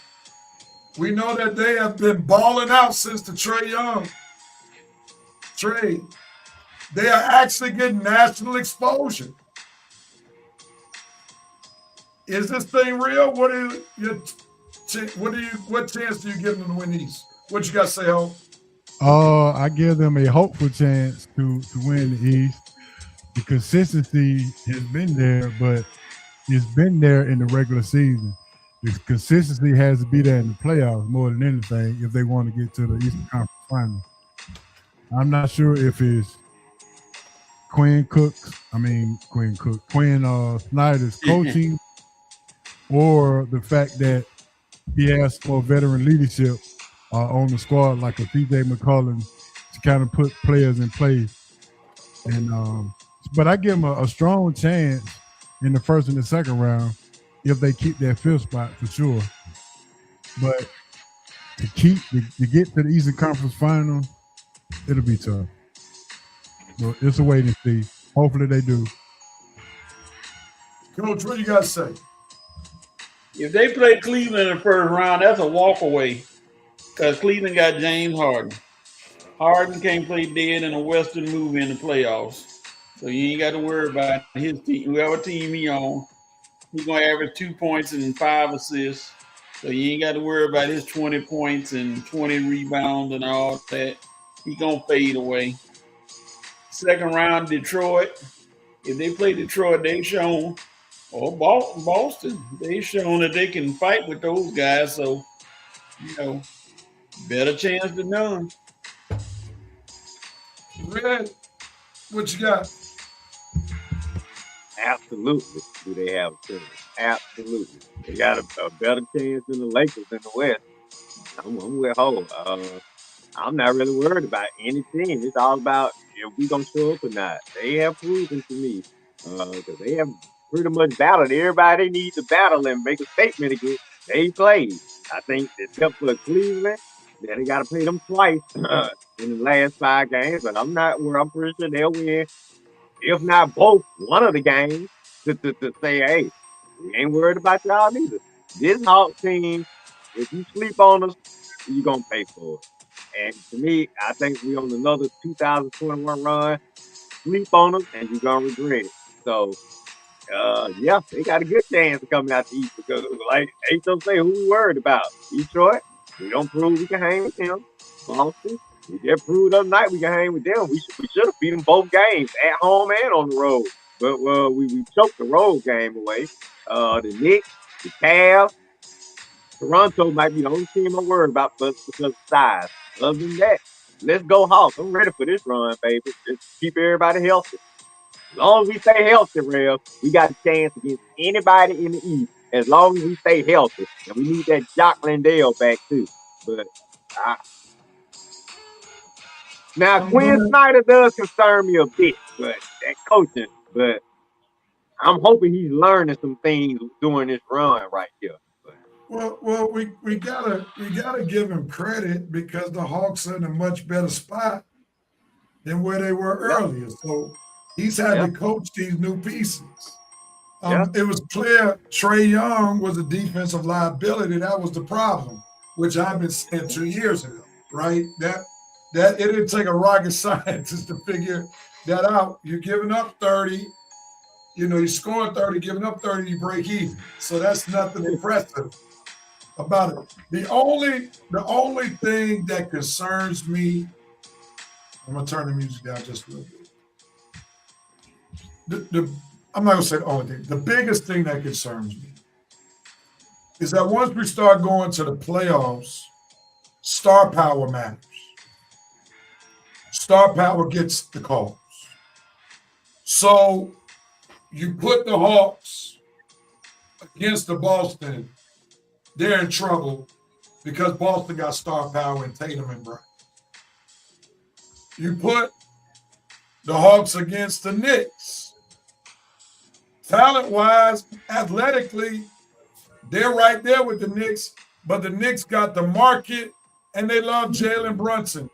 We know that they have been balling out since the Trae Young trade. They are actually getting national exposure. Is this thing real? What chance do you give them to win East? What you got to say, Hope? I give them a hopeful chance to win the East. The consistency has been there, but it's been there in the regular season. the consistency has to be there in the playoffs more than anything if they want to get to the Eastern Conference Final. I'm not sure if it's Quinn Snyder's coaching or the fact that he has more veteran leadership on the squad like a CJ McCollum to kind of put players in place. And but I give them a strong chance in the first and the second round if they keep that fifth spot for sure. But to get to the Eastern Conference Final, it'll be tough. So it's a wait and see. Hopefully they do. Coach, what you got to say? If they play Cleveland in the first round, that's a walk away because Cleveland got James Harden. Harden can't play dead in a Western movie in the playoffs. So you ain't got to worry about his team. Whoever team he on, he's going to average 2 points and 5 assists. So you ain't got to worry about his 20 points and 20 rebounds and all that. He's going to fade away. Second round, Detroit. If they play Detroit, they've shown, or Boston, they've shown that they can fight with those guys. So, better chance than none. Red, what you got? Absolutely. Do they have a chance? Absolutely. They got a better chance than the Lakers in the West. I'm with Ho. I'm not really worried about any team. It's all about if we gonna show up or not. They have proven to me because they have pretty much battled everybody they need to battle and make a statement against. They played. I think except for Cleveland, they got to play them twice in the last 5 games. But I'm not where I'm pretty sure they'll win, if not both, one of the games to say, hey, we ain't worried about y'all neither. This Hawks team, if you sleep on us, you're gonna pay for it. And to me, I think we on another 2021 run. Sleep on them, and you're gonna regret it. So, yeah, they got a good chance of coming out the East because, like H.O. say, who we worried about? Detroit. We don't prove we can hang with them. Boston. We just proved the other night we can hang with them. We should have beat them both games at home and on the road. But we choked the road game away. The Knicks, the Cavs. Toronto might be the only team I'm worried about because of size. Other than that, let's go Hawks. I'm ready for this run, baby. Just keep everybody healthy. As long as we stay healthy, Rev, we got a chance against anybody in the East. As long as we stay healthy. And we need that Jock Landale back, too. But now, Quinn Snyder does concern me a bit, but that coaching. But I'm hoping he's learning some things during this run right here. Well, we gotta give him credit because the Hawks are in a much better spot than where they were earlier. So he's had to coach these new pieces. It was clear Trae Young was a defensive liability. That was the problem, which I've been saying 2 years ago, right? That it didn't take a rocket scientist to figure that out. You're giving up 30, you're scoring 30, giving up 30, you break even. So that's nothing impressive about it. The only thing that concerns me, I'm gonna turn the music down just a little bit. I'm not gonna say the only thing. The biggest thing that concerns me is that once we start going to the playoffs, star power matters. Star power gets the calls. So you put the Hawks against the Boston, they're in trouble because Boston got star power in Tatum and Brown. You put the Hawks against the Knicks. Talent-wise, athletically, they're right there with the Knicks, but the Knicks got the market and they love Jalen Brunson.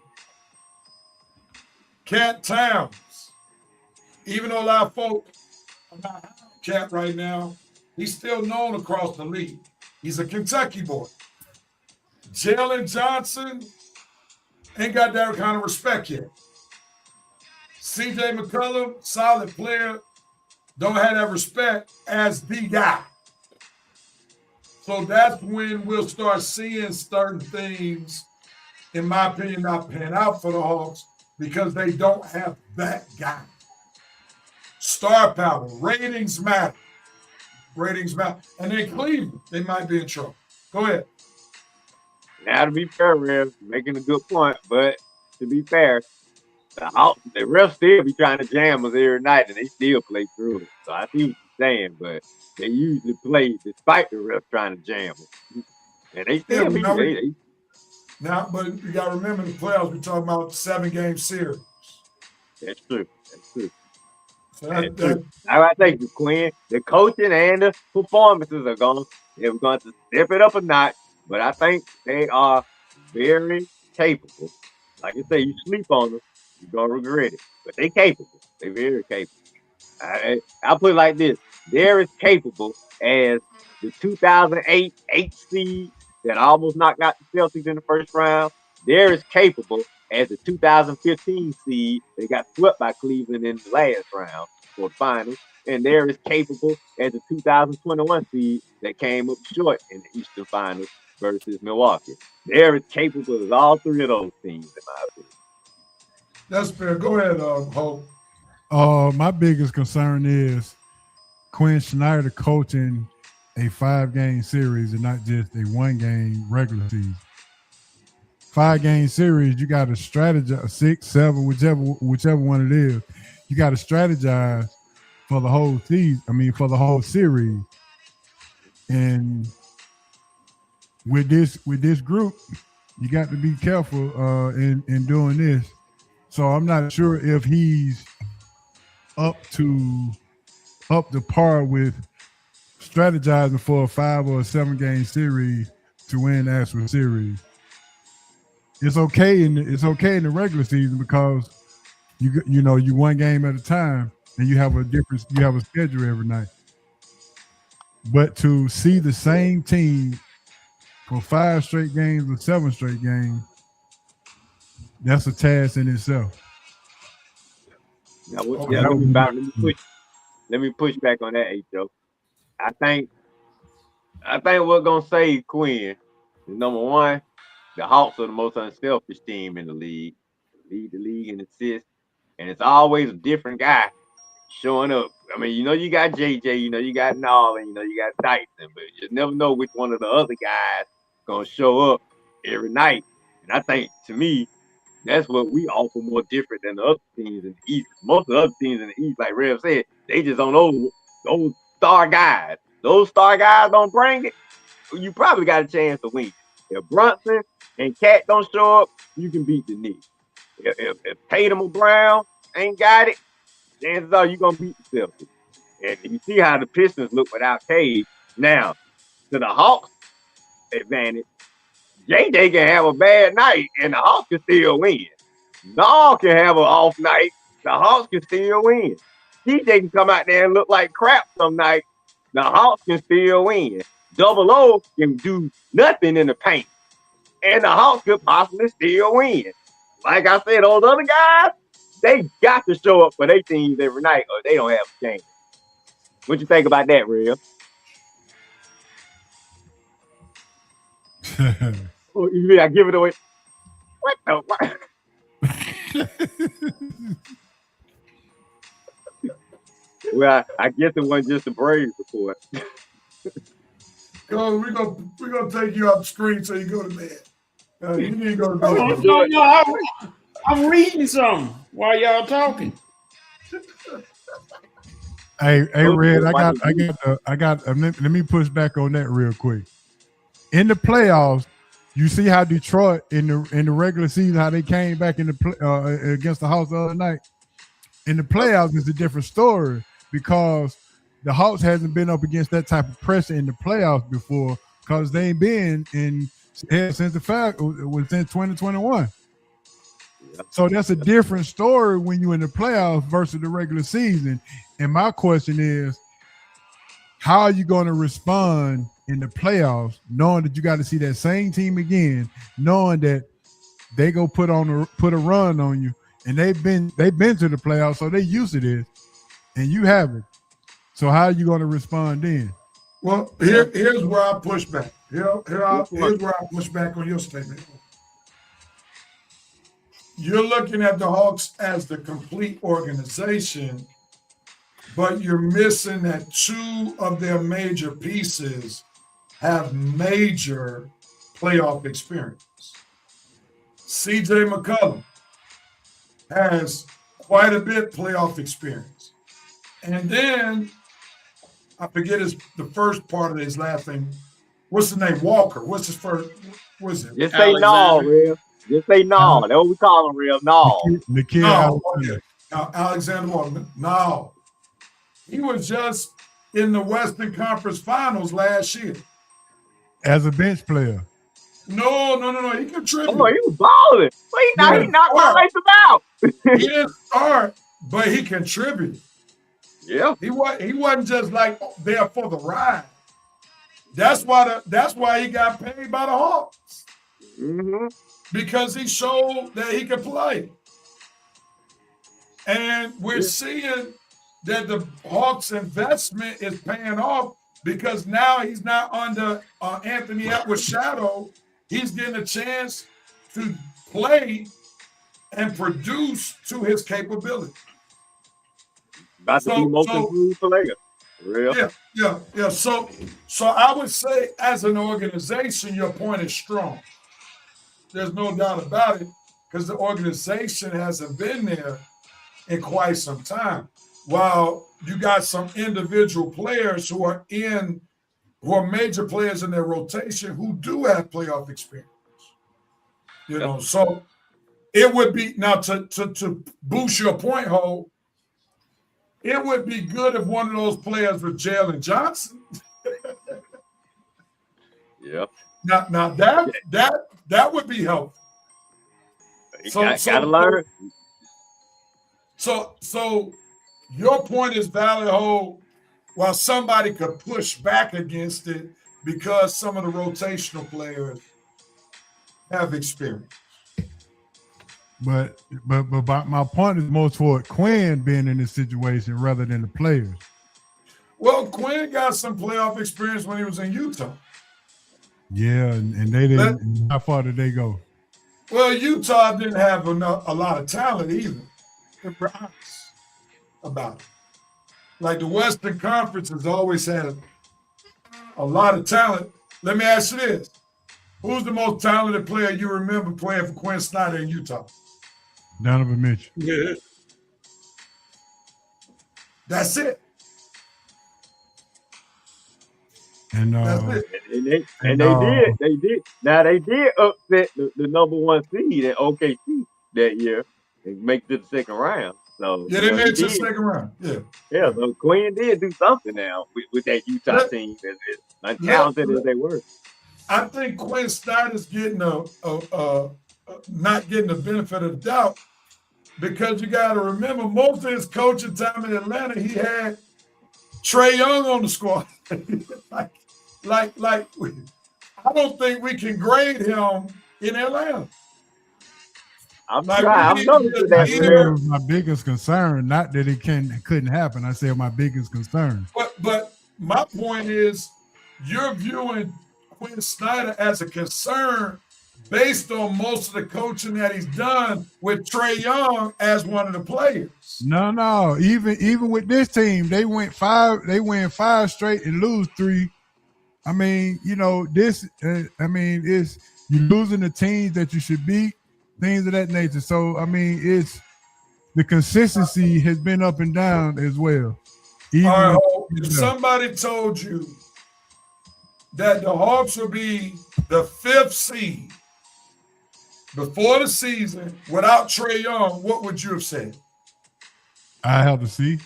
Cat Towns. Even though a lot of folk are not Cat right now, he's still known across the league. He's a Kentucky boy. Jalen Johnson ain't got that kind of respect yet. CJ McCollum, solid player, don't have that respect as the guy. So that's when we'll start seeing certain things, in my opinion, not pan out for the Hawks because they don't have that guy. Star power, ratings matter. ratings matter. And then Cleveland, they might be in trouble. Go ahead. Now, to be fair, Rev, making a good point, but to be fair, the refs still be trying to jam us every night, and they still play through it. So I see what you're saying, but they usually play despite the refs trying to jam them, and they still be. But you got to remember the playoffs. We're talking about 7-game series. That's true. That's true. So I think you, Quinn. The coaching and the performances are going to step it up a notch, but I think they are very capable. Like I say, you sleep on them, you're gonna regret it. But they capable. They very capable. I'll put it like this: they're as capable as the 2008 8 seed that almost knocked out the Celtics in the first round. They're as capable as the 2015 seed that got swept by Cleveland in the last round for the finals. And they're as capable as the 2021 seed that came up short in the Eastern Finals versus Milwaukee. They're as capable as all three of those teams, in my opinion. That's fair. Go ahead, Hope. My biggest concern is Quinn Snyder coaching a 5-game series and not just a 1-game regular season. 5-game series, you got to strategize, 6, 7, whichever one it is. You got to strategize for the whole season. I mean, for the whole series. And with this group, you got to be careful in doing this. So I'm not sure if he's up to par with strategizing for a 5 or a 7-game series to win the actual series. It's okay in the regular season because you 1 game at a time and you have a schedule every night. But to see the same team for 5 straight games or 7 straight games, that's a task in itself. Now, let me push back on that, H.O. I think we're gonna save Quinn. Number one, the Hawks are the most unselfish team in the league. Lead the league in assists, and it's always a different guy showing up. I mean, you got JJ, you got Nolan, you got Dyson, but you never know which one of the other guys gonna show up every night. And I think, to me, that's what we offer more different than the other teams in the East. Most of the other teams in the East, like Rev said, they just on those star guys. Those star guys don't bring it, you probably got a chance to win. If Brunson and Cat don't show up, you can beat the Knicks. If Tatum or Brown ain't got it, chances are you're going to beat the Celtics. And you see how the Pistons look without Cade. Now, to the Hawks' advantage, JJ can have a bad night and the Hawks can still win. Nall can have an off night, the Hawks can still win. TJ can come out there and look like crap some night, the Hawks can still win. Double O can do nothing in the paint, and the Hawks could possibly still win. Like I said, those other guys, they got to show up for their teams every night or they don't have a chance. What you think about that, Real? Oh, you mean I give it away? What the fuck? Well, I guess it wasn't just a Braves report. We're gonna take you off the screen so you go to bed. You need to go to bed. No, I'm reading something while y'all talking. Hey, Red, let me push back on that real quick. In the playoffs, you see how Detroit in the regular season, how they came back in the against the Hawks the other night. In the playoffs, it's a different story because the Hawks hasn't been up against that type of pressure in the playoffs before because they ain't been since the fact was in 2021. So that's a different story when you're in the playoffs versus the regular season. And my question is, how are you going to respond in the playoffs, knowing that you got to see that same team again, knowing that they go put a run on you, and they've been to the playoffs, so they used to this, and you haven't. So how are you going to respond then? Well, here's where I push back. Here's where I push back on your statement. You're looking at the Hawks as the complete organization, but you're missing that two of their major pieces have major playoff experience. CJ McCollum has quite a bit playoff experience. And then I forget the first part of his last name. What's his name? Walker. What's his first? What's it? Just say no, real. Just say no. That's what we call him, real. No. Nikhil No, Alexander. okay. Now, Alexander Walker. No. He was just in the Western Conference Finals last year. As a bench player. No. He contributed. Oh, he was balling. But he knocked my life out. He didn't start, but he contributed. Yeah. He wasn't just like there for the ride. That's why he got paid by the Hawks. Mm-hmm. Because he showed that he could play. And we're seeing that the Hawks investment is paying off because now he's not under Anthony Edwards' shadow. He's getting a chance to play and produce to his capability. About to be most improved player. Real. Yeah. So I would say as an organization, your point is strong. There's no doubt about it because the organization hasn't been there in quite some time. While you got some individual players who are major players in their rotation who do have playoff experience. You know, so it would be now to boost your point, Ho. It would be good if one of those players was Jalen Johnson. Yeah. Now that would be helpful. Gotta learn. So your point is valid, Ho. While somebody could push back against it because some of the rotational players have experience. But my point is more toward Quinn being in this situation rather than the players. Well, Quinn got some playoff experience when he was in Utah. Yeah, and they didn't. How far did they go? Well, Utah didn't have a lot of talent either. If we're honest about it. Like the Western Conference has always had a lot of talent. Let me ask you this. Who's the most talented player you remember playing for Quinn Snyder in Utah? Donovan Mitchell. Yeah. That's it. And That's it. They did. Now they did upset the number one seed at OKC that year and make it to the second round. So Yeah, they made it to the second round. Yeah. Yeah, so Quinn did do something now with that Utah team, as untalented as they were. I think Quinn Snyder's getting not getting the benefit of the doubt because you got to remember most of his coaching time in Atlanta, he had Trae Young on the squad. like I don't think we can grade him in Atlanta. I'm noticing that. That was my biggest concern. Not that it couldn't happen. I said my biggest concern. But my point is, you're viewing Quinn Snyder as a concern based on most of the coaching that he's done with Trae Young as one of the players. No. Even with this team, they win 5 straight and lose 3. I mean, this. It's you losing the teams that you should beat. Things of that nature. So, it's the consistency has been up and down as well. All right, if somebody told you that the Hawks would be the 5th seed before the season without Trae Young, what would you have said? I have to see.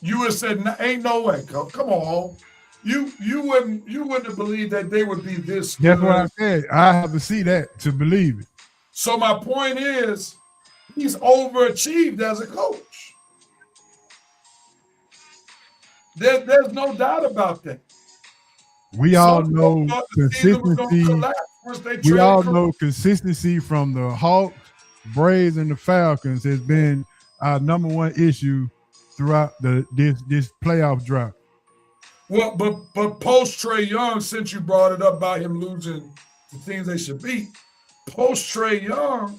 You would have said, "Ain't no way, come on." You wouldn't have believed that they would be this good. That's what I said. I have to see that to believe it. So my point is, he's overachieved as a coach. There's no doubt about that. We all know consistency. We all know consistency from the Hawks, Braves, and the Falcons has been our number one issue throughout this playoff drought. Well, but post Trae Young, since you brought it up about him losing the teams they should beat, post Trae Young,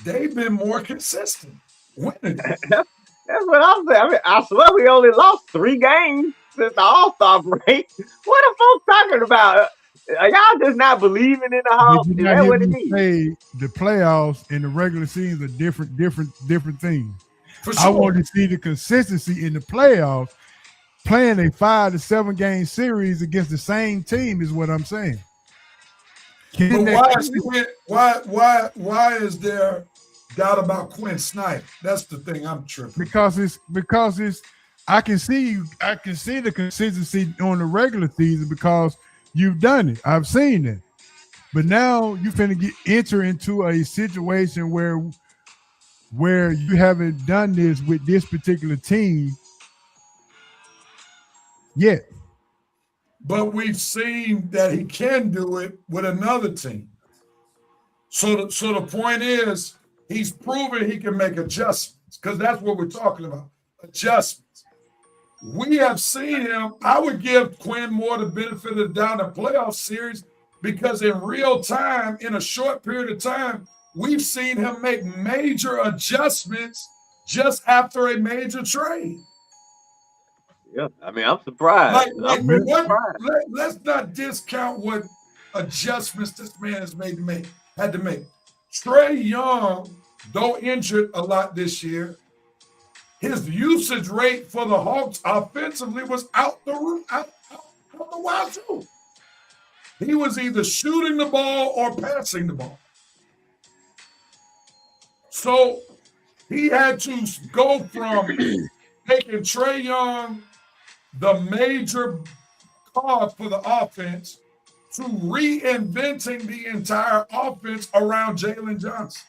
they've been more consistent winning. That's what I'm saying. I mean, I swear we only lost 3 games since the All-Star break. What are folks talking about? Are y'all just not believing in the Did Hawks? you Is not that hear what it me is? say the playoffs and the regular season are different things? For I sure. want to see the consistency in the playoffs. Playing a 5 to 7 game series against the same team is what I'm saying. Can But why is there doubt about Quinn Snyder? That's the thing I'm tripping. because it's I can see the consistency on the regular season because you've done it. I've seen it. But now you finna enter into a situation where you haven't done this with this particular team yet. But we've seen that he can do it with another team. So the point is, he's proven he can make adjustments, because that's what we're talking about, adjustments. We have seen him. I would give Quinn more the benefit of the doubt in the playoff series because in real time, in a short period of time, we've seen him make major adjustments just after a major trade. Yeah, I mean, I'm surprised. I'm really surprised. Let's not discount what adjustments this man had to make. Trae Young, though injured a lot this year, his usage rate for the Hawks offensively was out the wazoo. He was either shooting the ball or passing the ball. So he had to go from making Trae Young the major cause for the offense to reinventing the entire offense around Jalen Johnson.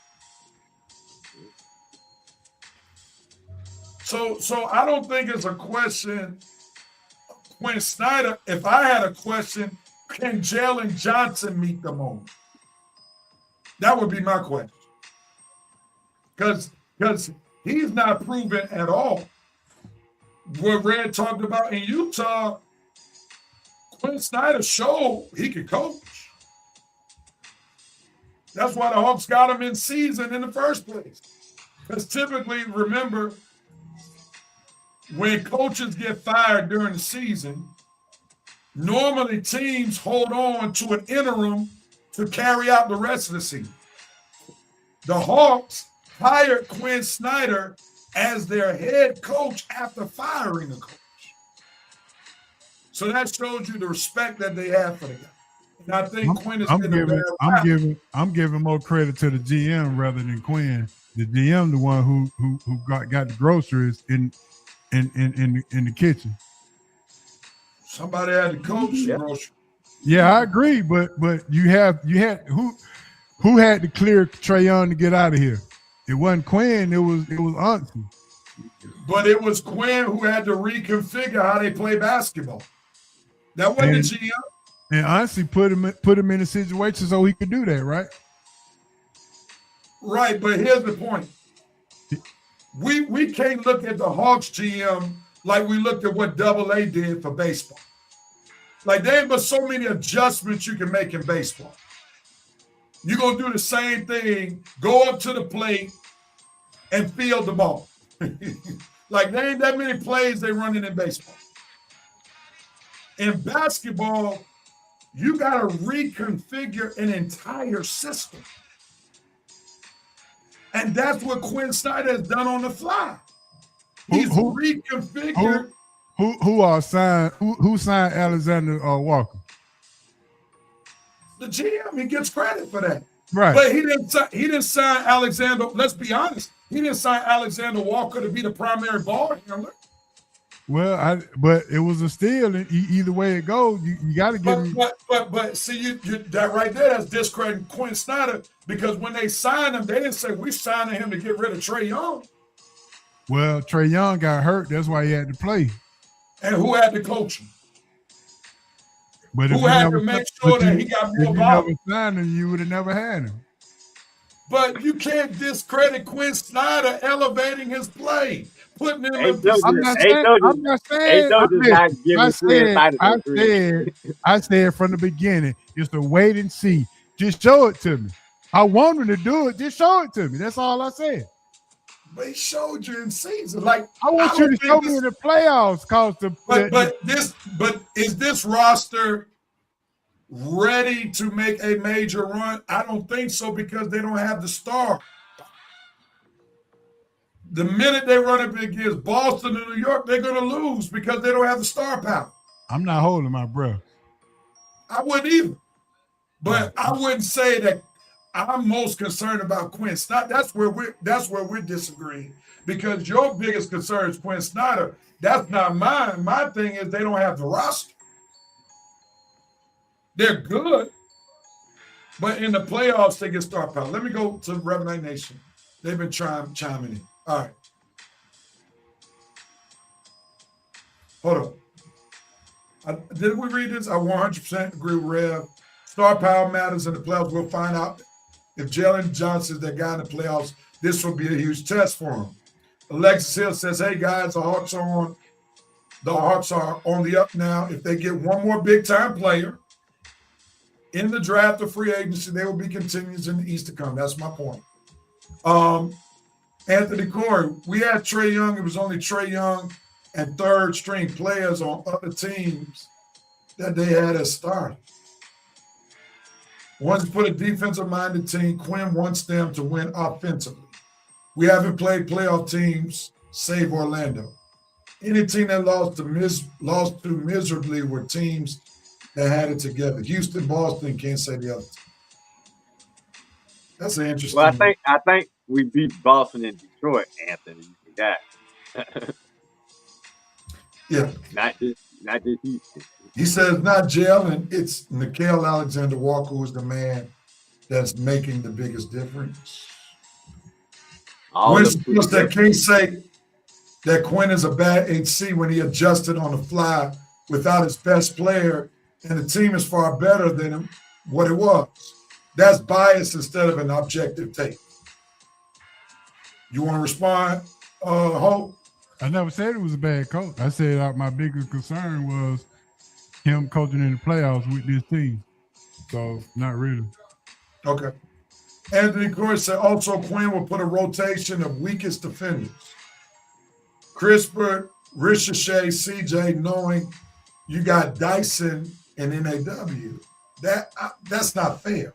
So I don't think it's a question of Quinn Snyder. If I had a question, can Jalen Johnson meet the moment? That would be my question. Because he's not proven at all. What Red talked about in Utah, Quinn Snyder showed he could coach. That's why the Hawks got him in season in the first place. Because typically, remember, when coaches get fired during the season, normally teams hold on to an interim to carry out the rest of the season. The Hawks hired Quinn Snyder as their head coach after firing the coach. So that shows you the respect that they have for the guy. And I think Quinn is I'm giving more credit to the GM rather than Quinn. The GM, the one who got the groceries in the kitchen. Somebody had to coach the groceries. Yeah, I agree, but you had who had to clear Trae Young to get out of here? It wasn't Quinn, it was Anthony. But it was Quinn who had to reconfigure how they play basketball. That wasn't the GM. And honestly, put him in a situation so he could do that, right? Right, but here's the point. We can't look at the Hawks GM like we looked at what AA did for baseball. Like there ain't but so many adjustments you can make in baseball. You're going to do the same thing, go up to the plate and field the ball. Like there ain't that many plays they running in baseball. In basketball, you got to reconfigure an entire system. And that's what Quinn Snyder has done on the fly. He's reconfigured. Who signed Alexander Walker? The GM, he gets credit for that. Right. But he didn't sign Alexander. Let's be honest. He didn't sign Alexander Walker to be the primary ball handler. Well, but it was a steal. Either way it goes, you got to give him. But see, you that right there, that's discrediting Quinn Snyder, because when they signed him, they didn't say we signing him to get rid of Trae Young. Well, Trae Young got hurt. That's why he had to play. And who had to coach him? But who had to make sure that he got more ball? If you never signed him, you would have never had him. But you can't discredit Quinn Snyder elevating his play, putting him in I said from the beginning, it's a wait and see. Just show it to me. I want him to do it. Just show it to me. That's all I said. But he showed you in season. Like I want you to show me in the playoffs, cause but is this roster ready to make a major run? I don't think so because they don't have the star. The minute they run up against Boston and New York, they're going to lose because they don't have the star power. I'm not holding my breath. I wouldn't either. But I wouldn't say that I'm most concerned about Quinn Snyder. That's where we're disagreeing. Because your biggest concern is Quinn Snyder. That's not mine. My thing is they don't have the roster. They're good. But in the playoffs, they get star power. Let me go to Revenant Nation. They've been chiming in. All right. Hold on. Did we read this? I 100% agree with Rev. Star power matters in the playoffs. We'll find out if Jalen Johnson is that guy in the playoffs. This will be a huge test for him. Alexis Hill says, hey, guys, the Hawks are on the up now. If they get one more big-time player in the draft or free agency, they will be continuous in the East to come. That's my point. Anthony Corey, we had Trae Young. It was only Trae Young and third-string players on other teams that they had as starters. Once you put a defensive-minded team, Quinn wants them to win offensively. We haven't played playoff teams, save Orlando. Any team that lost to miserably were teams that had it together. Houston, Boston, can't say the other team. That's an interesting. Well, I think we beat Boston and Detroit, Anthony. You forgot. Yeah. Not just Houston. He says not Jalen, it's Nickeil Alexander-Walker who's the man that's making the biggest difference. That can't say that Quinn is a bad HC when he adjusted on the fly without his best player, and the team is far better than what it was. That's bias instead of an objective take. You want to respond, Hope? I never said it was a bad coach. I said my biggest concern was him coaching in the playoffs with this team. So, not really. Okay. Anthony Corey said also Quinn will put a rotation of weakest defenders. CRISPR, Ricochet, CJ, knowing you got Dyson and NAW. That's not fair.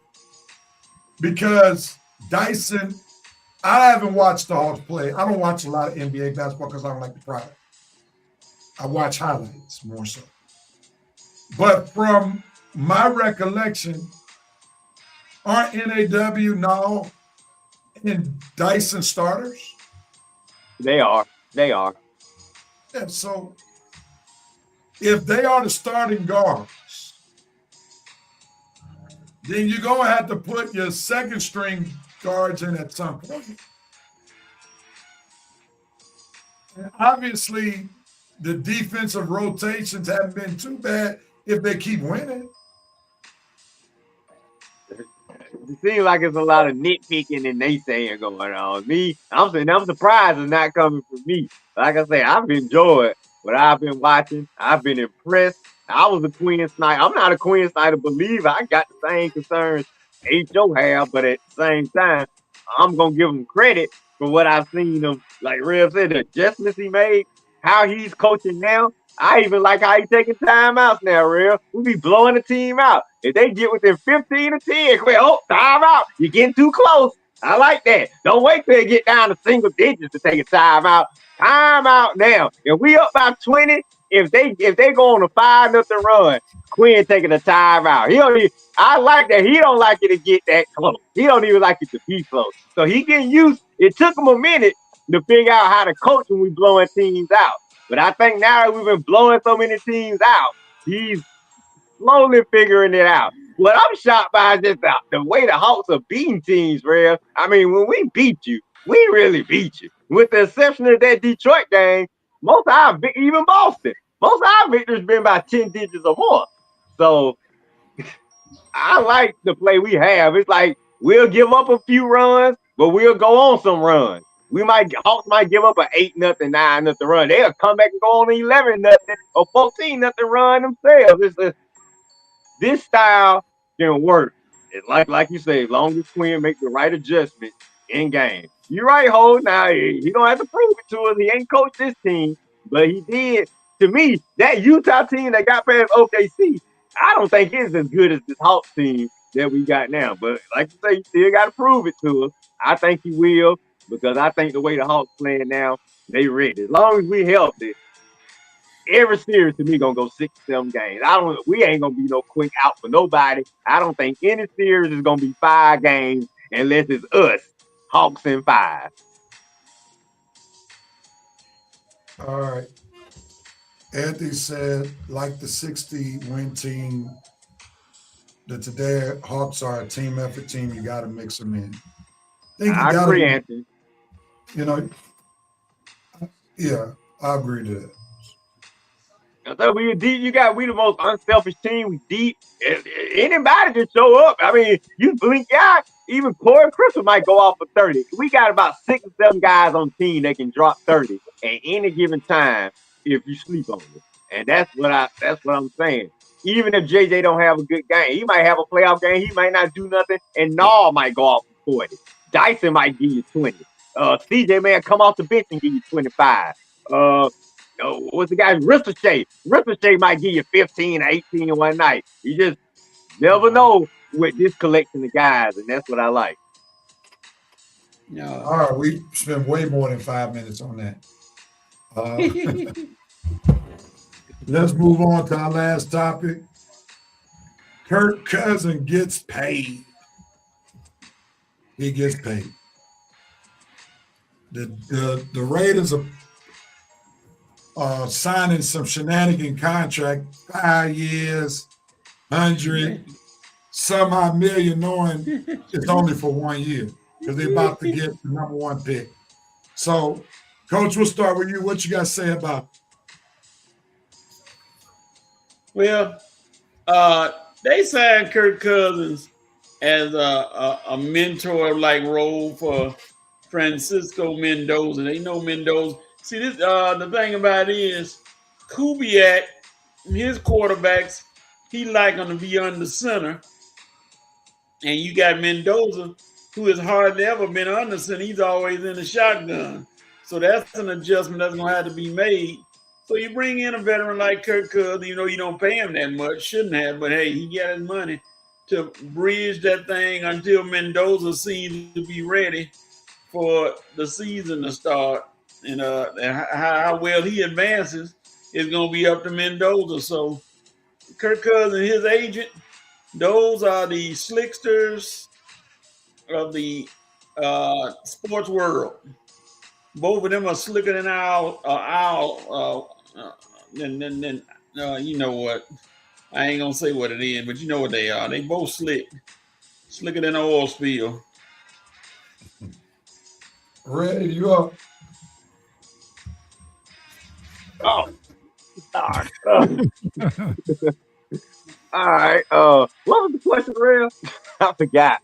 Because Dyson, I haven't watched the Hawks play. I don't watch a lot of NBA basketball because I don't like the product. I watch highlights more so. But from my recollection, aren't NAW now and Dyson starters? They are. Yeah, so if they are the starting guards, then you're going to have to put your second string guards in at some point. And obviously, the defensive rotations haven't been too bad if they keep winning. It seems like it's a lot of nitpicking and naysaying going on. I'm surprised it's not coming from me. Like I say, I've enjoyed what I've been watching. I've been impressed. I was a Quinn Snyder. I'm not a Quinn Snyder believer. I got the same concerns H.O. have, but at the same time, I'm going to give him credit for what I've seen him, like Rev said, the adjustments he made, how he's coaching now. I even like how he's taking timeouts now, Rev. We be blowing the team out. If they get within 15 or 10, timeout. You're getting too close. I like that. Don't wait till they get down to single digits to take a timeout. Timeout now. If we up by 20, if they go on a 5-0 run, Quinn taking a timeout. I like that. He don't like it to get that close. He don't even like it to be close. So he getting used. It took him a minute to figure out how to coach when we blowing teams out. But I think now that we've been blowing so many teams out, he's slowly figuring it out. What I'm shocked by is just the way the Hawks are beating teams, Rev. I mean, when we beat you, we really beat you. With the exception of that Detroit game, even Boston, most of our victories been by 10 digits or more. So I like the play we have. It's like we'll give up a few runs, but we'll go on some runs. Hawks might give up an 8-0, 9-0 run. They'll come back and go on an 11-0 or 14-0 run themselves. This style can work. It's like you say, as long as Quinn make the right adjustment, in game. You're right, Ho. Now he don't have to prove it to us. He ain't coached this team, but he did. To me, that Utah team that got past OKC, I don't think it's as good as this Hawks team that we got now. But like you say, you still got to prove it to us. I think he will because I think the way the Hawks playing now, they ready. As long as we healthy, every series to me gonna go 6-7 games. We ain't gonna be no quick out for nobody. I don't think any series is gonna be 5 games unless it's us, Hawks in 5. All right. Anthony said, like the 60 win team, that today Hawks are a team effort team. You got to mix them in. I agree, Anthony. You know, yeah, I agree to that. We deep. We the most unselfish team. We deep. Anybody can show up. I mean, you blink out, even Corey Crystal might go off for 30. We got about 6 or 7 guys on the team that can drop 30 at any given time if you sleep on it. And that's what I'm saying. Even if JJ don't have a good game, he might have a playoff game. He might not do nothing, and Nall might go off for 40. Dyson might give you 20. CJ man come off the bench and give you 25. What's the guy? Ricochet. Ricochet might give you 15 or 18 in one night. You just never know with this collection of guys, and that's what I like. No. All right, we spent way more than 5 minutes on that. Let's move on to our last topic. Kirk Cousins gets paid. He gets paid. The Raiders are signing some shenanigan contract, 5 years, 100 some odd million, knowing it's only for 1 year because they're about to get the number 1 pick. So, Coach, we'll start with you. What you got to say about it? Well, they signed Kirk Cousins as a mentor-like role for Francisco Mendoza. They know Mendoza. See, this the thing about it is Kubiak, his quarterbacks, he like them to be under center. And you got Mendoza, who has hardly ever been under center. He's always in the shotgun. So that's an adjustment that's going to have to be made. So you bring in a veteran like Kirk Cousins, you don't pay him that much, shouldn't have, but hey, he got his money to bridge that thing until Mendoza seems to be ready for the season to start. And how well he advances is going to be up to Mendoza. So Kirk Cousins and his agent, those are the slicksters of the sports world. Both of them are slicker than you know what? I ain't gonna say what it is, but you know what they are. They both slicker than an oil spill. Ray, you up? Oh, all right. What was the question, Real? I forgot.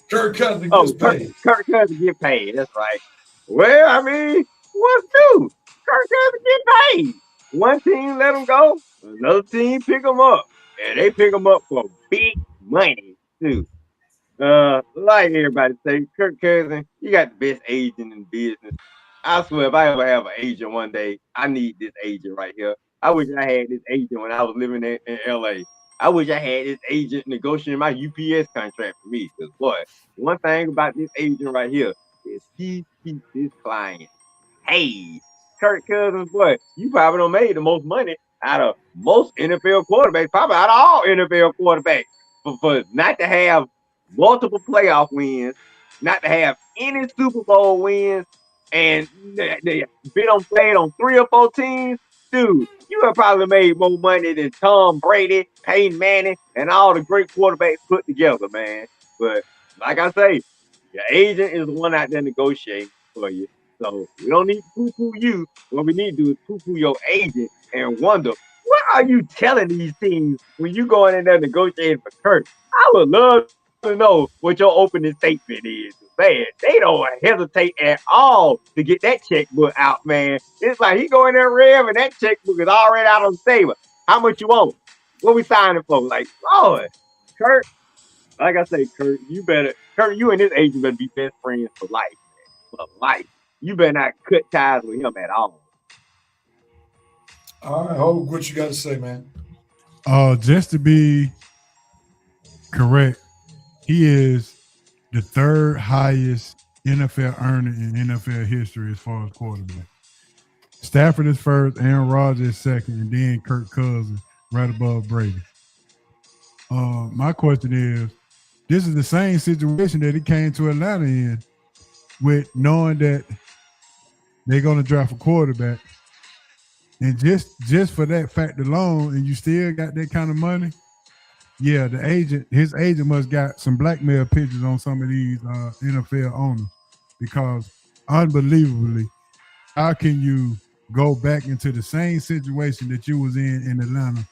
Kirk Cousins gets paid. Kirk Cousins get paid. That's right. Well, I mean, what's new? Kirk Cousins get paid. One team let him go, another team pick him up, and they pick him up for big money too. Like everybody say, Kirk Cousins, you got the best agent in business. I swear, if I ever have an agent one day, I need this agent right here. I wish I had this agent when I was living in LA. I wish I had this agent negotiating my UPS contract for me. Because, boy, one thing about this agent right here is he keeps his client paid. Kirk Cousins, boy, you probably don't make the most money out of most NFL quarterbacks, probably out of all NFL quarterbacks, for not to have multiple playoff wins, not to have any Super Bowl wins, and they been played on 3 or 4 teams. Dude, you have probably made more money than Tom Brady, Peyton Manning, and all the great quarterbacks put together, man. But like I say, your agent is the one out there negotiating for you. So we don't need to poo-poo you. What we need to do is poo-poo your agent and wonder, what are you telling these teams when you going in there negotiating for Kirk? I would love to know what your opening statement is. Man, they don't hesitate at all to get that checkbook out, man. It's like he go in there, Rev, and that checkbook is already out on the table. How much you want? What we signing for? Like, Lord, Kirk, like I say, Kurt, you and this agent better be best friends for life, man. For life. You better not cut ties with him at all. All right, Hope, what you got to say, man? Just to be correct, he is the third highest NFL earner in NFL history as far as quarterback. Stafford is first, Aaron Rodgers is second, and then Kirk Cousins right above Brady. My question is, this is the same situation that he came to Atlanta in, with knowing that they're going to draft a quarterback. And just for that fact alone, and you still got that kind of money, yeah, his agent must got some blackmail pictures on some of these NFL owners, because unbelievably, how can you go back into the same situation that you was in Atlanta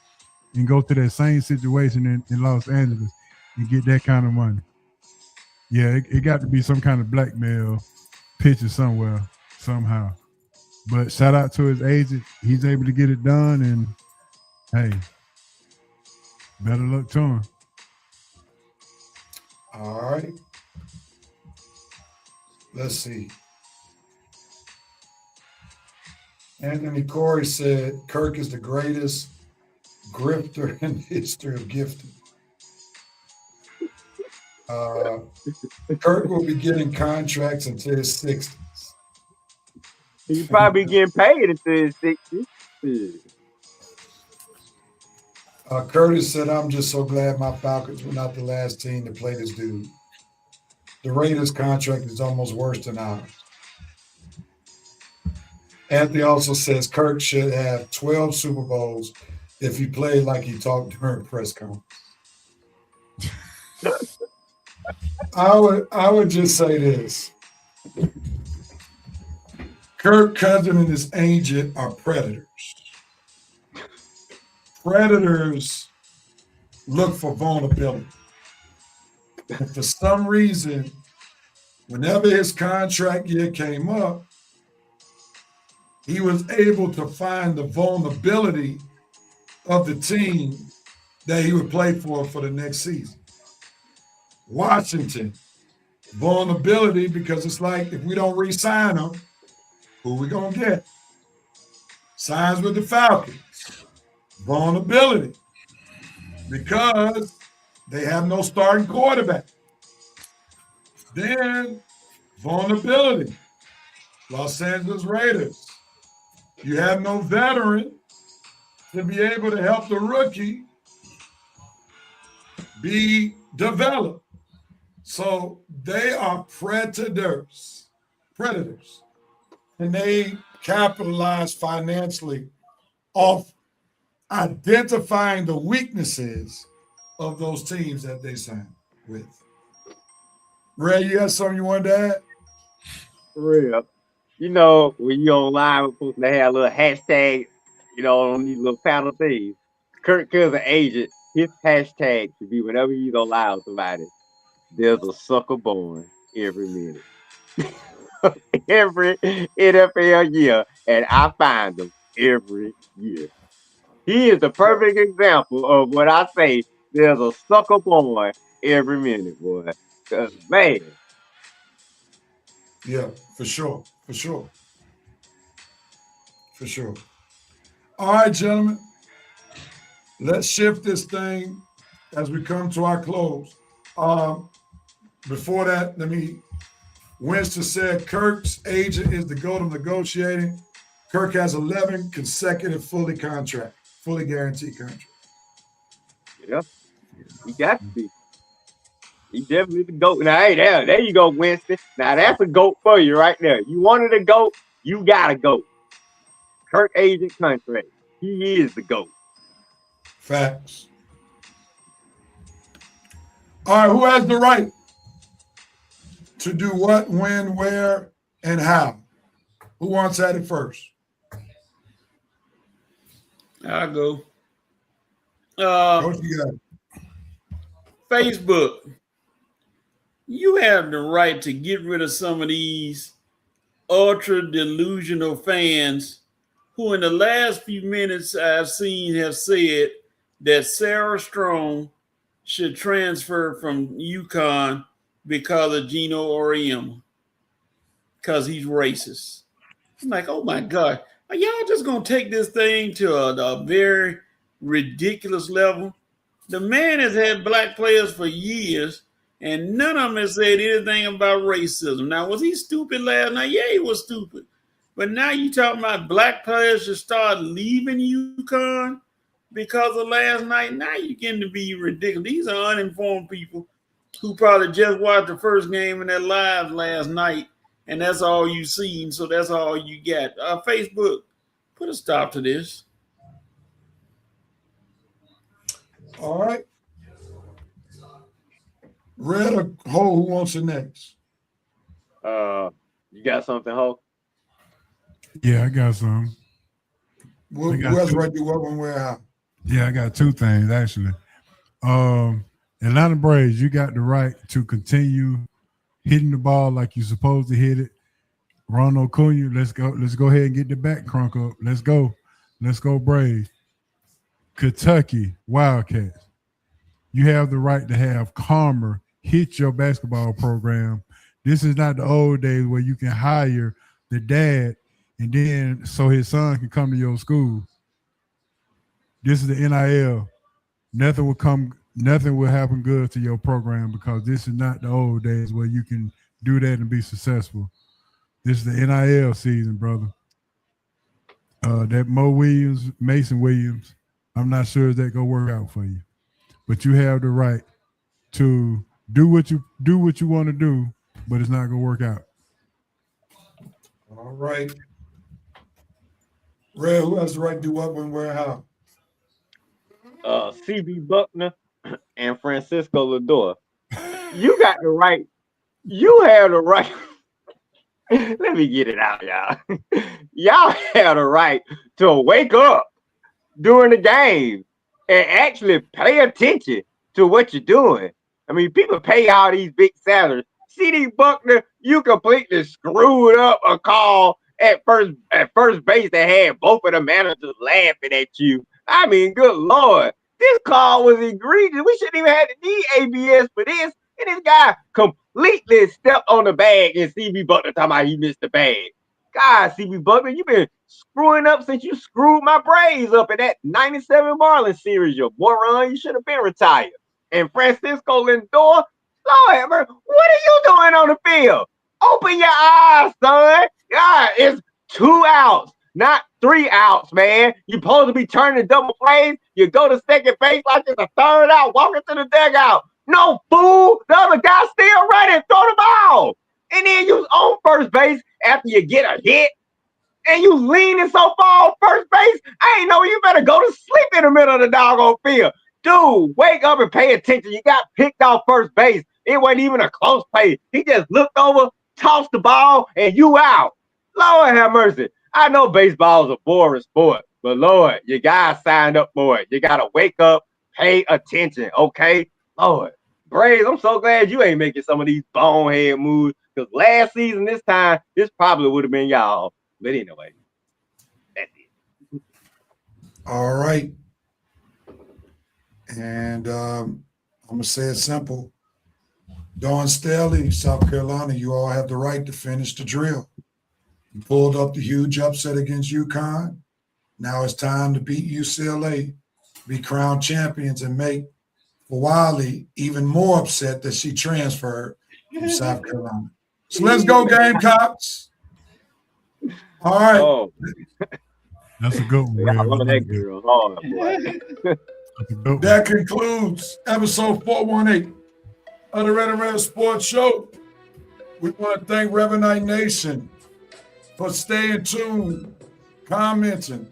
and go to that same situation in Los Angeles and get that kind of money? Yeah, it got to be some kind of blackmail picture somewhere, somehow. But shout out to his agent. He's able to get it done, and hey, better luck to him. All right. Let's see. Anthony Corey said Kirk is the greatest grifter in the history of gifting. Kirk will be getting contracts until his 60s. He probably getting paid until his 60s. Curtis said, I'm just so glad my Falcons were not the last team to play this dude. The Raiders contract is almost worse than ours. Anthony also says Kirk should have 12 Super Bowls if he played like he talked during press conference. I would just say this. Kirk Cousins and his agent are predators. Predators look for vulnerability. And for some reason, whenever his contract year came up, he was able to find the vulnerability of the team that he would play for the next season. Washington, vulnerability, because it's like, if we don't re-sign him, who we gonna get? Signs with the Falcons. Vulnerability, because they have no starting quarterback. Then vulnerability. Los Angeles Raiders. You have no veteran to be able to help the rookie be developed. So they are predators. And they capitalize financially off identifying the weaknesses of those teams that they sign with. Ray, you got something you wanted to add? For real. You know, when you online, we're supposed to have a little hashtag, on these little panel things. Kirk Cousins agent, his hashtag should be whenever he's online with somebody, there's a sucker born every minute. Every NFL year, and I find them every year. He is the perfect example of what I say. There's a sucker born every minute, boy. 'Cause, man. Yeah, for sure. All right, gentlemen. Let's shift this thing as we come to our close. Before that, Winston said Kirk's agent is the GOAT of negotiating. Kirk has 11 consecutive fully guaranteed contracts. Yeah, he got to be. He definitely the GOAT. Now, hey, there you go, Winston. Now, that's a GOAT for you right there. You wanted a GOAT, you got a GOAT. Kirk agent contract. He is the GOAT. Facts. All right, who has the right to do what, when, where, and how? Who wants at it first? I'll go. Coach, you got it. Facebook. You have the right to get rid of some of these ultra delusional fans who in the last few minutes I've seen have said that Sarah Strong should transfer from UConn because of Gino Auriemma, because he's racist. It's like, oh my God, are y'all just gonna take this thing to a very ridiculous level? The man has had black players for years, and none of them has said anything about racism. Now, was he stupid last night? Yeah, he was stupid. But now you talking about black players should start leaving UConn because of last night. Now you're getting to be ridiculous. These are uninformed people who probably just watched the first game in their lives last night, and that's all you seen. So that's all you got. Facebook, put a stop to this. All right. Red or Ho, who wants it next? You got something, Ho? Yeah, I got some. Who I got else two. right do what, when, where, how? Yeah, I got two things actually. Atlanta Braves, you got the right to continue hitting the ball like you're supposed to hit it. Ronald Acuna, let's go ahead and get the back crunk up. Let's go Braves. Kentucky Wildcats, you have the right to have Karma hit your basketball program. This is not the old days where you can hire the dad and then so his son can come to your school. This is the NIL. Nothing will happen good to your program because this is not the old days where you can do that and be successful. This is the NIL season, brother. That Mason Williams, I'm not sure if that gonna work out for you. But you have the right to do what you want to do, but it's not gonna work out. All right. Red, who has the right to do what, when, where, how? CB Buckner and Francisco Lindor. You got the right. You have the right. Let me get it out, y'all. Y'all have the right to wake up during the game and actually pay attention to what you're doing. I mean, people pay all these big salaries. CD Buckner, you completely screwed up a call at first base that had both of the managers laughing at you. I mean, good Lord, this call was egregious. We shouldn't even have to need ABS for this. And this guy completely stepped on the bag, and CB Buckner talking about he missed the bag. God, CB Buckner, you've been screwing up since you screwed my Braves up in that 97 Marlins series. Your moron, you should have been retired. And Francisco Lindor, Lord have mercy, what are you doing on the field? Open your eyes, son. God, it's 2 outs, not 3 outs, man. You're supposed to be turning double plays. You go to second base like it's a 3rd out, walking to the dugout. No, fool. The other guy's still running. Throw the ball. And then you on first base after you get a hit. And you leaning so far on first base. I ain't know, you better go to sleep in the middle of the doggone field. Dude, wake up and pay attention. You got picked off first base. It wasn't even a close play. He just looked over, tossed the ball, and you out. Lord have mercy. I know baseball is a boring sport, but Lord, you guys signed up for it. You got to wake up, pay attention, okay? Lord, Braves, I'm so glad you ain't making some of these bonehead moves, because last season, this time, this probably would have been y'all. But anyway, that's it. All right. And I'm going to say it simple. Dawn Staley, South Carolina, you all have the right to finish the drill. You pulled up the huge upset against UConn. Now it's time to beat UCLA, be crowned champions, and make Wiley even more upset that she transferred from South Carolina. So let's go, Gamecocks. All right. Oh, That's a good one. I Red. love that girl. Oh, boy. That's a good one. That concludes episode 418 of the Red and Red Sports Show. We want to thank Revenite Nation for staying tuned, commenting.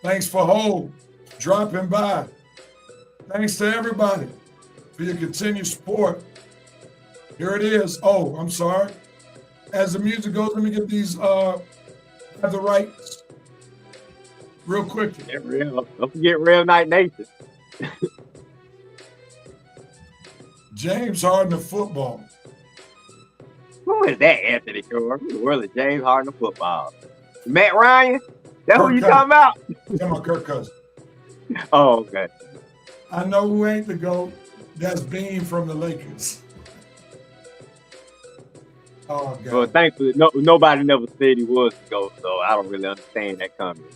Thanks for dropping by. Thanks to everybody for your continued support. Here it is. Oh, I'm sorry. As the music goes, let me get these have the rights real quickly. Don't forget Real Night Nation. James Harden of football. Who is that, Anthony Shore? Who in the world is James Harden of football? Matt Ryan? That who you talking about? Come on, Kirk Cousins. Oh, okay. I know who ain't the GOAT. That's Bean from the Lakers. Oh, God. Well, thankfully, nobody never said he was the GOAT, so I don't really understand that comment.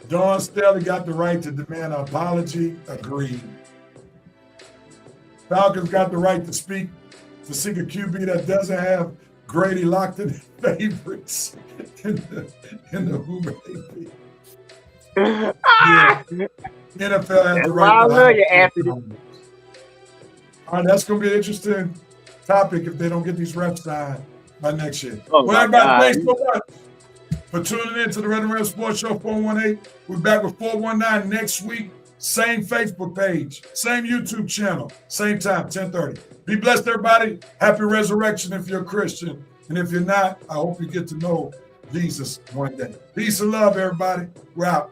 Dawn Staley got the right to demand an apology. Agreed. Falcons got the right to seek a QB that doesn't have Grady locked in favorites in the Hoover AP. Yeah. NFL has the right I to love you, Anthony. All right, that's going to be an interesting topic if they don't get these refs signed by next year. Oh, Well, my everybody, God. thanks so much for tuning in to the Red and Red Sports Show 418. We're back with 419 next week. Same Facebook page, same YouTube channel, same time, 10:30. Be blessed, everybody. Happy resurrection if you're a Christian. And if you're not, I hope you get to know Jesus one day. Peace and love, everybody. We're out.